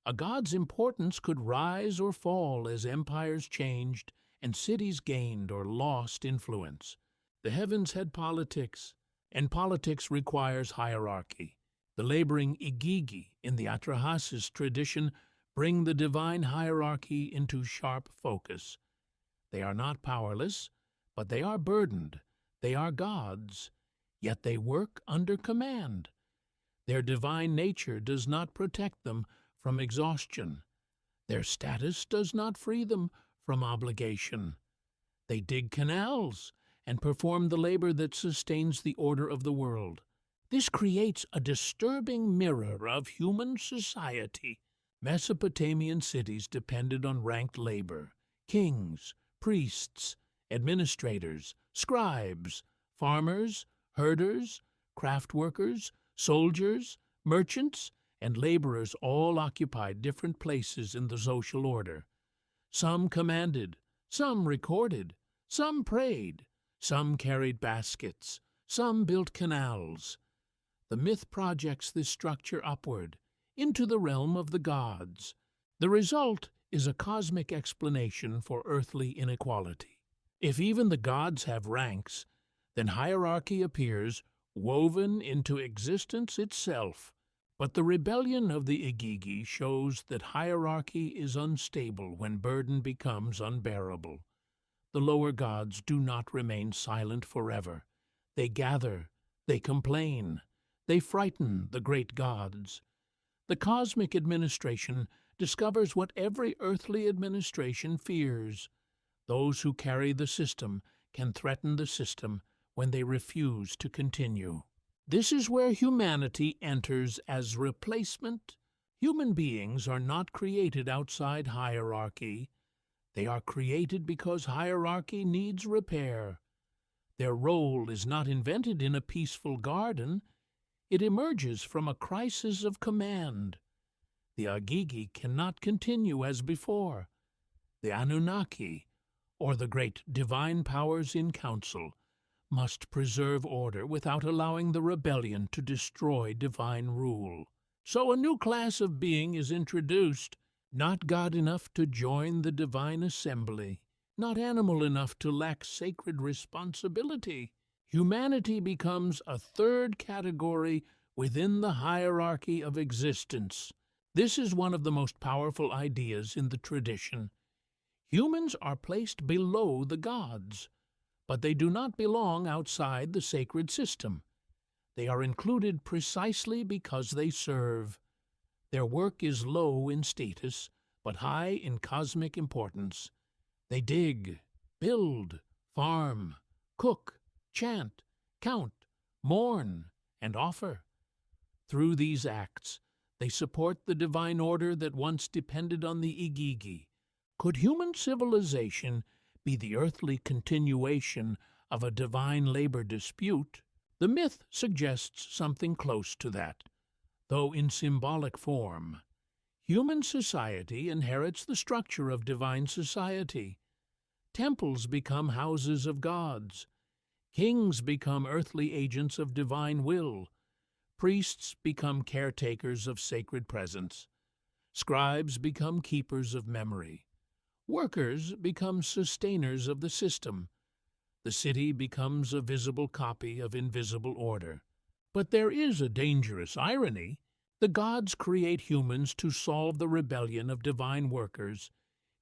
A god's importance could rise or fall as empires changed and cities gained or lost influence. The heavens had politics, and politics requires hierarchy. The laboring Igigi in the Atrahasis tradition bring the divine hierarchy into sharp focus. They are not powerless, but they are burdened. They are gods, yet they work under command. Their divine nature does not protect them from exhaustion. Their status does not free them from obligation. They dig canals and perform the labor that sustains the order of the world. This creates a disturbing mirror of human society. Mesopotamian cities depended on ranked labor. Kings, priests, administrators, scribes, farmers, herders, craft workers, soldiers, merchants, and laborers all occupied different places in the social order. Some commanded, some recorded, some prayed, some carried baskets, some built canals. The myth projects this structure upward, into the realm of the gods. The result is a cosmic explanation for earthly inequality. If even the gods have ranks, then hierarchy appears woven into existence itself. But the rebellion of the Igigi shows that hierarchy is unstable when burden becomes unbearable. The lower gods do not remain silent forever. They gather, they complain, they frighten the great gods. The cosmic administration discovers what every earthly administration fears. Those who carry the system can threaten the system when they refuse to continue. This is where humanity enters as replacement. Human beings are not created outside hierarchy. They are created because hierarchy needs repair. Their role is not invented in a peaceful garden. It emerges from a crisis of command. The Igigi cannot continue as before. The Anunnaki, or the great divine powers in council, must preserve order without allowing the rebellion to destroy divine rule. So a new class of being is introduced, not God enough to join the divine assembly, not animal enough to lack sacred responsibility. Humanity becomes a third category within the hierarchy of existence. This is one of the most powerful ideas in the tradition. Humans are placed below the gods, but they do not belong outside the sacred system. They are included precisely because they serve. Their work is low in status, but high in cosmic importance. They dig, build, farm, cook, chant, count, mourn, and offer. Through these acts, they support the divine order that once depended on the Igigi. Could human civilization be the earthly continuation of a divine labor dispute? The myth suggests something close to that, though in symbolic form. Human society inherits the structure of divine society. Temples become houses of gods. Kings become earthly agents of divine will. Priests become caretakers of sacred presence. Scribes become keepers of memory. Workers become sustainers of the system. The city becomes a visible copy of invisible order. But there is a dangerous irony. The gods create humans to solve the rebellion of divine workers,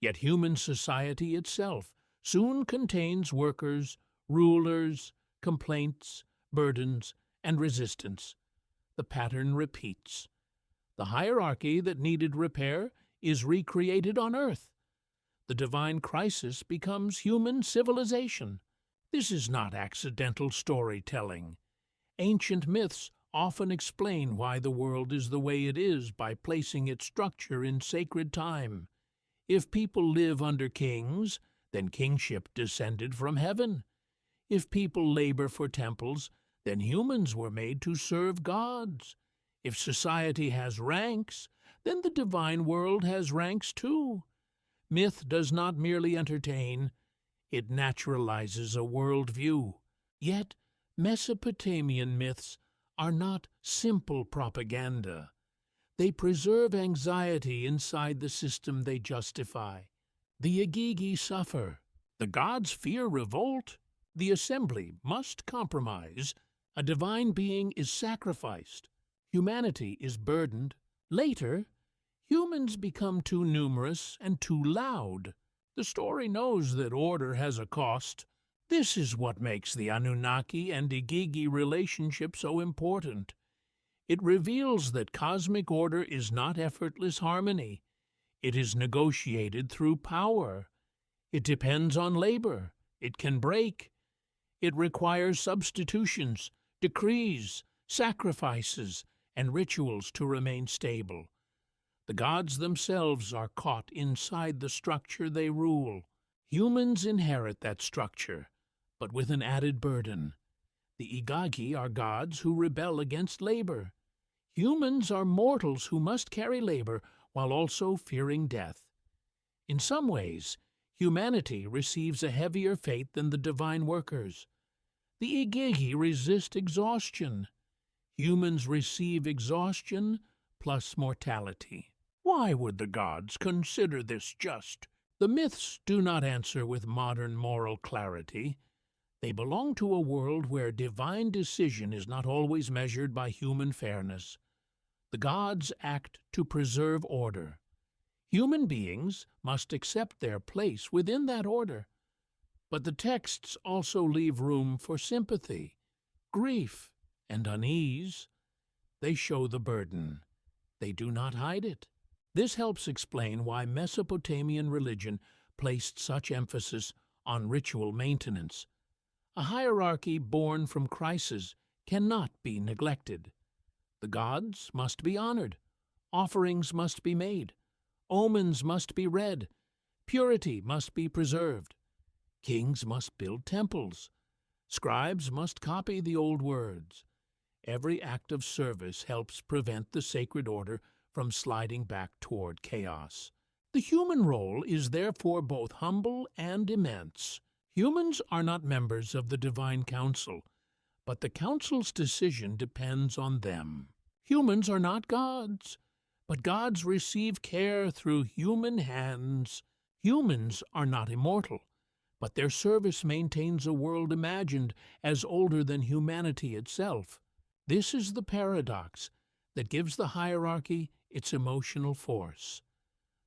yet human society itself soon contains workers, rulers, complaints, burdens, and resistance. The pattern repeats. The hierarchy that needed repair is recreated on earth. The divine crisis becomes human civilization. This is not accidental storytelling. Ancient myths often explain why the world is the way it is by placing its structure in sacred time. If people live under kings, then kingship descended from heaven. If people labor for temples, then humans were made to serve gods. If society has ranks, then the divine world has ranks too. Myth does not merely entertain, it naturalizes a worldview. Yet, Mesopotamian myths are not simple propaganda. They preserve anxiety inside the system they justify. The Igigi suffer. The gods fear revolt. The assembly must compromise. A divine being is sacrificed. Humanity is burdened. Later, humans become too numerous and too loud. The story knows that order has a cost. This is what makes the Anunnaki and Igigi relationship so important. It reveals that cosmic order is not effortless harmony. It is negotiated through power. It depends on labor. It can break. It requires substitutions, decrees, sacrifices, and rituals to remain stable. The gods themselves are caught inside the structure they rule. Humans inherit that structure, but with an added burden. The Igagi are gods who rebel against labor. Humans are mortals who must carry labor while also fearing death. In some ways, humanity receives a heavier fate than the divine workers. The Igigi resist exhaustion. Humans receive exhaustion plus mortality. Why would the gods consider this just? The myths do not answer with modern moral clarity. They belong to a world where divine decision is not always measured by human fairness. The gods act to preserve order. Human beings must accept their place within that order. But the texts also leave room for sympathy, grief, and unease. They show the burden. They do not hide it. This helps explain why Mesopotamian religion placed such emphasis on ritual maintenance. A hierarchy born from crisis cannot be neglected. The gods must be honored. Offerings must be made. Omens must be read. Purity must be preserved. Kings must build temples. Scribes must copy the old words. Every act of service helps prevent the sacred order from sliding back toward chaos. The human role is therefore both humble and immense. Humans are not members of the divine council, but the council's decision depends on them. Humans are not gods, but gods receive care through human hands. Humans are not immortal, but their service maintains a world imagined as older than humanity itself. This is the paradox that gives the hierarchy its emotional force.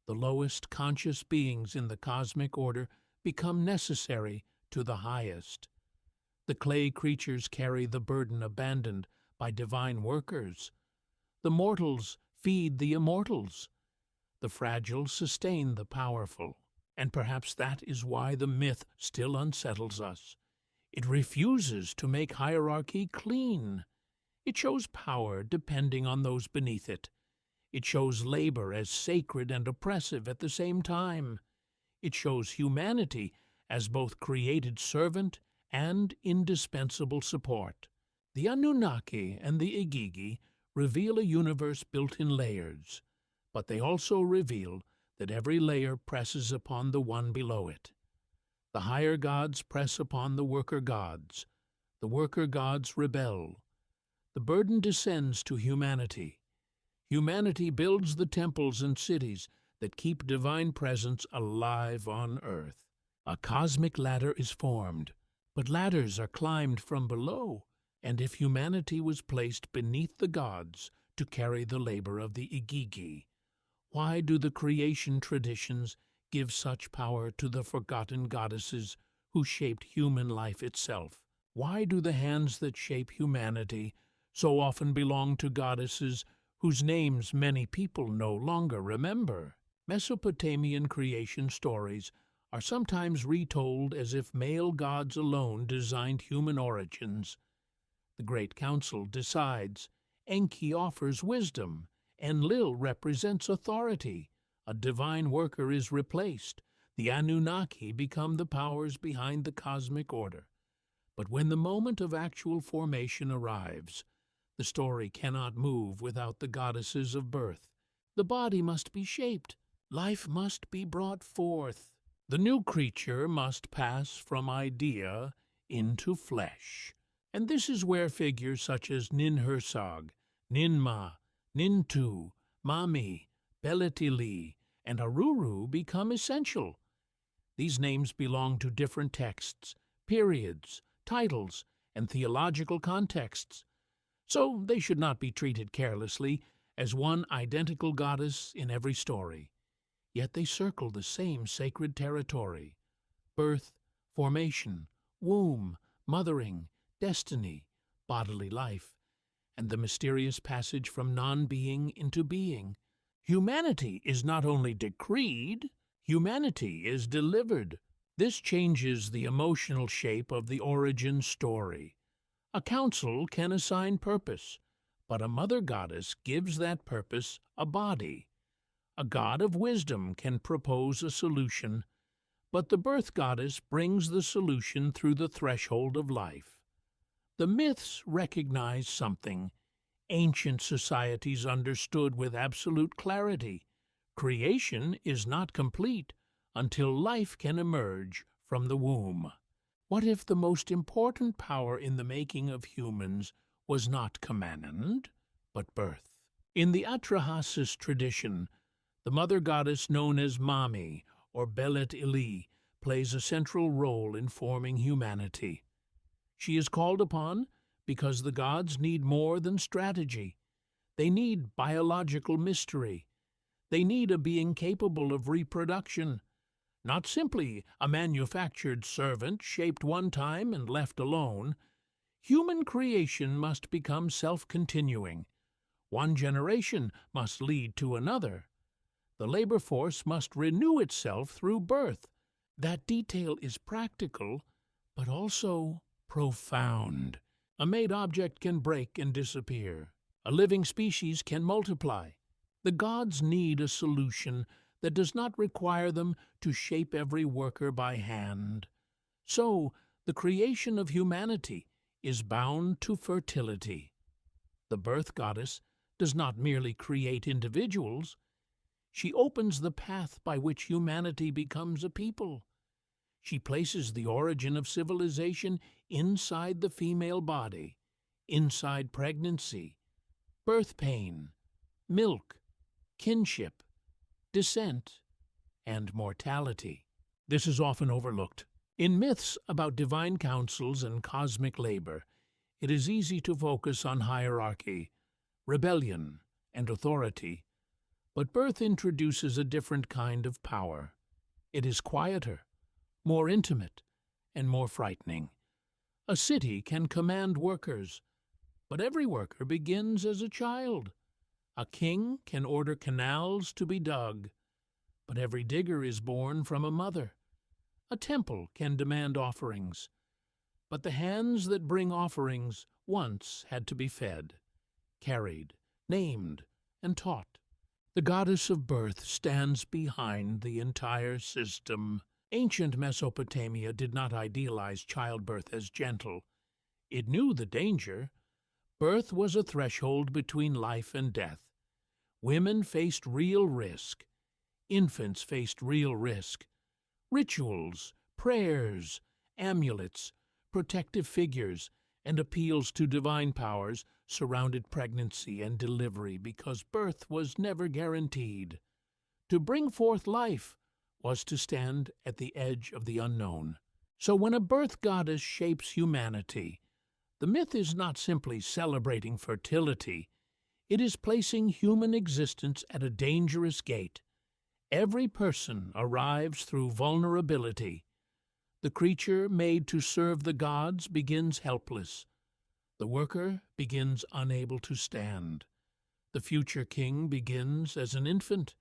The lowest conscious beings in the cosmic order become necessary to the highest. The clay creatures carry the burden abandoned by divine workers. The mortals feed the immortals. The fragile sustain the powerful. And perhaps that is why the myth still unsettles us. It refuses to make hierarchy clean. It shows power depending on those beneath it. It shows labor as sacred and oppressive at the same time. It shows humanity as both created servant and indispensable support. The Anunnaki and the Igigi reveal a universe built in layers, but they also reveal that every layer presses upon the one below it. The higher gods press upon the worker gods. The worker gods rebel. The burden descends to humanity. Humanity builds the temples and cities that keep divine presence alive on earth. A cosmic ladder is formed, but ladders are climbed from below, and if humanity was placed beneath the gods to carry the labor of the Igigi, why do the creation traditions give such power to the forgotten goddesses who shaped human life itself? Why do the hands that shape humanity so often belong to goddesses whose names many people no longer remember? Mesopotamian creation stories are sometimes retold as if male gods alone designed human origins. The Great Council decides, Enki offers wisdom, Enlil represents authority. A divine worker is replaced. The Anunnaki become the powers behind the cosmic order. But when the moment of actual formation arrives, the story cannot move without the goddesses of birth. The body must be shaped. Life must be brought forth. The new creature must pass from idea into flesh. And this is where figures such as Ninhursag, Ninmah, Nintu, Mami, Beletili, and Aruru become essential. These names belong to different texts, periods, titles, and theological contexts, so they should not be treated carelessly as one identical goddess in every story. Yet they circle the same sacred territory: birth, formation, womb, mothering, destiny, bodily life, and the mysterious passage from non-being into being. Humanity is not only decreed, humanity is delivered. This changes the emotional shape of the origin story. A council can assign purpose, but a mother goddess gives that purpose a body. A god of wisdom can propose a solution, but the birth goddess brings the solution through the threshold of life. The myths recognize something ancient societies understood with absolute clarity. Creation is not complete until life can emerge from the womb. What if the most important power in the making of humans was not command, but birth? In the Atrahasis tradition, The mother goddess known as Mami, or Belet Ili, plays a central role in forming humanity. She is called upon because the gods need more than strategy. They need biological mystery. They need a being capable of reproduction, not simply a manufactured servant shaped one time and left alone. Human creation must become self-continuing. One generation must lead to another. The labor force must renew itself through birth. That detail is practical, but also profound. A made object can break and disappear. A living species can multiply. The gods need a solution that does not require them to shape every worker by hand. So, the creation of humanity is bound to fertility. The birth goddess does not merely create individuals. She opens the path by which humanity becomes a people. She places the origin of civilization inside the female body, inside pregnancy, birth pain, milk, kinship, descent, and mortality. This is often overlooked. In myths about divine councils and cosmic labor, it is easy to focus on hierarchy, rebellion, and authority. But birth introduces a different kind of power. It is quieter, more intimate, and more frightening. A city can command workers, but every worker begins as a child. A king can order canals to be dug, but every digger is born from a mother. A temple can demand offerings, but the hands that bring offerings once had to be fed, carried, named, and taught. The goddess of birth stands behind the entire system. Ancient Mesopotamia did not idealize childbirth as gentle. It knew the danger. Birth was a threshold between life and death. Women faced real risk. Infants faced real risk. Rituals, prayers, amulets, protective figures, and appeals to divine powers surrounded pregnancy and delivery because birth was never guaranteed. To bring forth life was to stand at the edge of the unknown. So when a birth goddess shapes humanity, the myth is not simply celebrating fertility. It is placing human existence at a dangerous gate. Every person arrives through vulnerability. The creature made to serve the gods begins helpless. The worker begins unable to stand. The future king begins as an infant.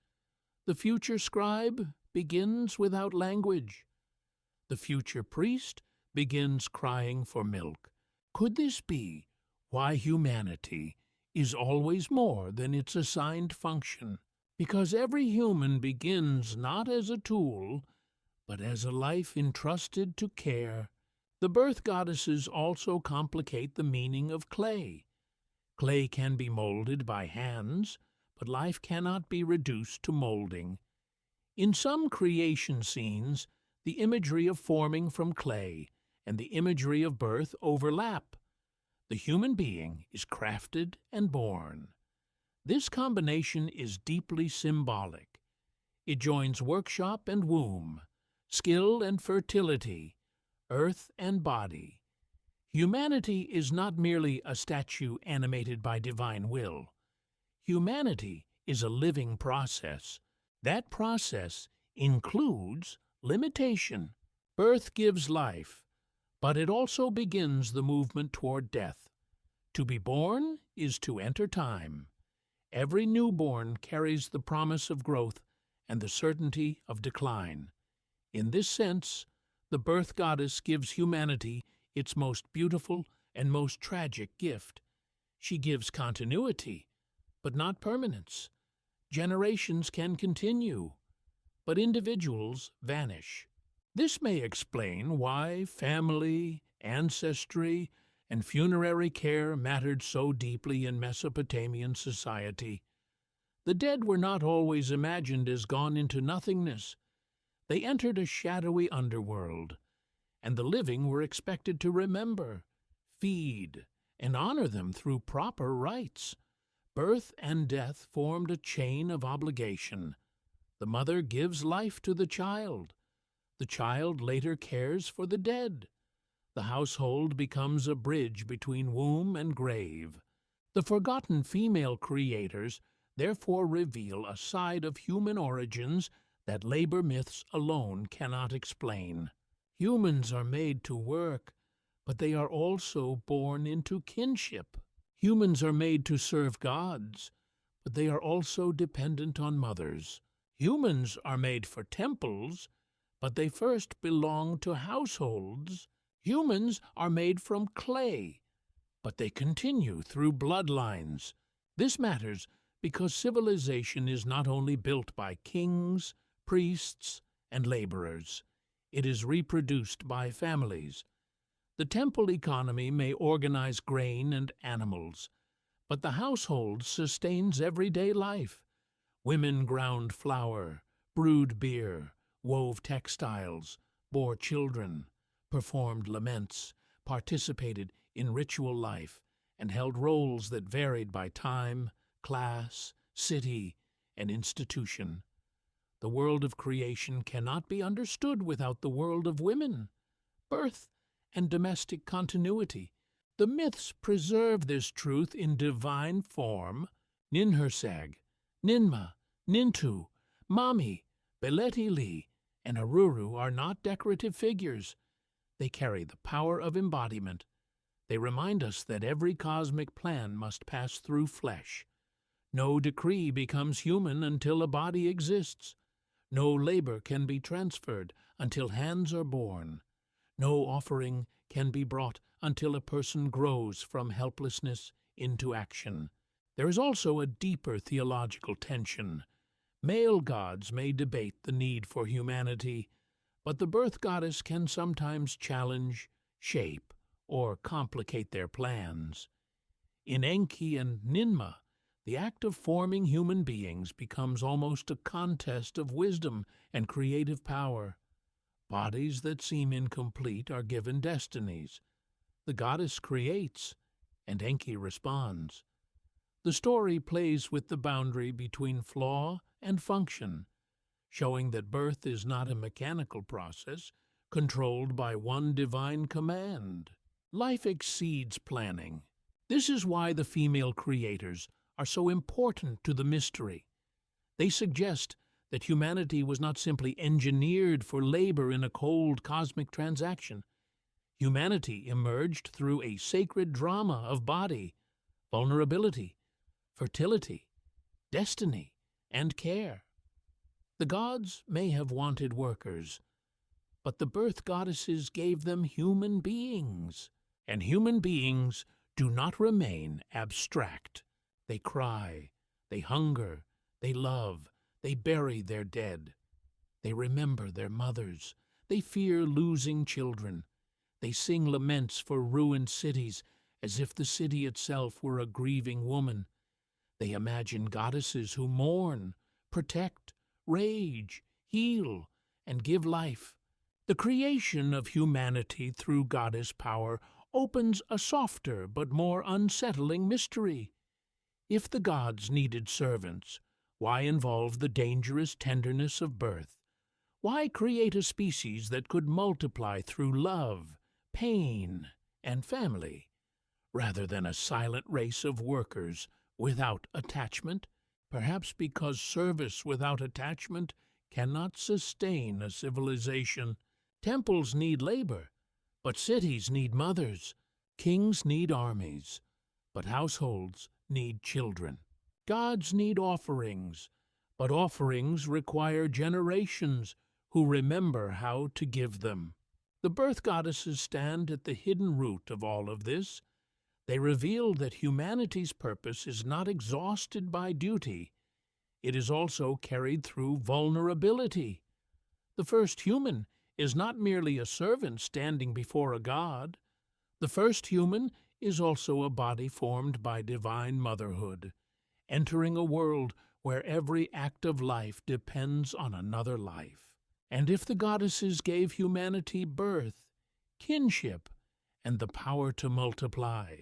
The future scribe begins without language. The future priest begins crying for milk. Could this be why humanity is always more than its assigned function? Because every human begins not as a tool, but as a life entrusted to care. The birth goddesses also complicate the meaning of clay. Clay can be molded by hands, but life cannot be reduced to molding. In some creation scenes, the imagery of forming from clay and the imagery of birth overlap. The human being is crafted and born. This combination is deeply symbolic. It joins workshop and womb, skill and fertility, earth and body. Humanity is not merely a statue animated by divine will. Humanity is a living process. That process includes limitation. Birth gives life, but it also begins the movement toward death. To be born is to enter time. Every newborn carries the promise of growth and the certainty of decline. In this sense, the birth goddess gives humanity its most beautiful and most tragic gift. She gives continuity, but not permanence. Generations can continue, but individuals vanish. This may explain why family, ancestry, and funerary care mattered so deeply in Mesopotamian society. The dead were not always imagined as gone into nothingness. They entered a shadowy underworld, and the living were expected to remember, feed, and honor them through proper rites. Birth and death formed a chain of obligation. The mother gives life to the child. The child later cares for the dead. The household becomes a bridge between womb and grave. The forgotten female creators therefore reveal a side of human origins that labor myths alone cannot explain. Humans are made to work, but they are also born into kinship. Humans are made to serve gods, but they are also dependent on mothers. Humans are made for temples, but they first belong to households. Humans are made from clay, but they continue through bloodlines. This matters because civilization is not only built by kings, priests, and laborers. It is reproduced by families. The temple economy may organize grain and animals, but the household sustains everyday life. Women ground flour, brewed beer, wove textiles, bore children, performed laments, participated in ritual life, and held roles that varied by time, class, city, and institution. The world of creation cannot be understood without the world of women, birth, and domestic continuity. The myths preserve this truth in divine form. Ninhursag, Ninmah, Nintu, Mami, Beletili, and Aruru are not decorative figures. They carry the power of embodiment. They remind us that every cosmic plan must pass through flesh. No decree becomes human until a body exists. No labor can be transferred until hands are born. No offering can be brought until a person grows from helplessness into action. There is also a deeper theological tension. Male gods may debate the need for humanity, but the birth goddess can sometimes challenge, shape, or complicate their plans. In Enki and Ninmah, the act of forming human beings becomes almost a contest of wisdom and creative power. Bodies that seem incomplete are given destinies. The goddess creates, and Enki responds. The story plays with the boundary between flaw and function, showing that birth is not a mechanical process controlled by one divine command. Life exceeds planning. This is why the female creators are so important to the mystery. They suggest that humanity was not simply engineered for labor in a cold cosmic transaction. Humanity emerged through a sacred drama of body, vulnerability, fertility, destiny, and care. The gods may have wanted workers, but the birth goddesses gave them human beings. And human beings do not remain abstract. They cry, they hunger, they love, they bury their dead. They remember their mothers. They fear losing children. They sing laments for ruined cities as if the city itself were a grieving woman. They imagine goddesses who mourn, protect, rage, heal, and give life. The creation of humanity through goddess power opens a softer but more unsettling mystery. If the gods needed servants, why involve the dangerous tenderness of birth? Why create a species that could multiply through love, pain, and family, rather than a silent race of workers without attachment? Perhaps because service without attachment cannot sustain a civilization. Temples need labor, but cities need mothers. Kings need armies, but households need children. Gods need offerings, but offerings require generations who remember how to give them. The birth goddesses stand at the hidden root of all of this. They reveal that humanity's purpose is not exhausted by duty. It is also carried through vulnerability. The first human is not merely a servant standing before a god. The first human is also a body formed by divine motherhood, entering a world where every act of life depends on another life. And if the goddesses gave humanity birth, kinship, and the power to multiply,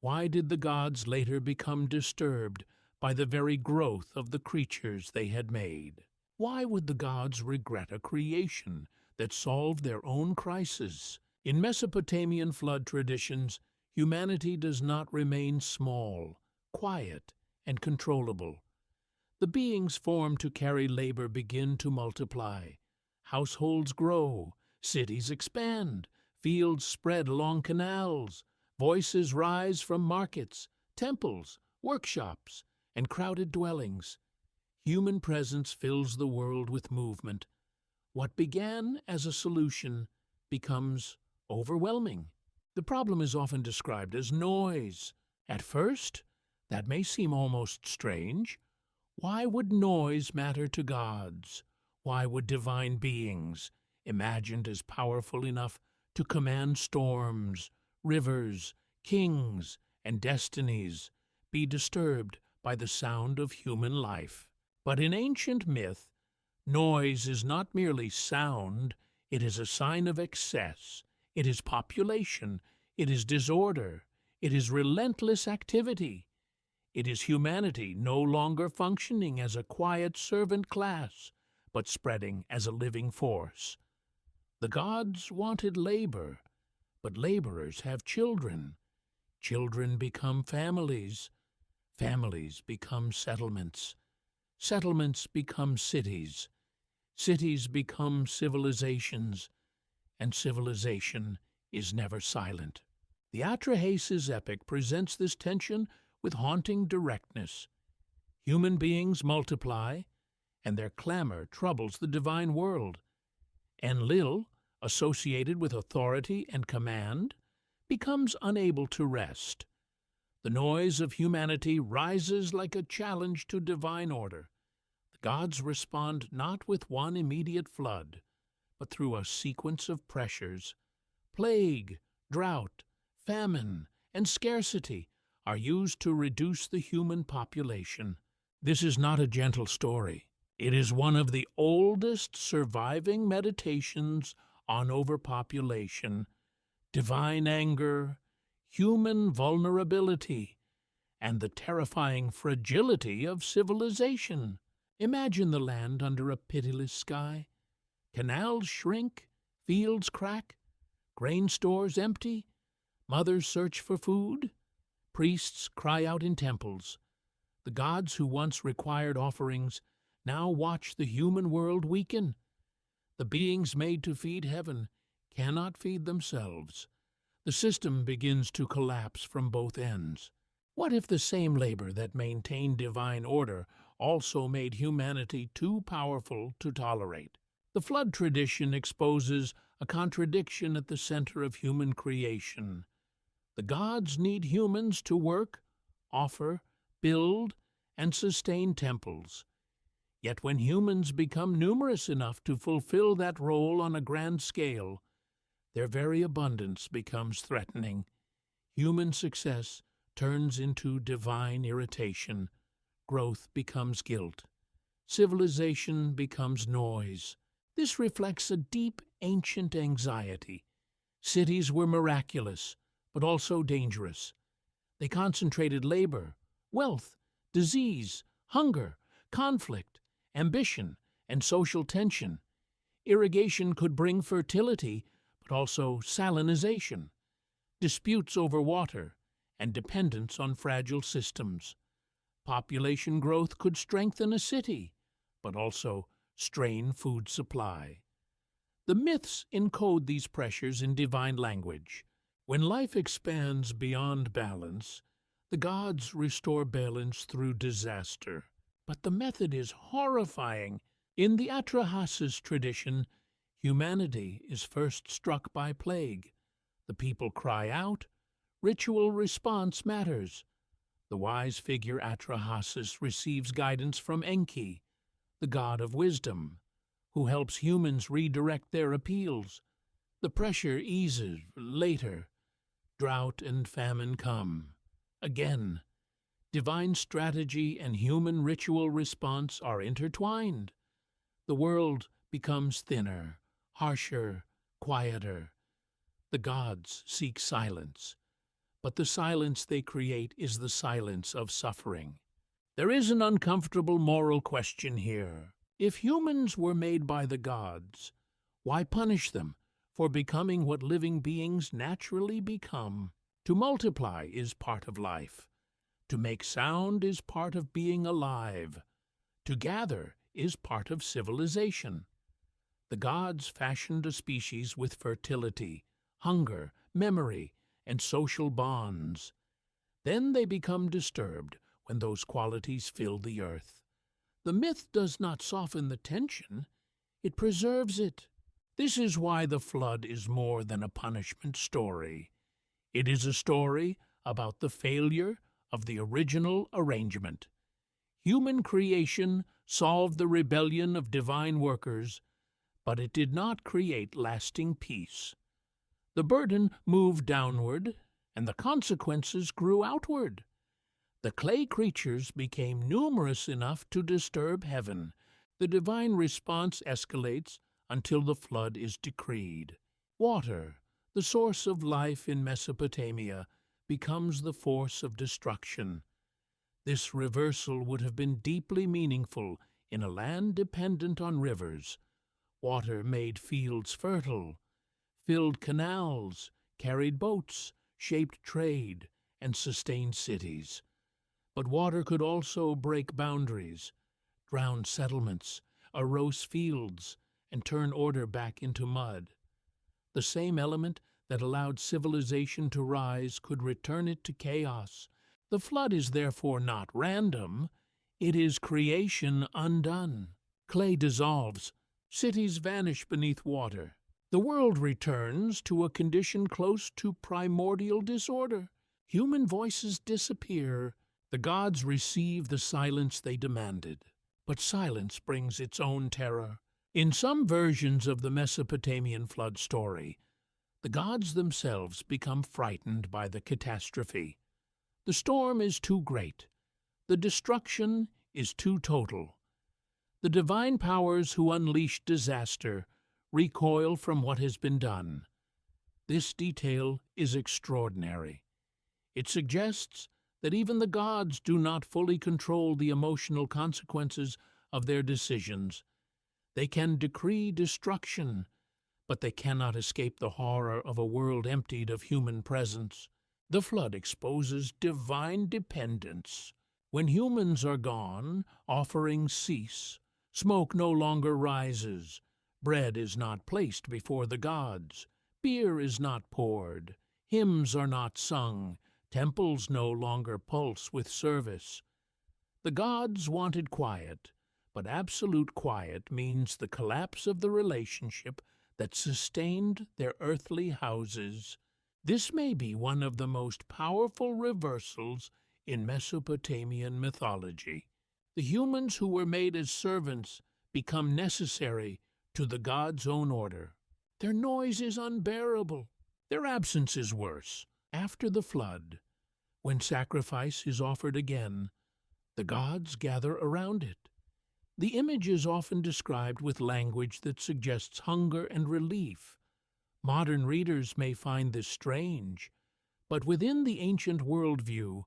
why did the gods later become disturbed by the very growth of the creatures they had made? Why would the gods regret a creation that solved their own crisis? In Mesopotamian flood traditions, humanity does not remain small, quiet, and controllable. The beings formed to carry labor begin to multiply. Households grow, cities expand, fields spread along canals, voices rise from markets, temples, workshops, and crowded dwellings. Human presence fills the world with movement. What began as a solution becomes overwhelming. The problem is often described as noise. At first, that may seem almost strange. Why would noise matter to gods? Why would divine beings, imagined as powerful enough to command storms, rivers, kings, and destinies, be disturbed by the sound of human life? But in ancient myth, noise is not merely sound, it is a sign of excess, it is population, it is disorder, it is relentless activity. It is humanity no longer functioning as a quiet servant class, but spreading as a living force. The gods wanted labor, but laborers have children. Children become families. Families become settlements. Settlements become cities. Cities become civilizations. And civilization is never silent. The Atrahasis epic presents this tension with haunting directness. Human beings multiply, and their clamor troubles the divine world. Enlil, associated with authority and command, becomes unable to rest. The noise of humanity rises like a challenge to divine order. The gods respond not with one immediate flood, but through a sequence of pressures. Plague, drought, famine, and scarcity are used to reduce the human population. This is not a gentle story. It is one of the oldest surviving meditations on overpopulation, divine anger, human vulnerability, and the terrifying fragility of civilization. Imagine the land under a pitiless sky. Canals shrink, fields crack, grain stores empty, mothers search for food, priests cry out in temples. The gods who once required offerings now watch the human world weaken. The beings made to feed heaven cannot feed themselves. The system begins to collapse from both ends. What if the same labor that maintained divine order also made humanity too powerful to tolerate? The flood tradition exposes a contradiction at the center of human creation. The gods need humans to work, offer, build, and sustain temples. Yet when humans become numerous enough to fulfill that role on a grand scale, their very abundance becomes threatening. Human success turns into divine irritation. Growth becomes guilt. Civilization becomes noise. This reflects a deep, ancient anxiety. Cities were miraculous, but also dangerous. They concentrated labor, wealth, disease, hunger, conflict, ambition, and social tension. Irrigation could bring fertility, but also salinization, disputes over water, and dependence on fragile systems. Population growth could strengthen a city, but also strain food supply. The myths encode these pressures in divine language. When life expands beyond balance, the gods restore balance through disaster. But the method is horrifying. In the Atrahasis tradition, humanity is first struck by plague. The people cry out. Ritual response matters. The wise figure Atrahasis receives guidance from Enki, the god of wisdom, who helps humans redirect their appeals. The pressure eases later. Drought and famine come. Again, divine strategy and human ritual response are intertwined. The world becomes thinner, harsher, quieter. The gods seek silence, but the silence they create is the silence of suffering. There is an uncomfortable moral question here. If humans were made by the gods, why punish them for becoming what living beings naturally become? To multiply is part of life. To make sound is part of being alive. To gather is part of civilization. The gods fashioned a species with fertility, hunger, memory, and social bonds. Then they become disturbed when those qualities fill the earth. The myth does not soften the tension, it preserves it. This is why the flood is more than a punishment story. It is a story about the failure of the original arrangement. Human creation solved the rebellion of divine workers, but it did not create lasting peace. The burden moved downward, and the consequences grew outward. The clay creatures became numerous enough to disturb heaven. The divine response escalates until the flood is decreed. Water, the source of life in Mesopotamia, becomes the force of destruction. This reversal would have been deeply meaningful in a land dependent on rivers. Water made fields fertile, filled canals, carried boats, shaped trade, and sustained cities. But water could also break boundaries, drown settlements, erode fields, and turn order back into mud. The same element that allowed civilization to rise could return it to chaos. The flood is therefore not random, it is creation undone. Clay dissolves, cities vanish beneath water. The world returns to a condition close to primordial disorder. Human voices disappear. The gods receive the silence they demanded. But silence brings its own terror. In some versions of the Mesopotamian flood story, the gods themselves become frightened by the catastrophe. The storm is too great. The destruction is too total. The divine powers who unleash disaster recoil from what has been done. This detail is extraordinary. It suggests that even the gods do not fully control the emotional consequences of their decisions. They can decree destruction, but they cannot escape the horror of a world emptied of human presence. The flood exposes divine dependence. When humans are gone, offerings cease. Smoke no longer rises. Bread is not placed before the gods. Beer is not poured. Hymns are not sung. Temples no longer pulse with service. The gods wanted quiet, but absolute quiet means the collapse of the relationship that sustained their earthly houses. This may be one of the most powerful reversals in Mesopotamian mythology. The humans who were made as servants become necessary to the gods' own order. Their noise is unbearable. Their absence is worse. After the flood, when sacrifice is offered again, the gods gather around it. The image is often described with language that suggests hunger and relief. Modern readers may find this strange, but within the ancient worldview,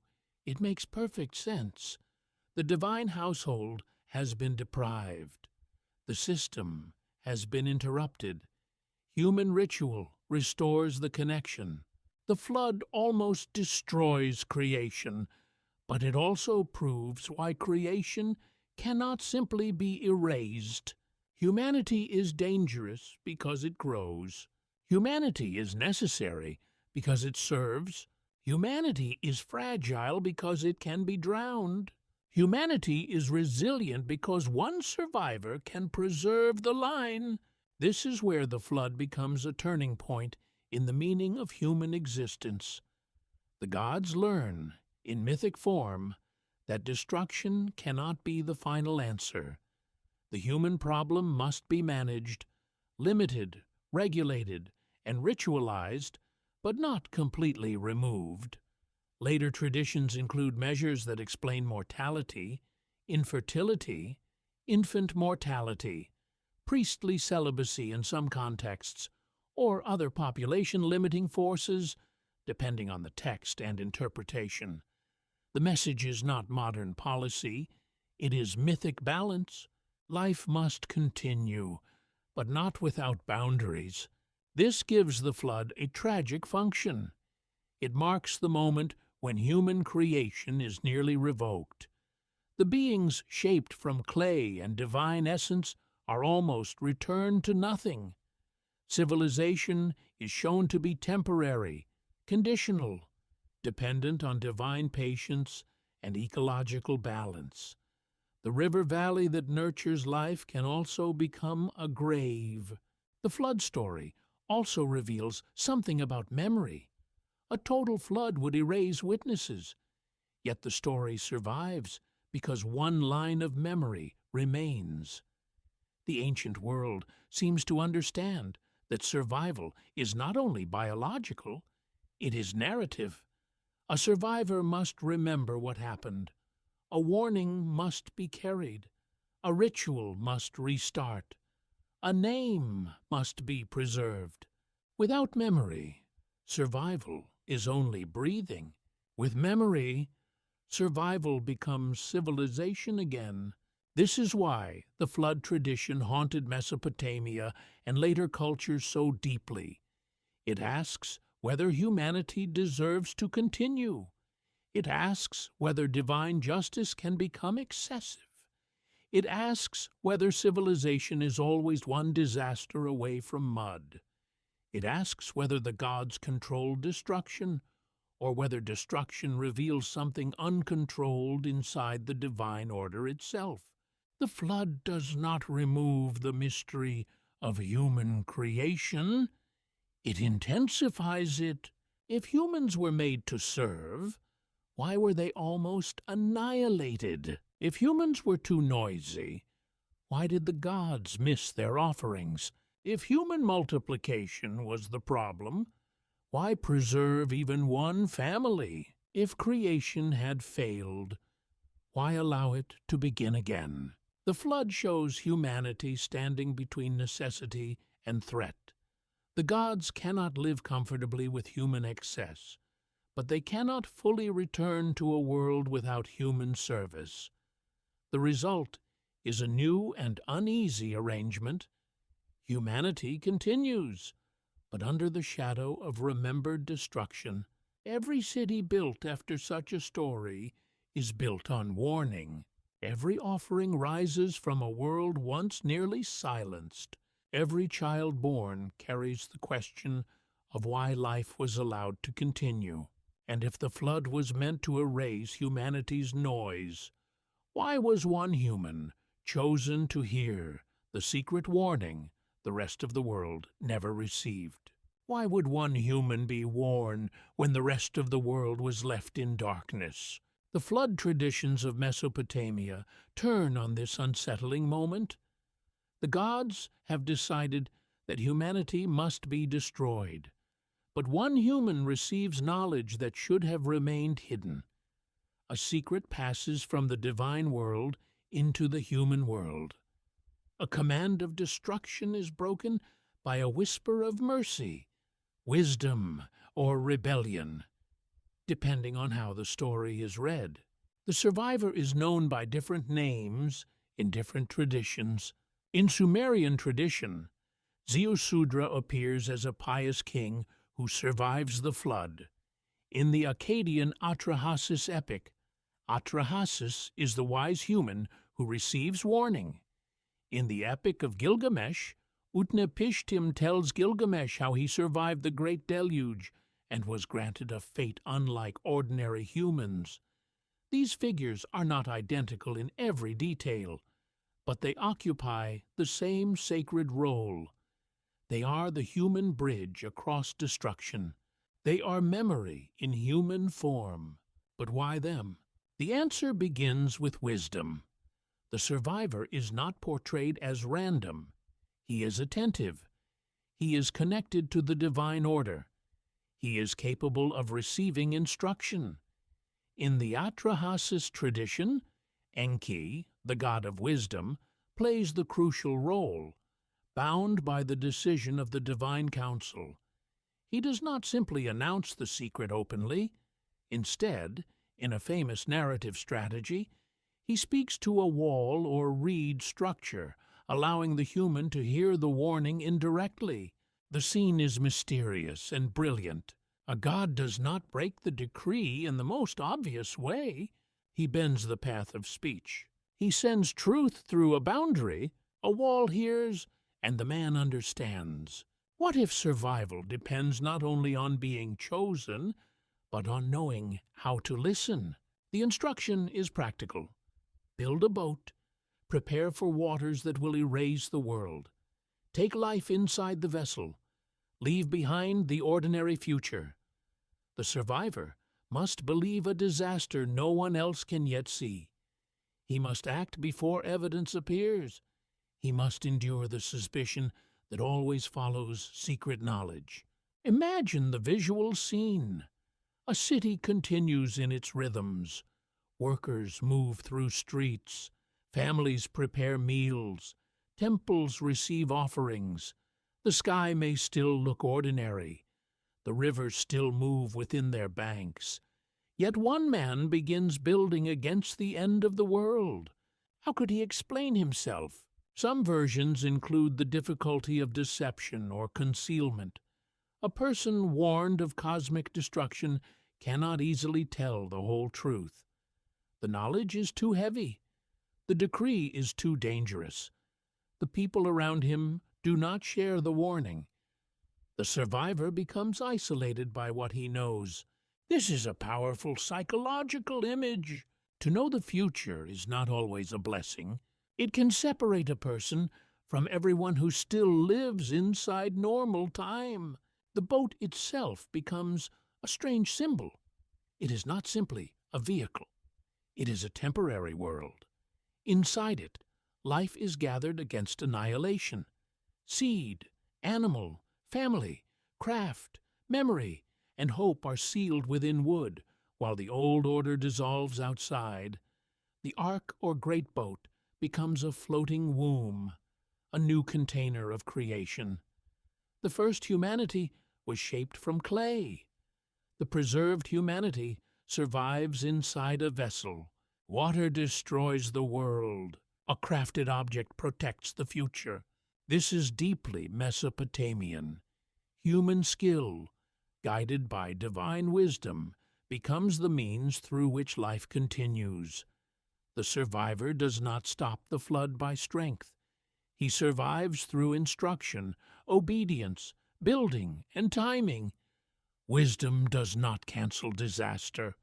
it makes perfect sense. The divine household has been deprived. The system has been interrupted. Human ritual restores the connection. The flood almost destroys creation, but it also proves why creation cannot simply be erased. Humanity is dangerous because it grows. Humanity is necessary because it serves. Humanity is fragile because it can be drowned. Humanity is resilient because one survivor can preserve the line. This is where the flood becomes a turning point in the meaning of human existence. The gods learn, in mythic form, that destruction cannot be the final answer. The human problem must be managed, limited, regulated, and ritualized, but not completely removed. Later traditions include measures that explain mortality, infertility, infant mortality, priestly celibacy in some contexts, or other population-limiting forces, depending on the text and interpretation. The message is not modern policy, it is mythic balance. Life must continue, but not without boundaries. This gives the flood a tragic function. It marks the moment when human creation is nearly revoked. The beings shaped from clay and divine essence are almost returned to nothing. Civilization is shown to be temporary, conditional, dependent on divine patience and ecological balance. The river valley that nurtures life can also become a grave. The flood story also reveals something about memory. A total flood would erase witnesses, yet the story survives because one line of memory remains. The ancient world seems to understand that survival is not only biological, it is narrative. A survivor must remember what happened. A warning must be carried. A ritual must restart. A name must be preserved. Without memory, survival is only breathing. With memory, survival becomes civilization again. This is why the flood tradition haunted Mesopotamia and later cultures so deeply. It asks whether humanity deserves to continue. It asks whether divine justice can become excessive. It asks whether civilization is always one disaster away from mud. It asks whether the gods control destruction, or whether destruction reveals something uncontrolled inside the divine order itself. The flood does not remove the mystery of human creation. It intensifies it. If humans were made to serve, why were they almost annihilated? If humans were too noisy, why did the gods miss their offerings? If human multiplication was the problem, why preserve even one family? If creation had failed, why allow it to begin again? The flood shows humanity standing between necessity and threat. The gods cannot live comfortably with human excess, but they cannot fully return to a world without human service. The result is a new and uneasy arrangement. Humanity continues, but under the shadow of remembered destruction. Every city built after such a story is built on warning. Every offering rises from a world once nearly silenced. Every child born carries the question of why life was allowed to continue. And if the flood was meant to erase humanity's noise, why was one human chosen to hear the secret warning the rest of the world never received? Why would one human be warned when the rest of the world was left in darkness? The flood traditions of Mesopotamia turn on this unsettling moment. The gods have decided that humanity must be destroyed, but one human receives knowledge that should have remained hidden. A secret passes from the divine world into the human world. A command of destruction is broken by a whisper of mercy, wisdom, or rebellion, depending on how the story is read. The survivor is known by different names in different traditions. In Sumerian tradition, Ziusudra appears as a pious king who survives the flood. In the Akkadian Atrahasis epic, Atrahasis is the wise human who receives warning. In the epic of Gilgamesh, Utnapishtim tells Gilgamesh how he survived the Great Deluge and was granted a fate unlike ordinary humans. These figures are not identical in every detail, but they occupy the same sacred role. They are the human bridge across destruction. They are memory in human form. But why them? The answer begins with wisdom. The survivor is not portrayed as random. He is attentive. He is connected to the divine order. He is capable of receiving instruction. In the Atrahasis tradition, Enki, the god of wisdom, plays the crucial role, bound by the decision of the divine council. He does not simply announce the secret openly. Instead, in a famous narrative strategy, He speaks to a wall or reed structure, allowing the human to hear the warning indirectly. The scene is mysterious and brilliant. A god does not break the decree in the most obvious way. He bends the path of speech. He sends truth through a boundary. A wall hears, and the man understands. What if survival depends not only on being chosen, but on knowing how to listen? The instruction is practical. Build a boat. Prepare for waters that will erase the world. Take life inside the vessel. Leave behind the ordinary future. The survivor must believe a disaster no one else can yet see. He must act before evidence appears. He must endure the suspicion that always follows secret knowledge. Imagine the visual scene. A city continues in its rhythms. Workers move through streets. Families prepare meals. Temples receive offerings. The sky may still look ordinary. The rivers still move within their banks. Yet one man begins building against the end of the world. How could he explain himself? Some versions include the difficulty of deception or concealment. A person warned of cosmic destruction cannot easily tell the whole truth. The knowledge is too heavy. The decree is too dangerous. The people around him do not share the warning. The survivor becomes isolated by what he knows. This is a powerful psychological image. To know the future is not always a blessing. It can separate a person from everyone who still lives inside normal time. The boat itself becomes a strange symbol. It is not simply a vehicle. It is a temporary world. Inside it, life is gathered against annihilation. Seed, animal, family, craft, memory, and hope are sealed within wood, while the old order dissolves outside. The ark or great boat becomes a floating womb, a new container of creation. The first humanity was shaped from clay. The preserved humanity survives inside a vessel. Water destroys the world. A crafted object protects the future. This is deeply Mesopotamian. Human skill, guided by divine wisdom, becomes the means through which life continues. The survivor does not stop the flood by strength. He survives through instruction, obedience, building, and timing. Wisdom does not cancel disaster.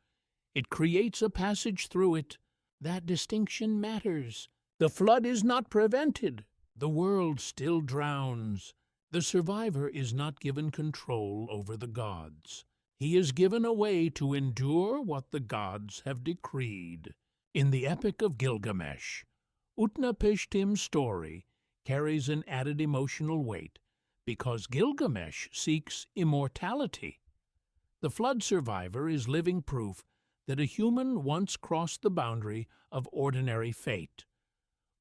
It creates a passage through it. That distinction matters. The flood is not prevented. The world still drowns. The survivor is not given control over the gods. He is given a way to endure what the gods have decreed. In the Epic of Gilgamesh, Utnapishtim's story carries an added emotional weight because Gilgamesh seeks immortality. The flood survivor is living proof that a human once crossed the boundary of ordinary fate.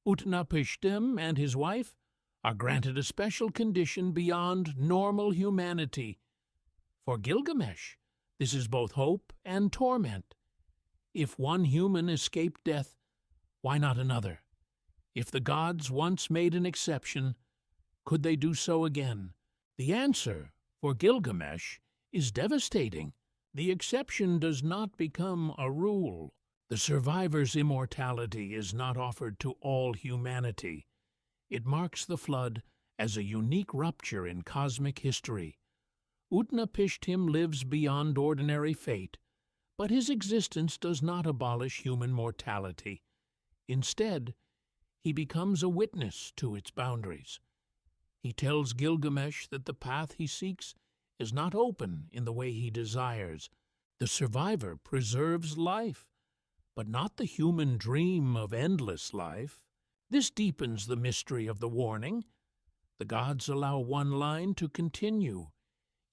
Utnapishtim and his wife are granted a special condition beyond normal humanity. For Gilgamesh, this is both hope and torment. If one human escaped death, why not another? If the gods once made an exception, could they do so again? The answer, for Gilgamesh, is devastating. The exception does not become a rule. The survivor's immortality is not offered to all humanity. It marks the flood as a unique rupture in cosmic history. Utnapishtim lives beyond ordinary fate, but his existence does not abolish human mortality. Instead, he becomes a witness to its boundaries. He tells Gilgamesh that the path he seeks is not open in the way he desires. The survivor preserves life, but not the human dream of endless life. This deepens the mystery of the warning. The gods allow one line to continue,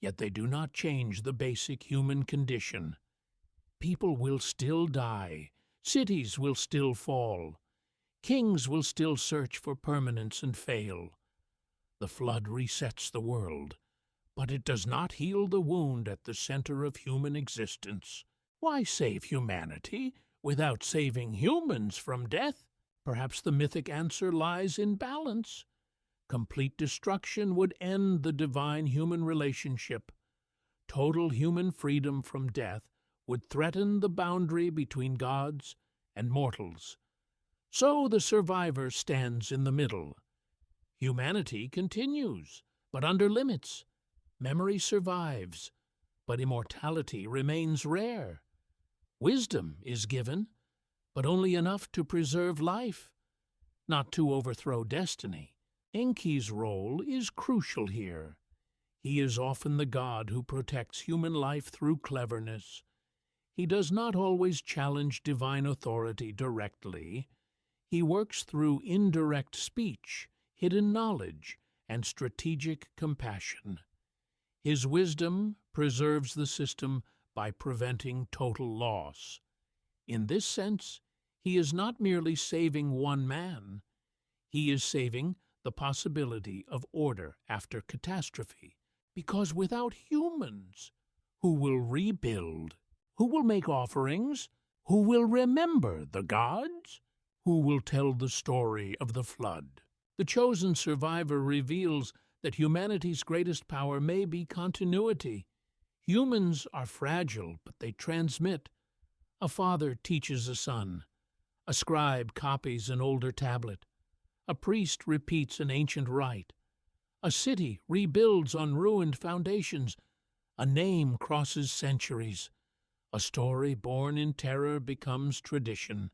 yet they do not change the basic human condition. People will still die, cities will still fall, kings will still search for permanence and fail. The flood resets the world, but it does not heal the wound at the center of human existence. Why save humanity without saving humans from death? Perhaps the mythic answer lies in balance. Complete destruction would end the divine-human relationship. Total human freedom from death would threaten the boundary between gods and mortals. So the survivor stands in the middle. Humanity continues, but under limits. Memory survives, but immortality remains rare. Wisdom is given, but only enough to preserve life, not to overthrow destiny. Enki's role is crucial here. He is often the god who protects human life through cleverness. He does not always challenge divine authority directly. He works through indirect speech, hidden knowledge, and strategic compassion. His wisdom preserves the system by preventing total loss. In this sense, he is not merely saving one man. He is saving the possibility of order after catastrophe. Because without humans, who will rebuild? Who will make offerings? Who will remember the gods? Who will tell the story of the flood? The chosen survivor reveals that humanity's greatest power may be continuity. Humans are fragile, but they transmit. A father teaches a son. A scribe copies an older tablet. A priest repeats an ancient rite. A city rebuilds on ruined foundations. A name crosses centuries. A story born in terror becomes tradition.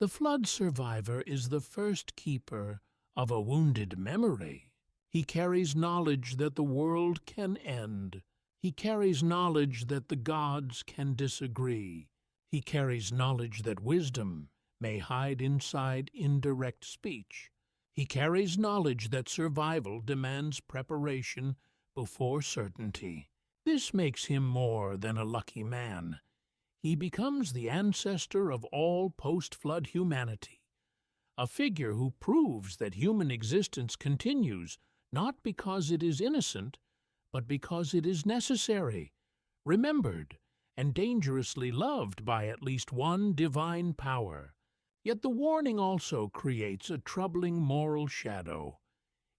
The flood survivor is the first keeper of a wounded memory. He carries knowledge that the world can end. He carries knowledge that the gods can disagree. He carries knowledge that wisdom may hide inside indirect speech. He carries knowledge that survival demands preparation before certainty. This makes him more than a lucky man. He becomes the ancestor of all post-flood humanity, a figure who proves that human existence continues not because it is innocent, but because it is necessary, remembered, and dangerously loved by at least one divine power. Yet the warning also creates a troubling moral shadow.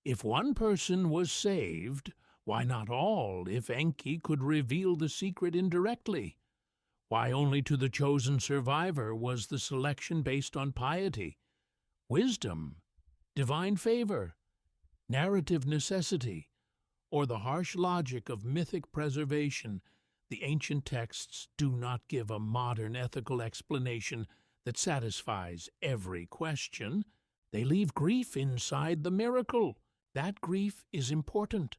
If one person was saved, why not all if Enki could reveal the secret indirectly? Why only to the chosen survivor was the selection based on piety, wisdom, divine favor, narrative necessity, or the harsh logic of mythic preservation? The ancient texts do not give a modern ethical explanation that satisfies every question. They leave grief inside the miracle. That grief is important.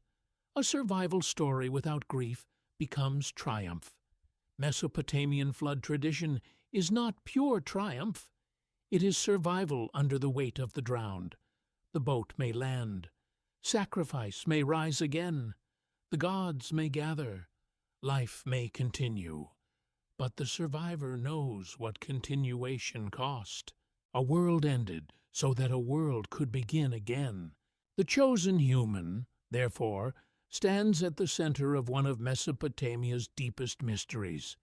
A survival story without grief becomes triumph. Mesopotamian flood tradition is not pure triumph. It is survival under the weight of the drowned. The boat may land. Sacrifice may rise again. The gods may gather. Life may continue. But the survivor knows what continuation cost. A world ended so that a world could begin again. The chosen human, therefore, stands at the center of one of Mesopotamia's deepest mysteries.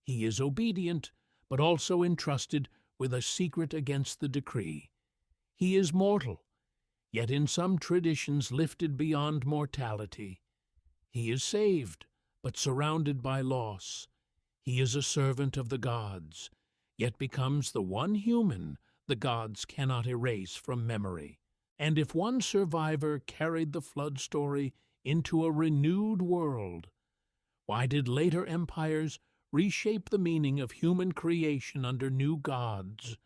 He is obedient, but also entrusted with a secret against the decree. He is mortal, yet in some traditions lifted beyond mortality. He is saved, but surrounded by loss. He is a servant of the gods, yet becomes the one human the gods cannot erase from memory. And if one survivor carried the flood story into a renewed world, why did later empires reshape the meaning of human creation under new gods,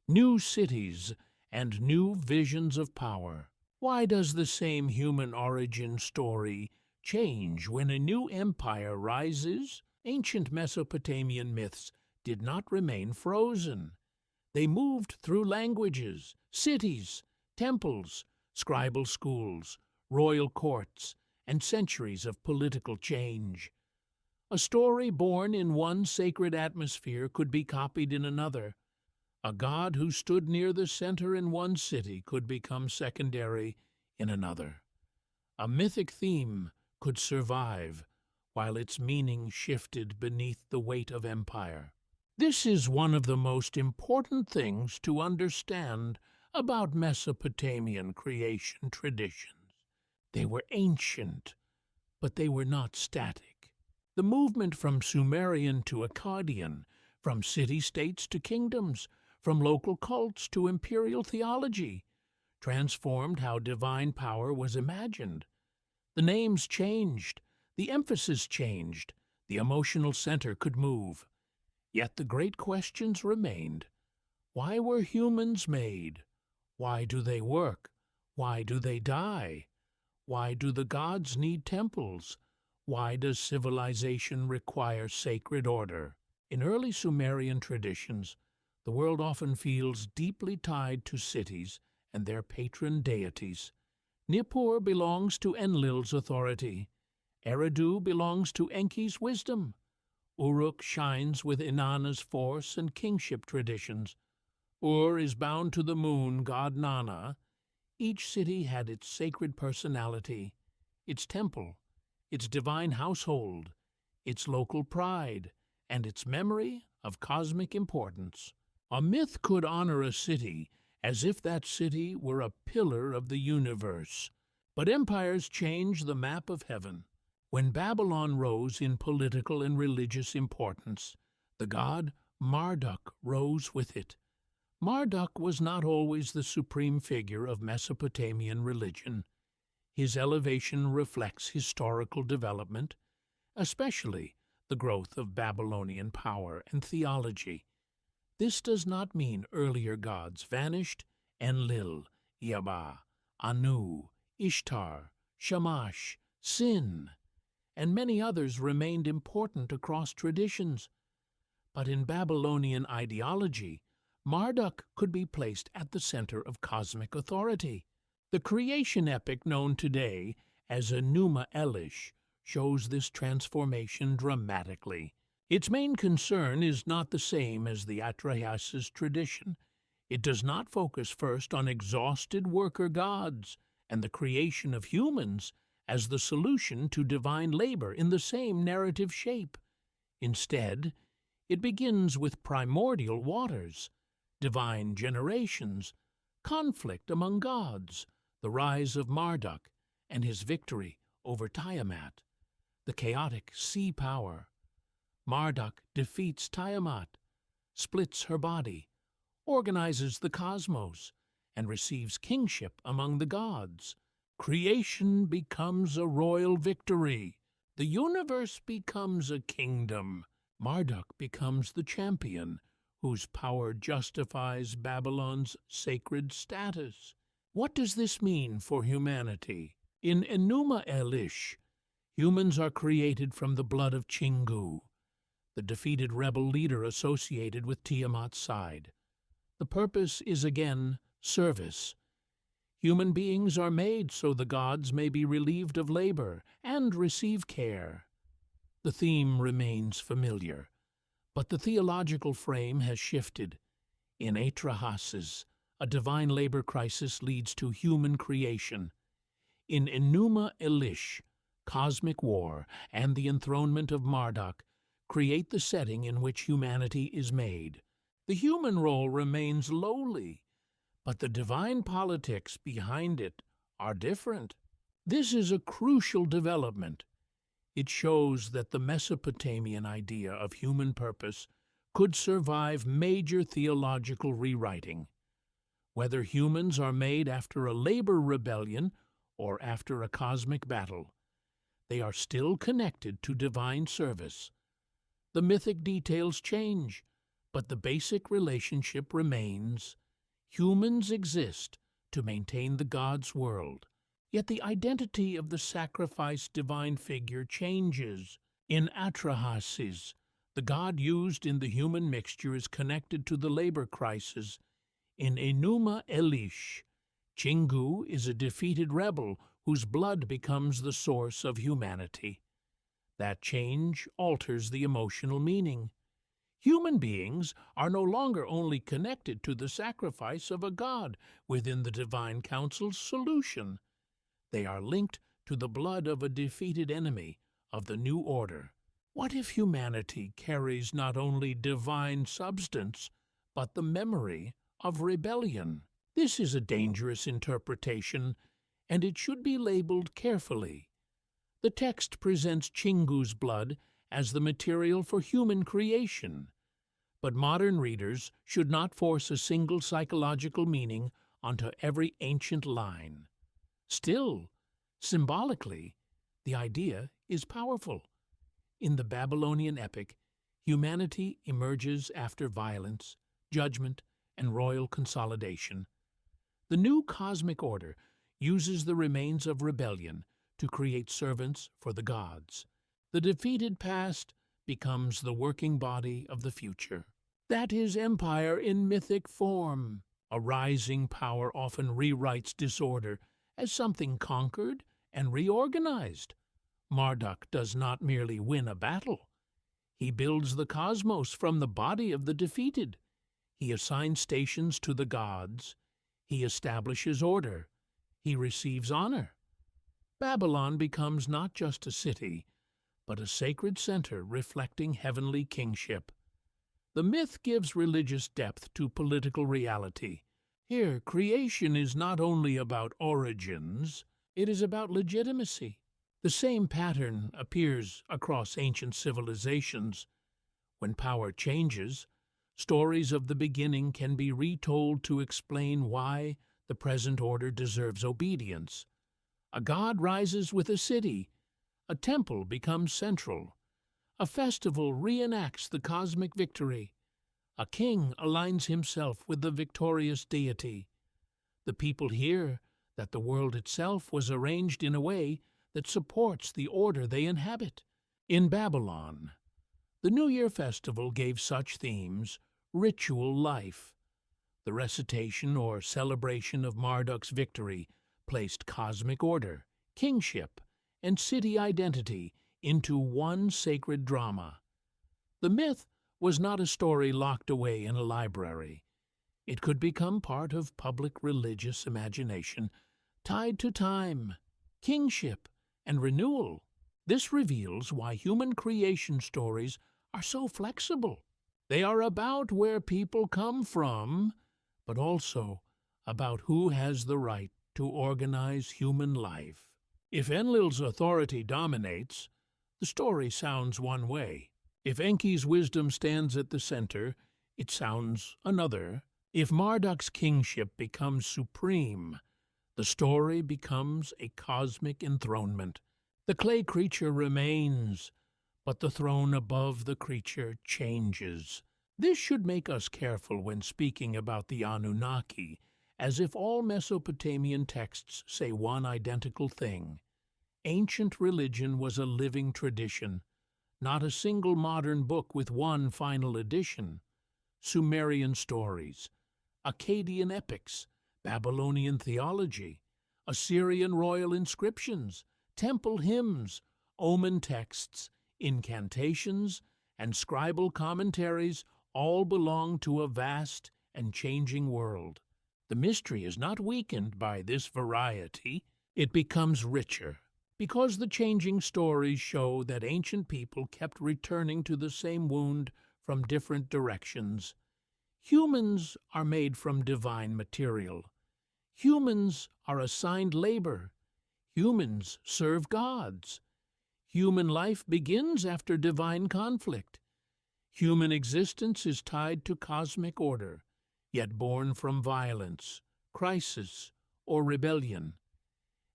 new cities, and new visions of power? Why does the same human origin story change when a new empire rises? Ancient Mesopotamian myths did not remain frozen. They moved through languages, cities, temples, scribal schools, royal courts, and centuries of political change. A story born in one sacred atmosphere could be copied in another. A god who stood near the center in one city could become secondary in another. A mythic theme could survive while its meaning shifted beneath the weight of empire. This is one of the most important things to understand about Mesopotamian creation traditions. They were ancient, but they were not static. The movement from Sumerian to Akkadian, from city-states to kingdoms, from local cults to imperial theology, transformed how divine power was imagined. The names changed, the emphasis changed, the emotional center could move. Yet the great questions remained. Why were humans made? Why do they work? Why do they die? Why do the gods need temples? Why does civilization require sacred order? In early Sumerian traditions, the world often feels deeply tied to cities and their patron deities. Nippur belongs to Enlil's authority. Eridu belongs to Enki's wisdom. Uruk shines with Inanna's force and kingship traditions. Ur is bound to the moon god Nana. Each city had its sacred personality, its temple, its divine household, its local pride, and its memory of cosmic importance. A myth could honor a city as if that city were a pillar of the universe. But empires change the map of heaven. When Babylon rose in political and religious importance, the god Marduk rose with it. Marduk was not always the supreme figure of Mesopotamian religion. His elevation reflects historical development, especially the growth of Babylonian power and theology. This does not mean earlier gods vanished. Enlil, Yaba, Anu, Ishtar, Shamash, Sin, and many others remained important across traditions. But in Babylonian ideology, Marduk could be placed at the center of cosmic authority. The creation epic known today as Enuma Elish shows this transformation dramatically. Its main concern is not the same as the Atrahasis tradition. It does not focus first on exhausted worker gods and the creation of humans as the solution to divine labor in the same narrative shape. Instead, it begins with primordial waters, divine generations, conflict among gods, the rise of Marduk and his victory over Tiamat, the chaotic sea power. Marduk defeats Tiamat, splits her body, organizes the cosmos, and receives kingship among the gods. Creation becomes a royal victory. The universe becomes a kingdom. Marduk becomes the champion, whose power justifies Babylon's sacred status. What does this mean for humanity? In Enuma Elish, humans are created from the blood of Chingu, the defeated rebel leader associated with Tiamat's side. The purpose is again service. Human beings are made so the gods may be relieved of labor and receive care. The theme remains familiar, but the theological frame has shifted. In Atrahasis, a divine labor crisis leads to human creation. In Enuma Elish, cosmic war and the enthronement of Marduk create the setting in which humanity is made. The human role remains lowly, but the divine politics behind it are different. This is a crucial development. It shows that the Mesopotamian idea of human purpose could survive major theological rewriting. Whether humans are made after a labor rebellion or after a cosmic battle, they are still connected to divine service. The mythic details change, but the basic relationship remains. Humans exist to maintain the God's world, yet the identity of the sacrificed divine figure changes. In Atrahasis, the God used in the human mixture is connected to the labor crisis. In Enuma Elish, Chingu is a defeated rebel whose blood becomes the source of humanity. That change alters the emotional meaning. Human beings are no longer only connected to the sacrifice of a god within the divine council's solution. They are linked to the blood of a defeated enemy of the new order. What if humanity carries not only divine substance, but the memory of rebellion? This is a dangerous interpretation, and it should be labeled carefully. The text presents Chingu's blood as the material for human creation, but modern readers should not force a single psychological meaning onto every ancient line. Still, symbolically, the idea is powerful. In the Babylonian epic, humanity emerges after violence, judgment, and royal consolidation. The new cosmic order uses the remains of rebellion to create servants for the gods. The defeated past becomes the working body of the future. That is empire in mythic form. A rising power often rewrites disorder as something conquered and reorganized. Marduk does not merely win a battle. He builds the cosmos from the body of the defeated. He assigns stations to the gods. He establishes order. He receives honor. Babylon becomes not just a city, but a sacred center reflecting heavenly kingship. The myth gives religious depth to political reality. Here, creation is not only about origins, it is about legitimacy. The same pattern appears across ancient civilizations. When power changes, stories of the beginning can be retold to explain why the present order deserves obedience. A god rises with a city. A temple becomes central. A festival reenacts the cosmic victory. A king aligns himself with the victorious deity. The people hear that the world itself was arranged in a way that supports the order they inhabit. In Babylon, the New Year festival gave such themes ritual life. The recitation or celebration of Marduk's victory placed cosmic order, kingship, and city identity into one sacred drama. The myth was not a story locked away in a library. It could become part of public religious imagination, tied to time, kingship, and renewal. This reveals why human creation stories are so flexible. They are about where people come from, but also about who has the right to organize human life. If Enlil's authority dominates, the story sounds one way. If Enki's wisdom stands at the center, it sounds another. If Marduk's kingship becomes supreme, the story becomes a cosmic enthronement. The clay creature remains, but the throne above the creature changes. This should make us careful when speaking about the Anunnaki, as if all Mesopotamian texts say one identical thing. Ancient religion was a living tradition, not a single modern book with one final edition. Sumerian stories, Akkadian epics, Babylonian theology, Assyrian royal inscriptions, temple hymns, omen texts, incantations, and scribal commentaries all belong to a vast and changing world. The mystery is not weakened by this variety, it becomes richer, because the changing stories show that ancient people kept returning to the same wound from different directions. Humans are made from divine material. Humans are assigned labor. Humans serve gods. Human life begins after divine conflict. Human existence is tied to cosmic order, yet born from violence, crisis, or rebellion.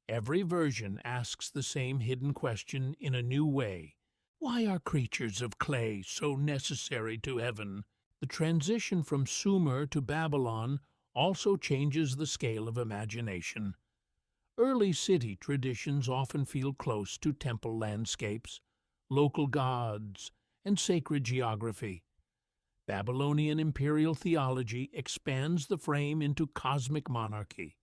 Every version asks the same hidden question in a new way. Why are creatures of clay so necessary to heaven? The transition from Sumer to Babylon also changes the scale of imagination. Early city traditions often feel close to temple landscapes, local gods, and sacred geography. Babylonian imperial theology expands the frame into cosmic monarchy.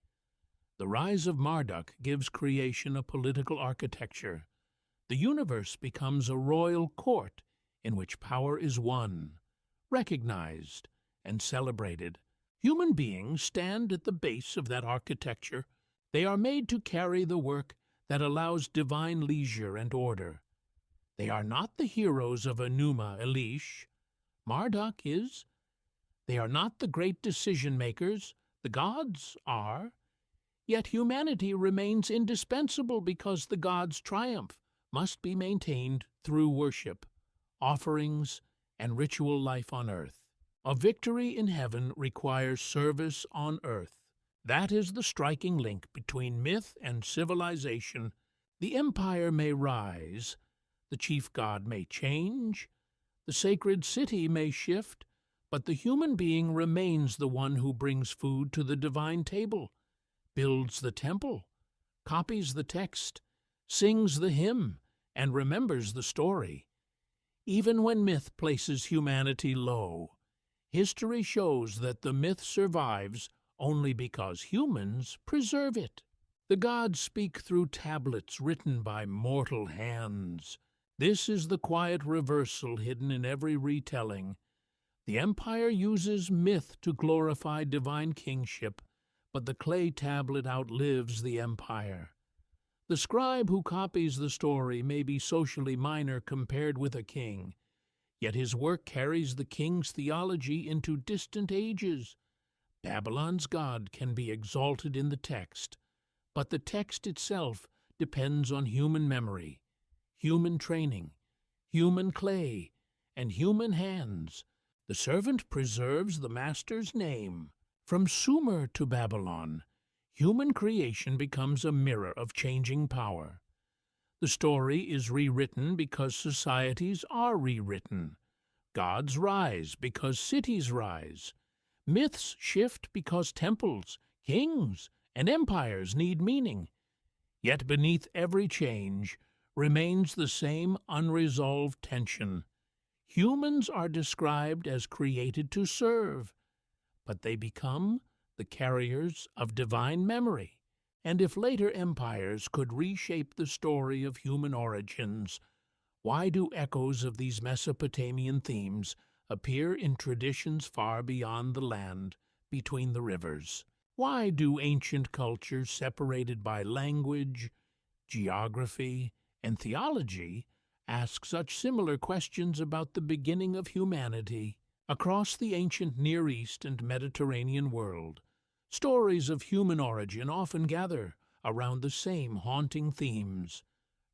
The rise of Marduk gives creation a political architecture. The universe becomes a royal court in which power is won, recognized, and celebrated. Human beings stand at the base of that architecture. They are made to carry the work that allows divine leisure and order. They are not the heroes of Enuma Elish. Marduk is. They are not the great decision-makers. The gods are. Yet humanity remains indispensable because the gods' triumph must be maintained through worship, offerings, and ritual life on earth. A victory in heaven requires service on earth. That is the striking link between myth and civilization. The empire may rise, the chief god may change, the sacred city may shift, but the human being remains the one who brings food to the divine table, builds the temple, copies the text, sings the hymn, and remembers the story. Even when myth places humanity low, history shows that the myth survives only because humans preserve it. The gods speak through tablets written by mortal hands. This is the quiet reversal hidden in every retelling. The empire uses myth to glorify divine kingship, but the clay tablet outlives the empire. The scribe who copies the story may be socially minor compared with a king, yet his work carries the king's theology into distant ages. Babylon's god can be exalted in the text, but the text itself depends on human memory, human training, human clay, and human hands. The servant preserves the master's name. From Sumer to Babylon, human creation becomes a mirror of changing power. The story is rewritten because societies are rewritten. Gods rise because cities rise. Myths shift because temples, kings, and empires need meaning. Yet beneath every change remains the same unresolved tension. Humans are described as created to serve, but they become the carriers of divine memory. And if later empires could reshape the story of human origins, why do echoes of these Mesopotamian themes appear in traditions far beyond the land between the rivers? Why do ancient cultures separated by language, geography, and theology ask such similar questions about the beginning of humanity? Across the ancient Near East and Mediterranean world, stories of human origin often gather around the same haunting themes: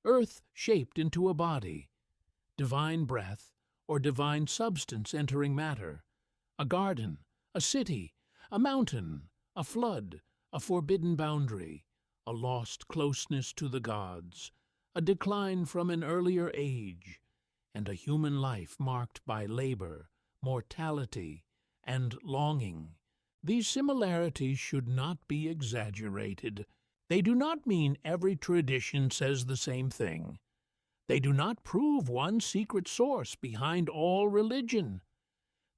earth shaped into a body, divine breath or divine substance entering matter, a garden, a city, a mountain, a flood, a forbidden boundary, a lost closeness to the gods, a decline from an earlier age, and a human life marked by labor, mortality, and longing. These similarities should not be exaggerated. They do not mean every tradition says the same thing. They do not prove one secret source behind all religion.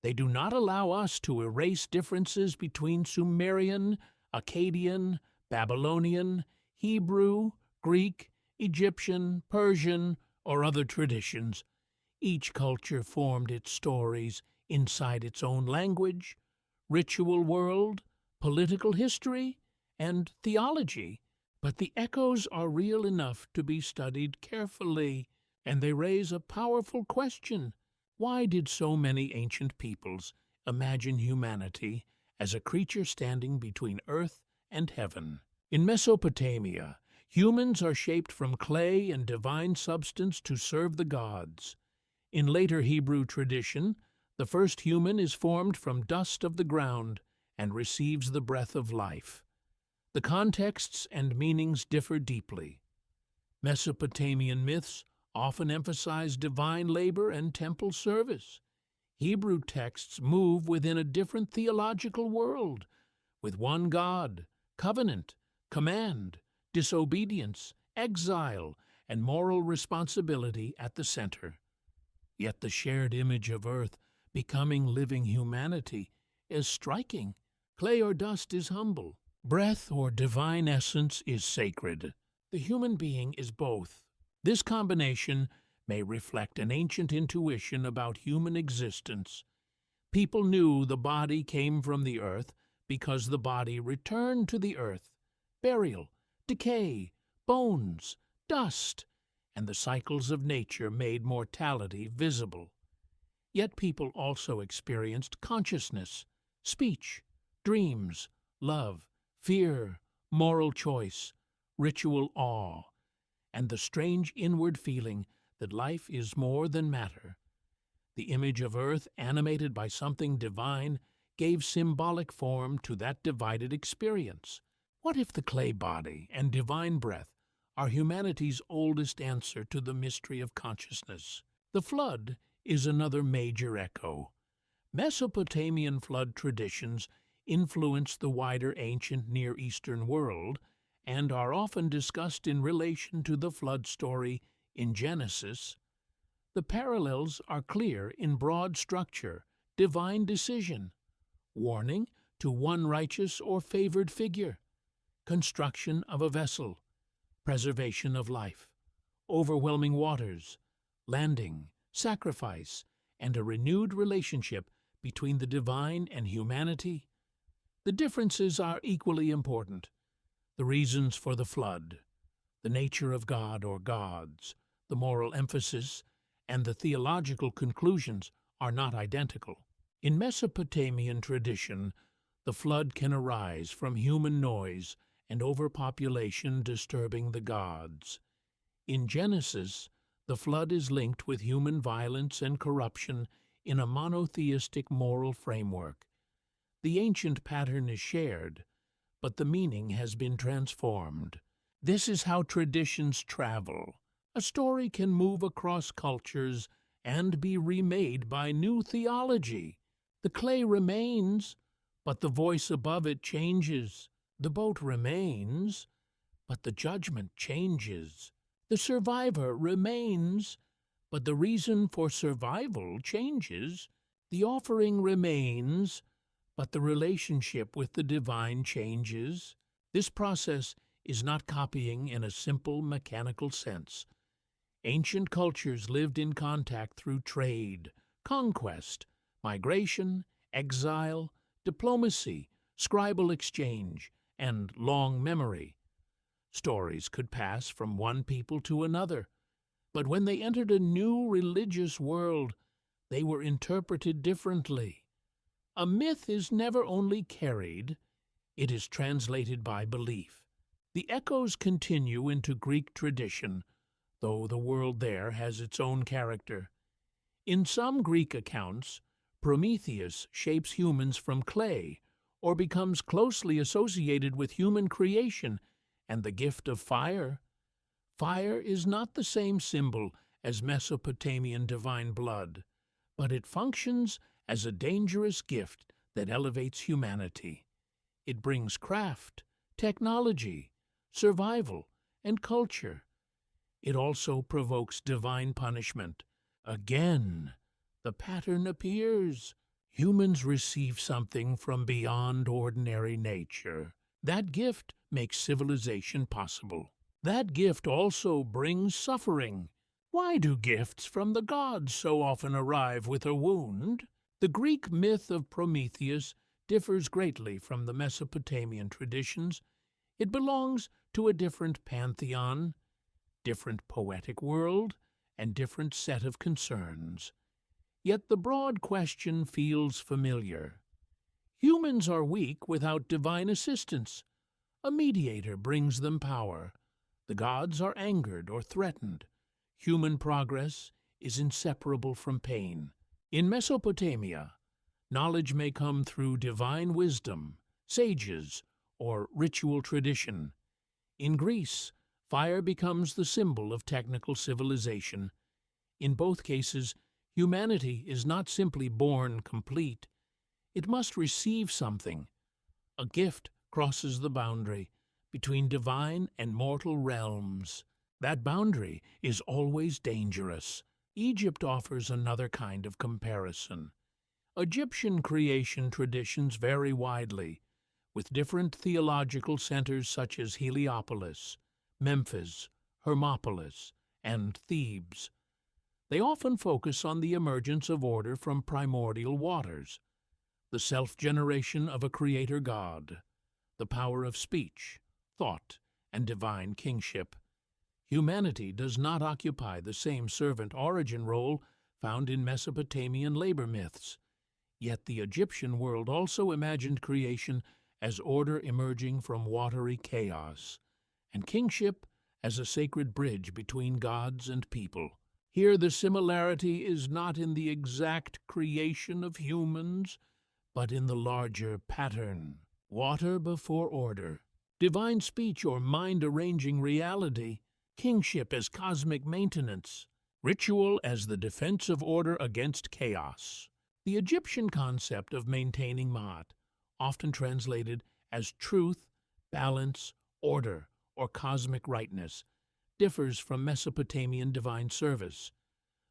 They do not allow us to erase differences between Sumerian, Akkadian, Babylonian, Hebrew, Greek, Egyptian, Persian, or other traditions. Each culture formed its stories inside its own language, ritual world, political history, and theology. But the echoes are real enough to be studied carefully, and they raise a powerful question. Why did so many ancient peoples imagine humanity as a creature standing between earth and heaven? In Mesopotamia, humans are shaped from clay and divine substance to serve the gods. In later Hebrew tradition, the first human is formed from dust of the ground and receives the breath of life. The contexts and meanings differ deeply. Mesopotamian myths often emphasize divine labor and temple service. Hebrew texts move within a different theological world, with one God, covenant, command, disobedience, exile, and moral responsibility at the center. Yet the shared image of earth becoming living humanity is striking. Clay or dust is humble. Breath or divine essence is sacred. The human being is both. This combination may reflect an ancient intuition about human existence. People knew the body came from the earth because the body returned to the earth. Burial, decay, bones, dust, and the cycles of nature made mortality visible. Yet people also experienced consciousness, speech, dreams, love, fear, moral choice, ritual awe, and the strange inward feeling that life is more than matter. The image of earth animated by something divine gave symbolic form to that divided experience. What if the clay body and divine breath are humanity's oldest answer to the mystery of consciousness? The flood is another major echo. Mesopotamian flood traditions influence the wider ancient Near Eastern world and are often discussed in relation to the flood story in Genesis. The parallels are clear in broad structure, divine decision, warning to one righteous or favored figure, construction of a vessel, preservation of life, overwhelming waters, landing, sacrifice, and a renewed relationship between the divine and humanity. The differences are equally important. The reasons for the flood, the nature of God or gods, the moral emphasis, and the theological conclusions are not identical. In Mesopotamian tradition, the flood can arise from human noise and overpopulation disturbing the gods. In Genesis, the flood is linked with human violence and corruption in a monotheistic moral framework. The ancient pattern is shared, but the meaning has been transformed. This is how traditions travel. A story can move across cultures and be remade by new theology. The clay remains, but the voice above it changes. The boat remains, but the judgment changes. The survivor remains, but the reason for survival changes. The offering remains, but the relationship with the divine changes. This process is not copying in a simple mechanical sense. Ancient cultures lived in contact through trade, conquest, migration, exile, diplomacy, scribal exchange, and long memory. Stories could pass from one people to another, but when they entered a new religious world, they were interpreted differently. A myth is never only carried, it is translated by belief. The echoes continue into Greek tradition, though the world there has its own character. In some Greek accounts, Prometheus shapes humans from clay or becomes closely associated with human creation and the gift of fire. Fire is not the same symbol as Mesopotamian divine blood, but it functions as a dangerous gift that elevates humanity. It brings craft, technology, survival, and culture. It also provokes divine punishment. Again, the pattern appears. Humans receive something from beyond ordinary nature. That gift makes civilization possible. That gift also brings suffering. Why do gifts from the gods so often arrive with a wound? The Greek myth of Prometheus differs greatly from the Mesopotamian traditions. It belongs to a different pantheon, different poetic world, and different set of concerns. Yet the broad question feels familiar. Humans are weak without divine assistance. A mediator brings them power. The gods are angered or threatened. Human progress is inseparable from pain. In Mesopotamia, knowledge may come through divine wisdom, sages, or ritual tradition. In Greece, fire becomes the symbol of technical civilization. In both cases, humanity is not simply born complete. It must receive something. A gift crosses the boundary between divine and mortal realms. That boundary is always dangerous. Egypt offers another kind of comparison. Egyptian creation traditions vary widely, with different theological centers such as Heliopolis, Memphis, Hermopolis, and Thebes. They often focus on the emergence of order from primordial waters, the self-generation of a creator god, the power of speech, thought, and divine kingship. Humanity does not occupy the same servant origin role found in Mesopotamian labor myths. Yet the Egyptian world also imagined creation as order emerging from watery chaos, and kingship as a sacred bridge between gods and people. Here the similarity is not in the exact creation of humans, but in the larger pattern. Water before order, divine speech or mind-arranging reality, kingship as cosmic maintenance, ritual as the defense of order against chaos. The Egyptian concept of maintaining Ma'at, often translated as truth, balance, order, or cosmic rightness, differs from Mesopotamian divine service.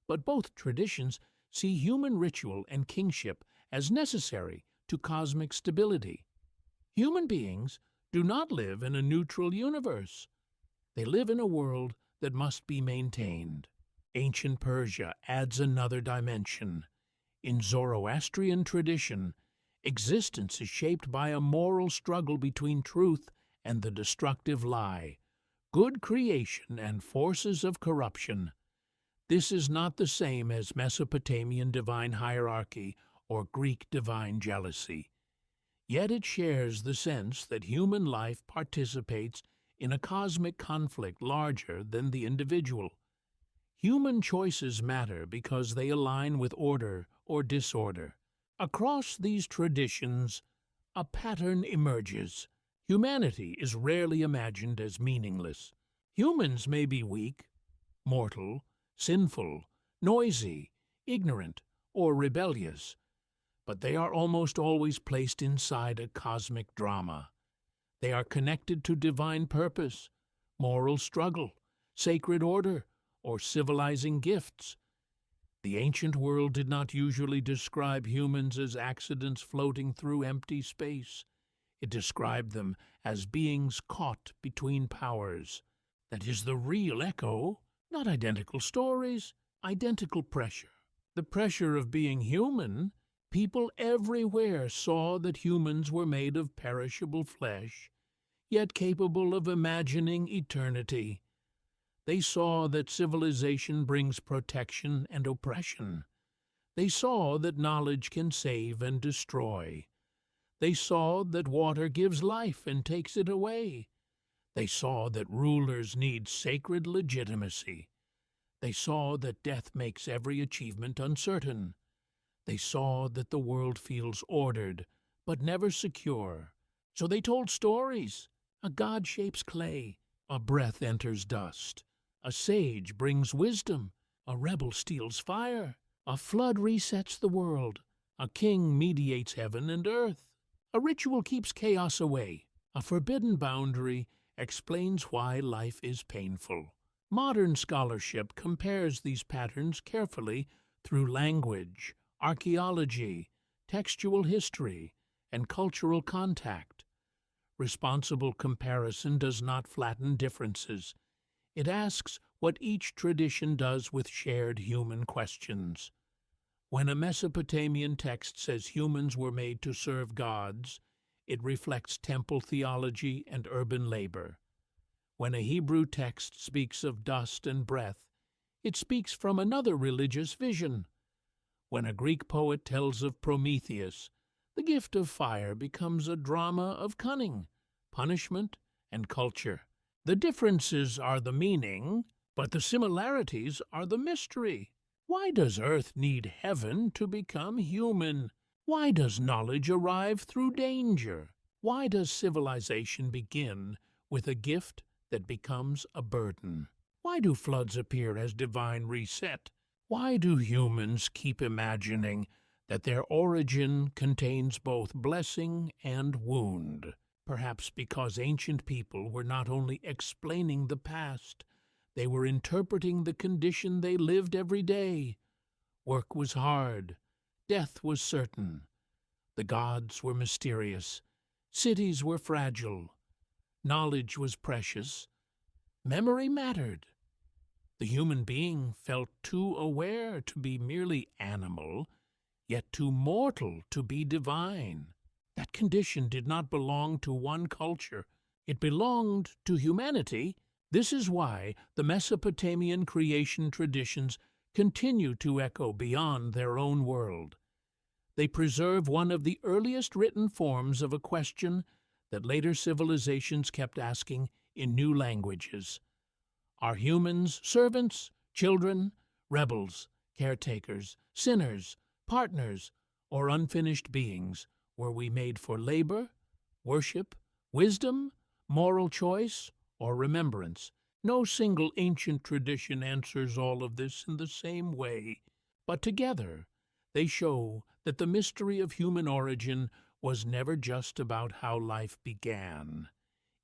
But both traditions see human ritual and kingship as necessary to cosmic stability. Human beings do not live in a neutral universe. They live in a world that must be maintained. Ancient Persia adds another dimension. In Zoroastrian tradition, existence is shaped by a moral struggle between truth and the destructive lie, good creation and forces of corruption. This is not the same as Mesopotamian divine hierarchy or Greek divine jealousy. Yet it shares the sense that human life participates in a cosmic conflict larger than the individual. Human choices matter because they align with order or disorder. Across these traditions, a pattern emerges. Humanity is rarely imagined as meaningless. Humans may be weak, mortal, sinful, noisy, ignorant, or rebellious, but they are almost always placed inside a cosmic drama. They are connected to divine purpose, moral struggle, sacred order, or civilizing gifts. The ancient world did not usually describe humans as accidents floating through empty space. It described them as beings caught between powers. That is the real echo, not identical stories, identical pressure. The pressure of being human. People everywhere saw that humans were made of perishable flesh, yet capable of imagining eternity. They saw that civilization brings protection and oppression. They saw that knowledge can save and destroy. They saw that water gives life and takes it away. They saw that rulers need sacred legitimacy. They saw that death makes every achievement uncertain. They saw that the world feels ordered, but never secure. So they told stories. A god shapes clay, a breath enters dust. A sage brings wisdom, a rebel steals fire. A flood resets the world, a king mediates heaven and earth. A ritual keeps chaos away, a forbidden boundary explains why life is painful. Modern scholarship compares these patterns carefully through language, archaeology, textual history, and cultural contact. Responsible comparison does not flatten differences. It asks what each tradition does with shared human questions. When a Mesopotamian text says humans were made to serve gods, it reflects temple theology and urban labor. When a Hebrew text speaks of dust and breath, it speaks from another religious vision. When a Greek poet tells of Prometheus, the gift of fire becomes a drama of cunning, punishment, and culture. The differences are the meaning, but the similarities are the mystery. Why does Earth need heaven to become human? Why does knowledge arrive through danger? Why does civilization begin with a gift that becomes a burden? Why do floods appear as divine reset? Why do humans keep imagining that their origin contains both blessing and wound? Perhaps because ancient people were not only explaining the past, they were interpreting the condition they lived every day. Work was hard. Death was certain. The gods were mysterious. Cities were fragile. Knowledge was precious. Memory mattered. The human being felt too aware to be merely animal, yet too mortal to be divine. That condition did not belong to one culture. It belonged to humanity This is why the Mesopotamian creation traditions continue to echo beyond their own world. They preserve one of the earliest written forms of a question that later civilizations kept asking in new languages. Are humans servants, children, rebels, caretakers, sinners, partners, or unfinished beings? Were we made for labor, worship, wisdom, moral choice, or remembrance? No single ancient tradition answers all of this in the same way, but together they show that the mystery of human origin was never just about how life began.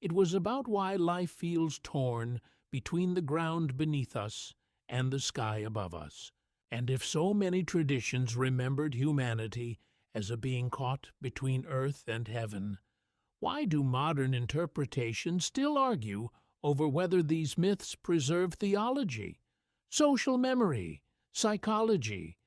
It was about why life feels torn between the ground beneath us and the sky above us. And if so many traditions remembered humanity as a being caught between earth and heaven, why do modern interpretations still argue over whether these myths preserve theology, social memory, psychology,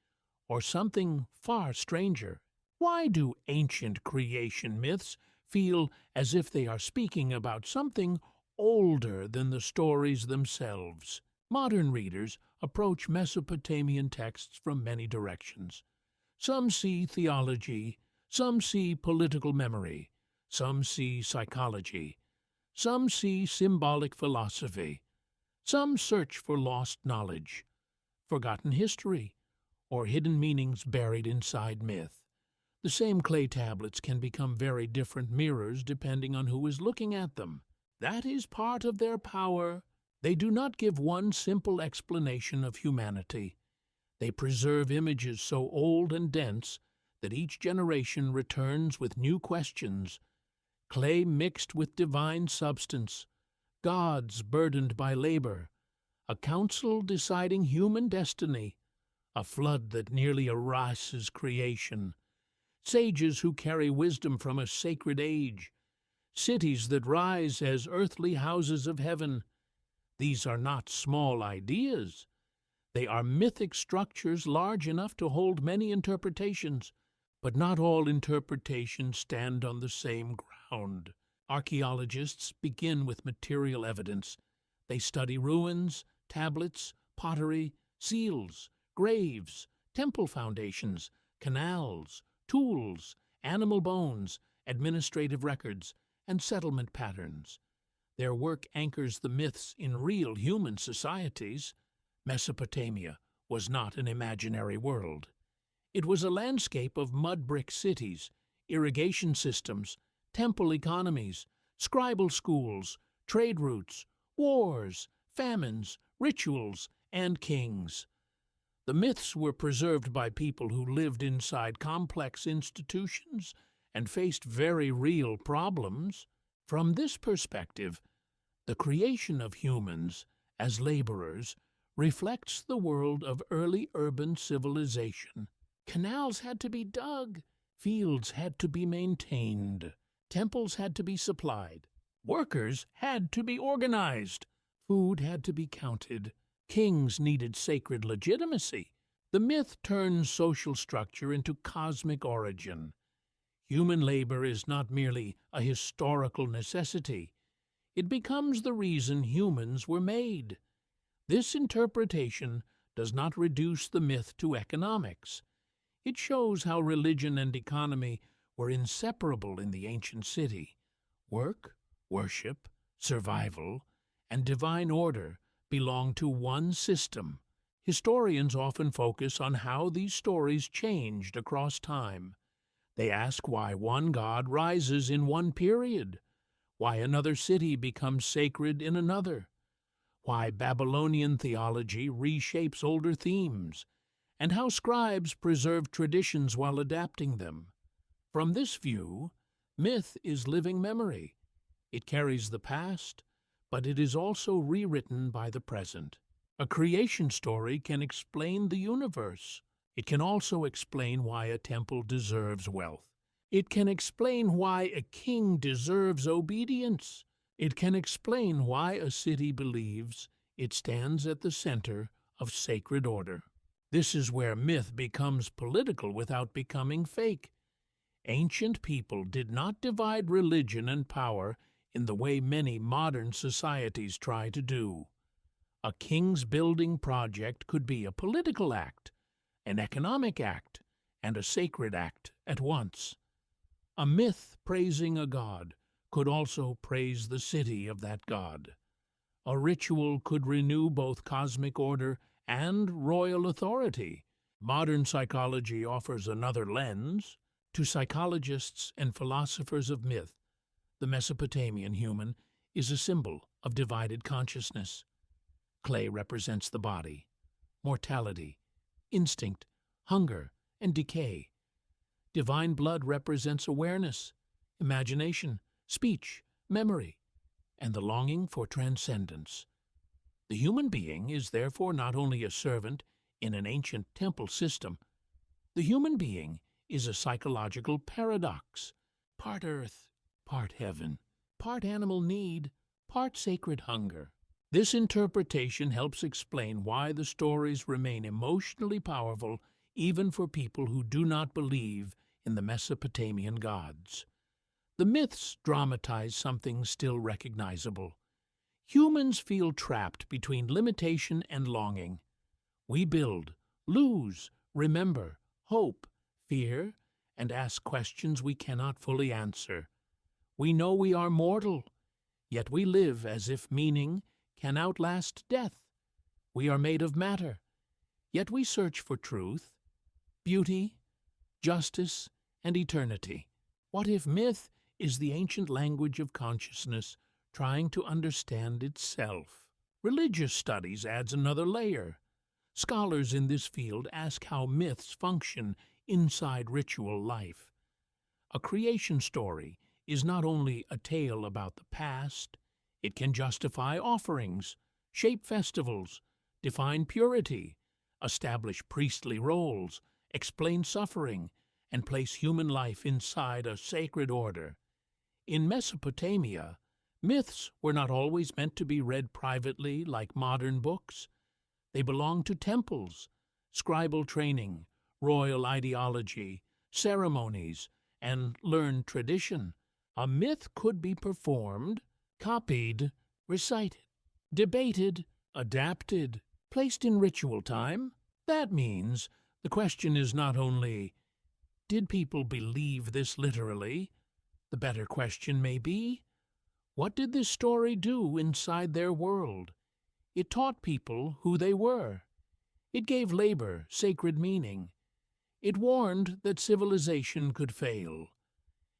or something far stranger? Why do ancient creation myths feel as if they are speaking about something older than the stories themselves? Modern readers approach Mesopotamian texts from many directions. Some see theology, some see political memory, some see psychology, some see symbolic philosophy, some search for lost knowledge, forgotten history, or hidden meanings buried inside myth. The same clay tablets can become very different mirrors depending on who is looking at them. That is part of their power. They do not give one simple explanation of humanity. They preserve images so old and dense that each generation returns with new questions. Clay mixed with divine substance, gods burdened by labor, a council deciding human destiny, a flood that nearly erases creation, sages who carry wisdom from a sacred age, cities that rise as earthly houses of heaven. These are not small ideas. They are mythic structures large enough to hold many interpretations, but not all interpretations stand on the same ground. Archaeologists begin with material evidence. They study ruins, tablets, pottery, seals, graves, temple foundations, canals, tools, animal bones, administrative records, and settlement patterns. Their work anchors the myths in real human societies. Mesopotamia was not an imaginary world. It was a landscape of mud brick cities, irrigation systems, temple economies, scribal schools, trade routes, wars, famines, rituals, and kings. The myths were preserved by people who lived inside complex institutions and faced very real problems. From this perspective, the creation of humans as laborers reflects the world of early urban civilization. Canals had to be dug, fields had to be maintained, temples had to be supplied, workers had to be organized, food had to be counted, kings needed sacred legitimacy. The myth turns social structure into cosmic origin. Human labor is not merely a historical necessity. It becomes the reason humans were made. This interpretation does not reduce the myth to economics. It shows how religion and economy were inseparable in the ancient city. Work, worship, survival, and divine order belong to one system. Historians often focus on how these stories changed across time. They ask why one god rises in one period, why another city becomes sacred in another, why Babylonian theology reshapes older themes, and how scribes preserve traditions while adapting them. From this view, myth is living memory. It carries the past, but it is also rewritten by the present. A creation story can explain the universe. It can also explain why a temple deserves wealth. It can explain why a king deserves obedience. It can explain why a city believes it stands at the center of sacred order. This is where myth becomes political without becoming fake. Ancient people did not divide religion and power in the way many modern societies try to do. A king's building project could be a political act, an economic act, and a sacred act at once. A myth praising a god could also praise the city of that god. A ritual could renew both cosmic order and royal authority. Modern psychology offers another lens. To psychologists and philosophers of myth, the Mesopotamian human is a symbol of divided consciousness. Clay represents the body, mortality, instinct, hunger, and decay. Divine blood represents awareness, imagination, speech, memory, and the longing for transcendence. The human being is therefore not only a servant in an ancient temple system. The human being is a psychological paradox, part earth, part heaven, part animal need, part sacred hunger. This interpretation helps explain why the stories remain emotionally powerful even for people who do not believe in the Mesopotamian gods. The myths dramatize something still recognizable. Humans feel trapped between limitation and longing. We build, lose, remember, hope, fear, and ask questions we cannot fully answer. We know we are mortal, yet we live as if meaning can outlast death. We are made of matter, yet we search for truth, beauty, justice, and eternity. What if myth is the ancient language of consciousness trying to understand itself? Religious studies adds another layer. Scholars in this field ask how myths function inside ritual life. A creation story is not only a tale about the past, it can justify offerings, shape festivals, define purity, establish priestly roles, explain suffering, and place human life inside a sacred order. In Mesopotamia, myths were not always meant to be read privately like modern books. They belonged to temples, scribal training, royal ideology, ceremonies, and learned tradition. A myth could be performed, copied, recited, debated, adapted, placed in ritual time. That means the question is not only, did people believe this literally? The better question may be, what did this story do inside their world? It taught people who they were. It gave labor sacred meaning. It warned that civilization could fail.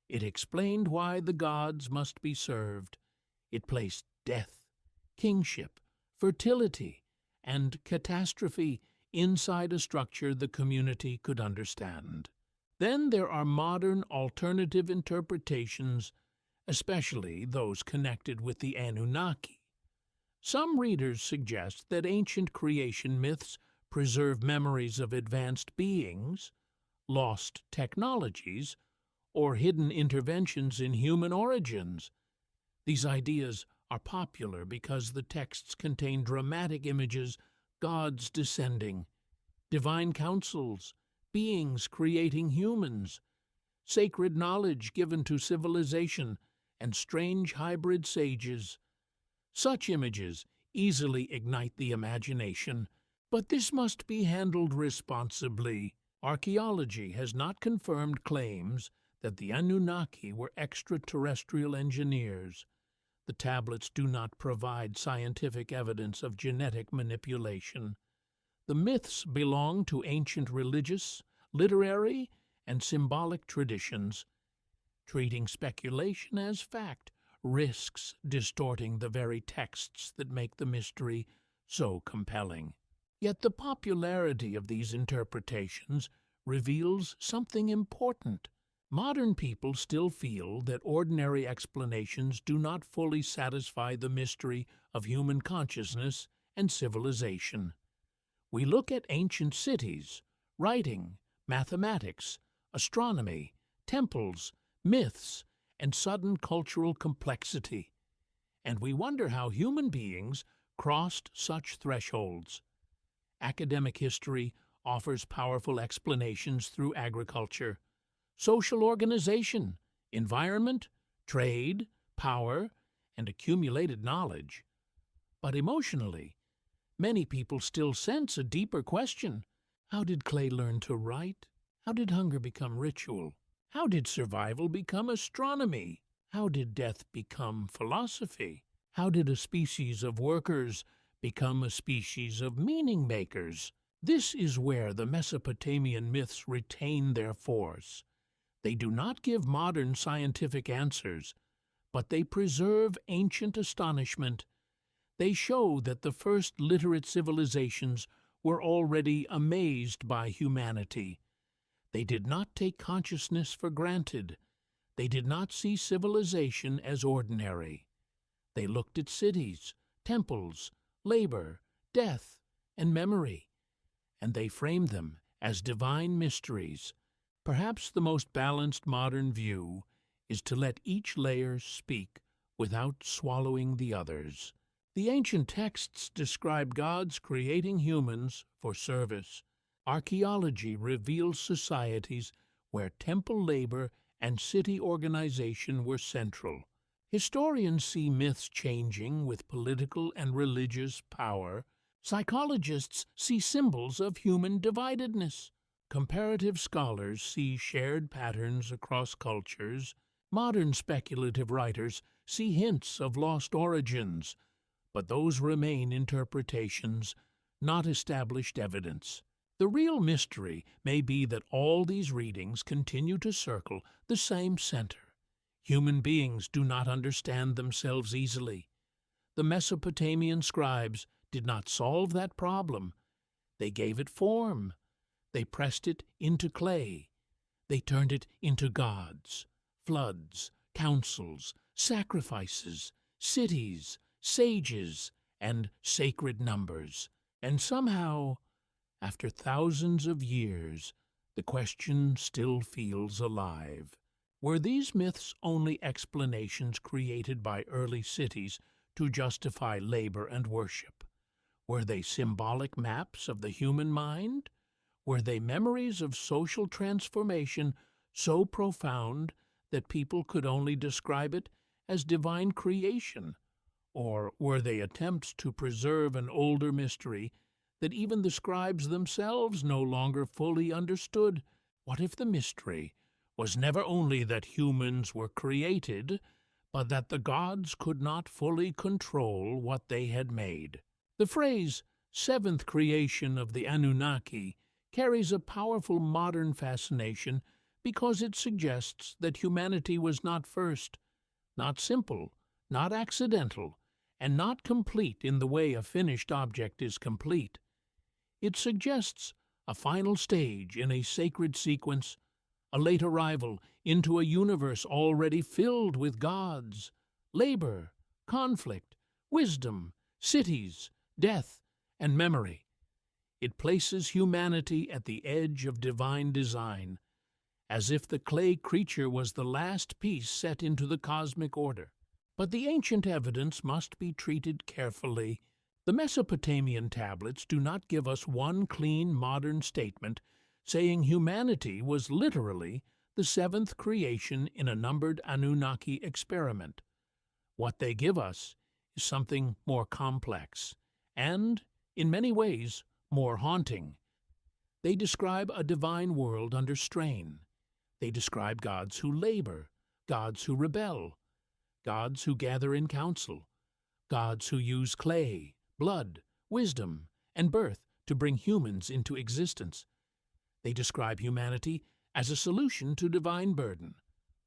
It explained why the gods must be served. It placed death, kingship, fertility, and catastrophe inside a structure the community could understand. Then there are modern alternative interpretations, especially those connected with the Anunnaki. Some readers suggest that ancient creation myths preserve memories of advanced beings, lost technologies, or hidden interventions in human origins. These ideas are popular because the texts contain dramatic images, gods descending, divine councils, beings creating humans, sacred knowledge given to civilization, and strange hybrid sages. Such images easily ignite the imagination, but this must be handled responsibly. Archaeology has not confirmed claims that the Anunnaki were extraterrestrial engineers. The tablets do not provide scientific evidence of genetic manipulation. The myths belong to ancient religious, literary, and symbolic traditions. Treating speculation as fact risks distorting the very texts that make the mystery so compelling. Yet the popularity of these interpretations reveals something important. Modern people still feel that ordinary explanations do not fully satisfy the mystery of human consciousness and civilization. We look at ancient cities, writing, mathematics, astronomy, temples, myths, and sudden cultural complexity, and we wonder how human beings crossed such thresholds. Academic history offers powerful explanations through agriculture, social organization, environment, trade, power, and accumulated knowledge. But emotionally, many people still sense a deeper question. How did clay learn to write? How did hunger become ritual? How did survival become astronomy? How did death become philosophy? How did a species of workers become a species of meaning-makers? This is where the Mesopotamian myths retain their force. They do not give modern scientific answers, but they preserve ancient astonishment. They show that the first literate civilizations were already amazed by humanity. They did not take consciousness for granted. They did not see civilization as ordinary. They looked at cities, temples, labor, death, and memory, and they framed them as divine mysteries. Perhaps the most balanced modern view is to let each layer speak without swallowing the others. The ancient texts describe gods creating humans for service. Archaeology reveals societies where temple labor and city organization were central. Historians see myths changing with political and religious power. Psychologists see symbols of human dividedness. Comparative scholars see shared patterns across cultures. Modern speculative writers see hints of lost origins, but those remain interpretations, not established evidence. The real mystery may be that all these readings continue to circle the same center. Human beings do not understand themselves easily. The Mesopotamian scribes did not solve that problem. They gave it form. They pressed it into clay. They turned it into gods, floods, councils, sacrifices, cities, sages, and sacred numbers. And somehow, after thousands of years, the question still feels alive. Were these myths only explanations created by early cities to justify labor and worship? Were they symbolic maps of the human mind? Were they memories of social transformation so profound that people could only describe it as divine creation? Or were they attempts to preserve an older mystery that even the scribes themselves no longer fully understood? What if the mystery was never only that humans were created, but that the gods could not fully control what they had made? The phrase, seventh creation of the Anunnaki, carries a powerful modern fascination because it suggests that humanity was not first, not simple, not accidental, and not complete in the way a finished object is complete. It suggests a final stage in a sacred sequence, a late arrival into a universe already filled with gods, labor, conflict, wisdom, cities, death, and memory. It places humanity at the edge of divine design, as if the clay creature was the last piece set into the cosmic order. But the ancient evidence must be treated carefully. The Mesopotamian tablets do not give us one clean modern statement saying humanity was literally the seventh creation in a numbered Anunnaki experiment. What they give us is something more complex and, in many ways, more haunting. They describe a divine world under strain. They describe gods who labor, gods who rebel, gods who gather in council, gods who use clay, blood, wisdom, and birth to bring humans into existence. They describe humanity as a solution to divine burden,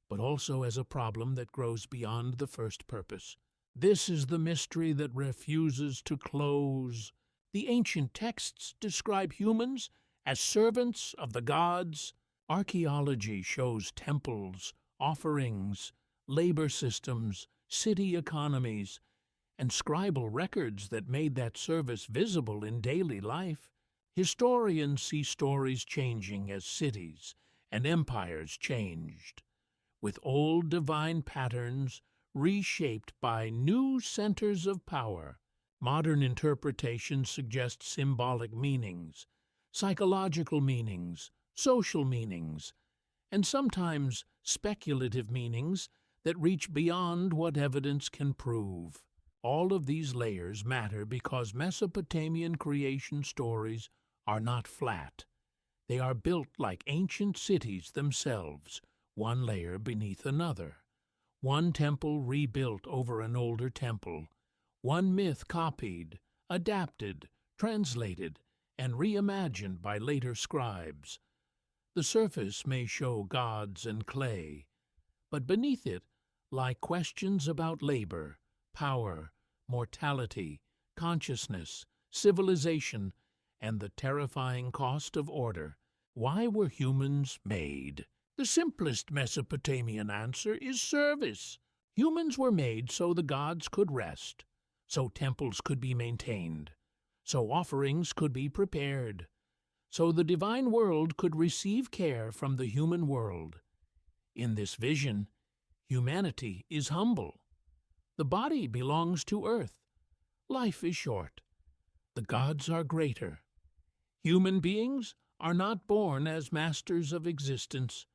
but also as a problem that grows beyond the first purpose. This is the mystery that refuses to close. The ancient texts describe humans as servants of the gods. Archaeology shows temples, offerings, labor systems, city economies, and scribal records that made that service visible in daily life. Historians see stories changing as cities and empires changed, with old divine patterns reshaped by new centers of power. Modern interpretations suggest symbolic meanings, psychological meanings, social meanings, and sometimes speculative meanings that reach beyond what evidence can prove. All of these layers matter because Mesopotamian creation stories are not flat. They are built like ancient cities themselves, one layer beneath another. One temple rebuilt over an older temple. One myth copied, adapted, translated, and reimagined by later scribes. The surface may show gods and clay, but beneath it lie questions about labor, power, mortality, consciousness, civilization, and the terrifying cost of order. Why were humans made? The simplest Mesopotamian answer is service. Humans were made so the gods could rest, so temples could be maintained, so offerings could be prepared, so the divine world could receive care from the human world. In this vision, humanity is humble. The body belongs to earth. Life is short. The gods are greater. Human beings are not born as masters of existence,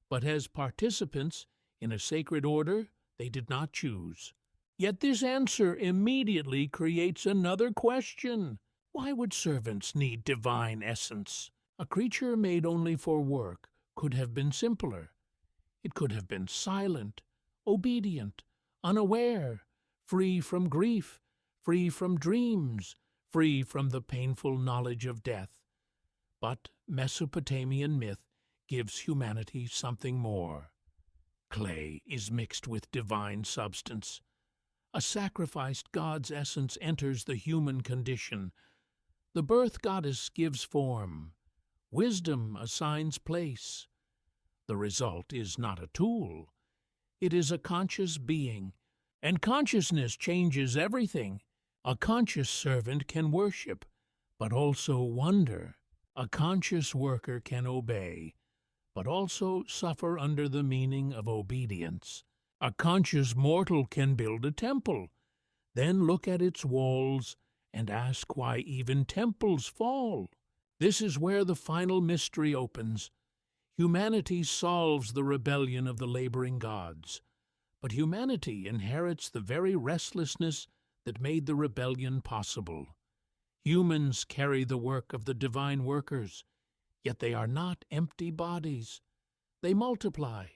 but as participants in a sacred order they did not choose. Yet this answer immediately creates another question. Why would servants need divine essence? A creature made only for work could have been simpler. It could have been silent, obedient, unaware, free from grief, free from dreams, free from the painful knowledge of death. But Mesopotamian myth gives humanity something more. Clay is mixed with divine substance. A sacrificed god's essence enters the human condition. The birth goddess gives form. Wisdom assigns place. The result is not a tool. It is a conscious being, and consciousness changes everything. A conscious servant can worship, but also wonder. A conscious worker can obey, but also suffer under the meaning of obedience. A conscious mortal can build a temple, then look at its walls and ask why even temples fall. This is where the final mystery opens. Humanity solves the rebellion of the laboring gods, but humanity inherits the very restlessness that made the rebellion possible. Humans carry the work of the divine workers, yet they are not empty bodies. They multiply,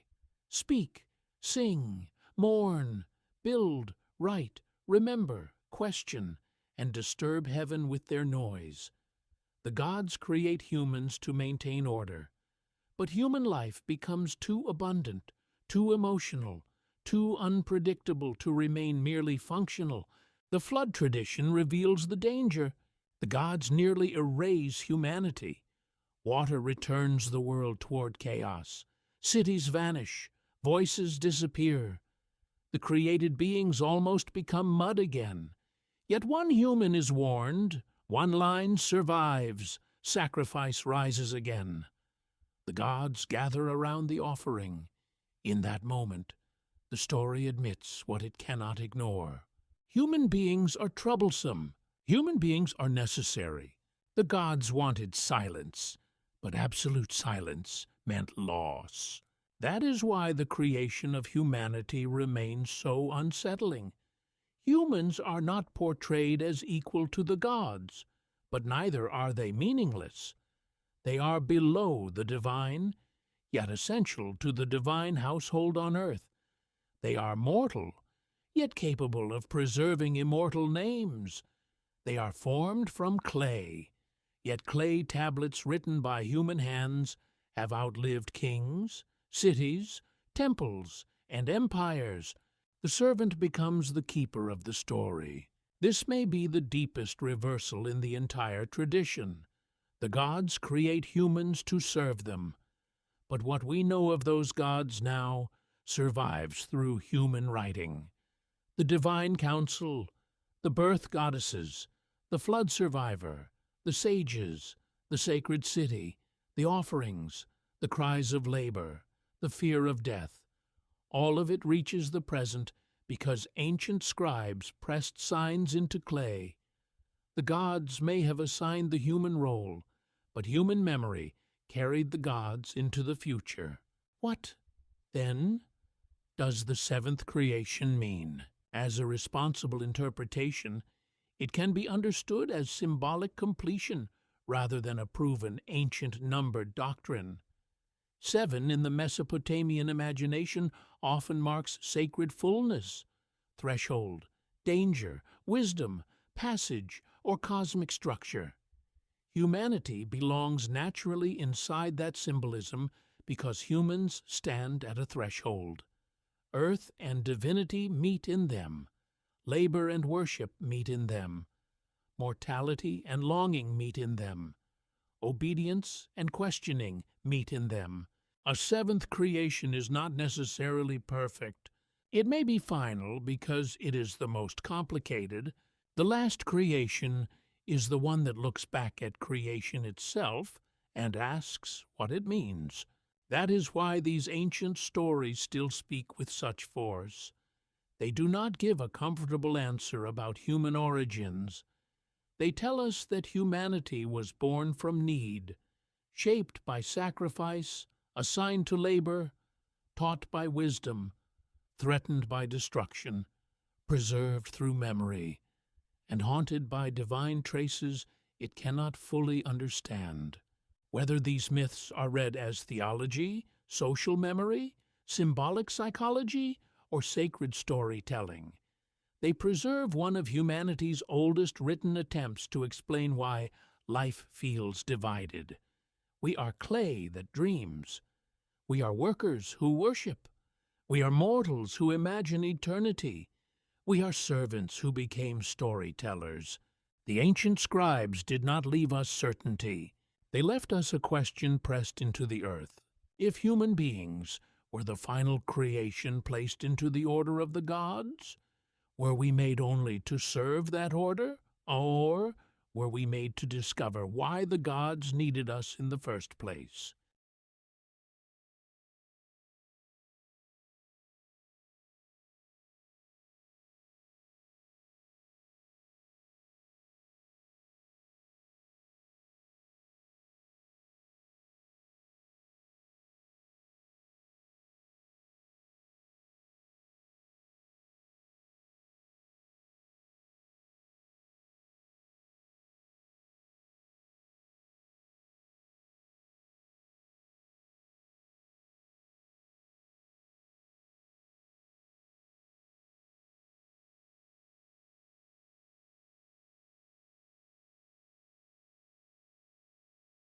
speak, sing, mourn, build, write, remember, question, and disturb heaven with their noise. The gods create humans to maintain order, but human life becomes too abundant, too emotional, too unpredictable to remain merely functional. The flood tradition reveals the danger. The gods nearly erase humanity. Water returns the world toward chaos. Cities vanish. Voices disappear. The created beings almost become mud again. Yet one human is warned. One line survives. Sacrifice rises again. The gods gather around the offering. In that moment, the story admits what it cannot ignore. Human beings are troublesome. Human beings are necessary. The gods wanted silence, but absolute silence meant loss. That is why the creation of humanity remains so unsettling. Humans are not portrayed as equal to the gods, but neither are they meaningless. They are below the divine, yet essential to the divine household on earth. They are mortal, yet capable of preserving immortal names. They are formed from clay, yet clay tablets written by human hands have outlived kings, cities, temples, and empires. The servant becomes the keeper of the story. This may be the deepest reversal in the entire tradition. The gods create humans to serve them, but what we know of those gods now survives through human writing. The divine council, the birth goddesses, the flood survivor, the sages, the sacred city, the offerings, the cries of labor, the fear of death. All of it reaches the present because ancient scribes pressed signs into clay. The gods may have assigned the human role, but human memory carried the gods into the future. What, then, does the seventh creation mean? As a responsible interpretation, it can be understood as symbolic completion rather than a proven ancient numbered doctrine. 7 in the Mesopotamian imagination often marks sacred fullness, threshold, danger, wisdom, passage, or cosmic structure. Humanity belongs naturally inside that symbolism because humans stand at a threshold. Earth and divinity meet in them. Labor and worship meet in them. Mortality and longing meet in them. Obedience and questioning meet in them. A seventh creation is not necessarily perfect. It may be final because it is the most complicated. The last creation is the one that looks back at creation itself and asks what it means. That is why these ancient stories still speak with such force. They do not give a comfortable answer about human origins. They tell us that humanity was born from need, shaped by sacrifice, assigned to labor, taught by wisdom, threatened by destruction, preserved through memory, and haunted by divine traces it cannot fully understand. Whether these myths are read as theology, social memory, symbolic psychology, or sacred storytelling, they preserve one of humanity's oldest written attempts to explain why life feels divided. We are clay that dreams. We are workers who worship. We are mortals who imagine eternity. We are servants who became storytellers. The ancient scribes did not leave us certainty. They left us a question pressed into the earth. If human beings were the final creation placed into the order of the gods, were we made only to serve that order, or were we made to discover why the gods needed us in the first place?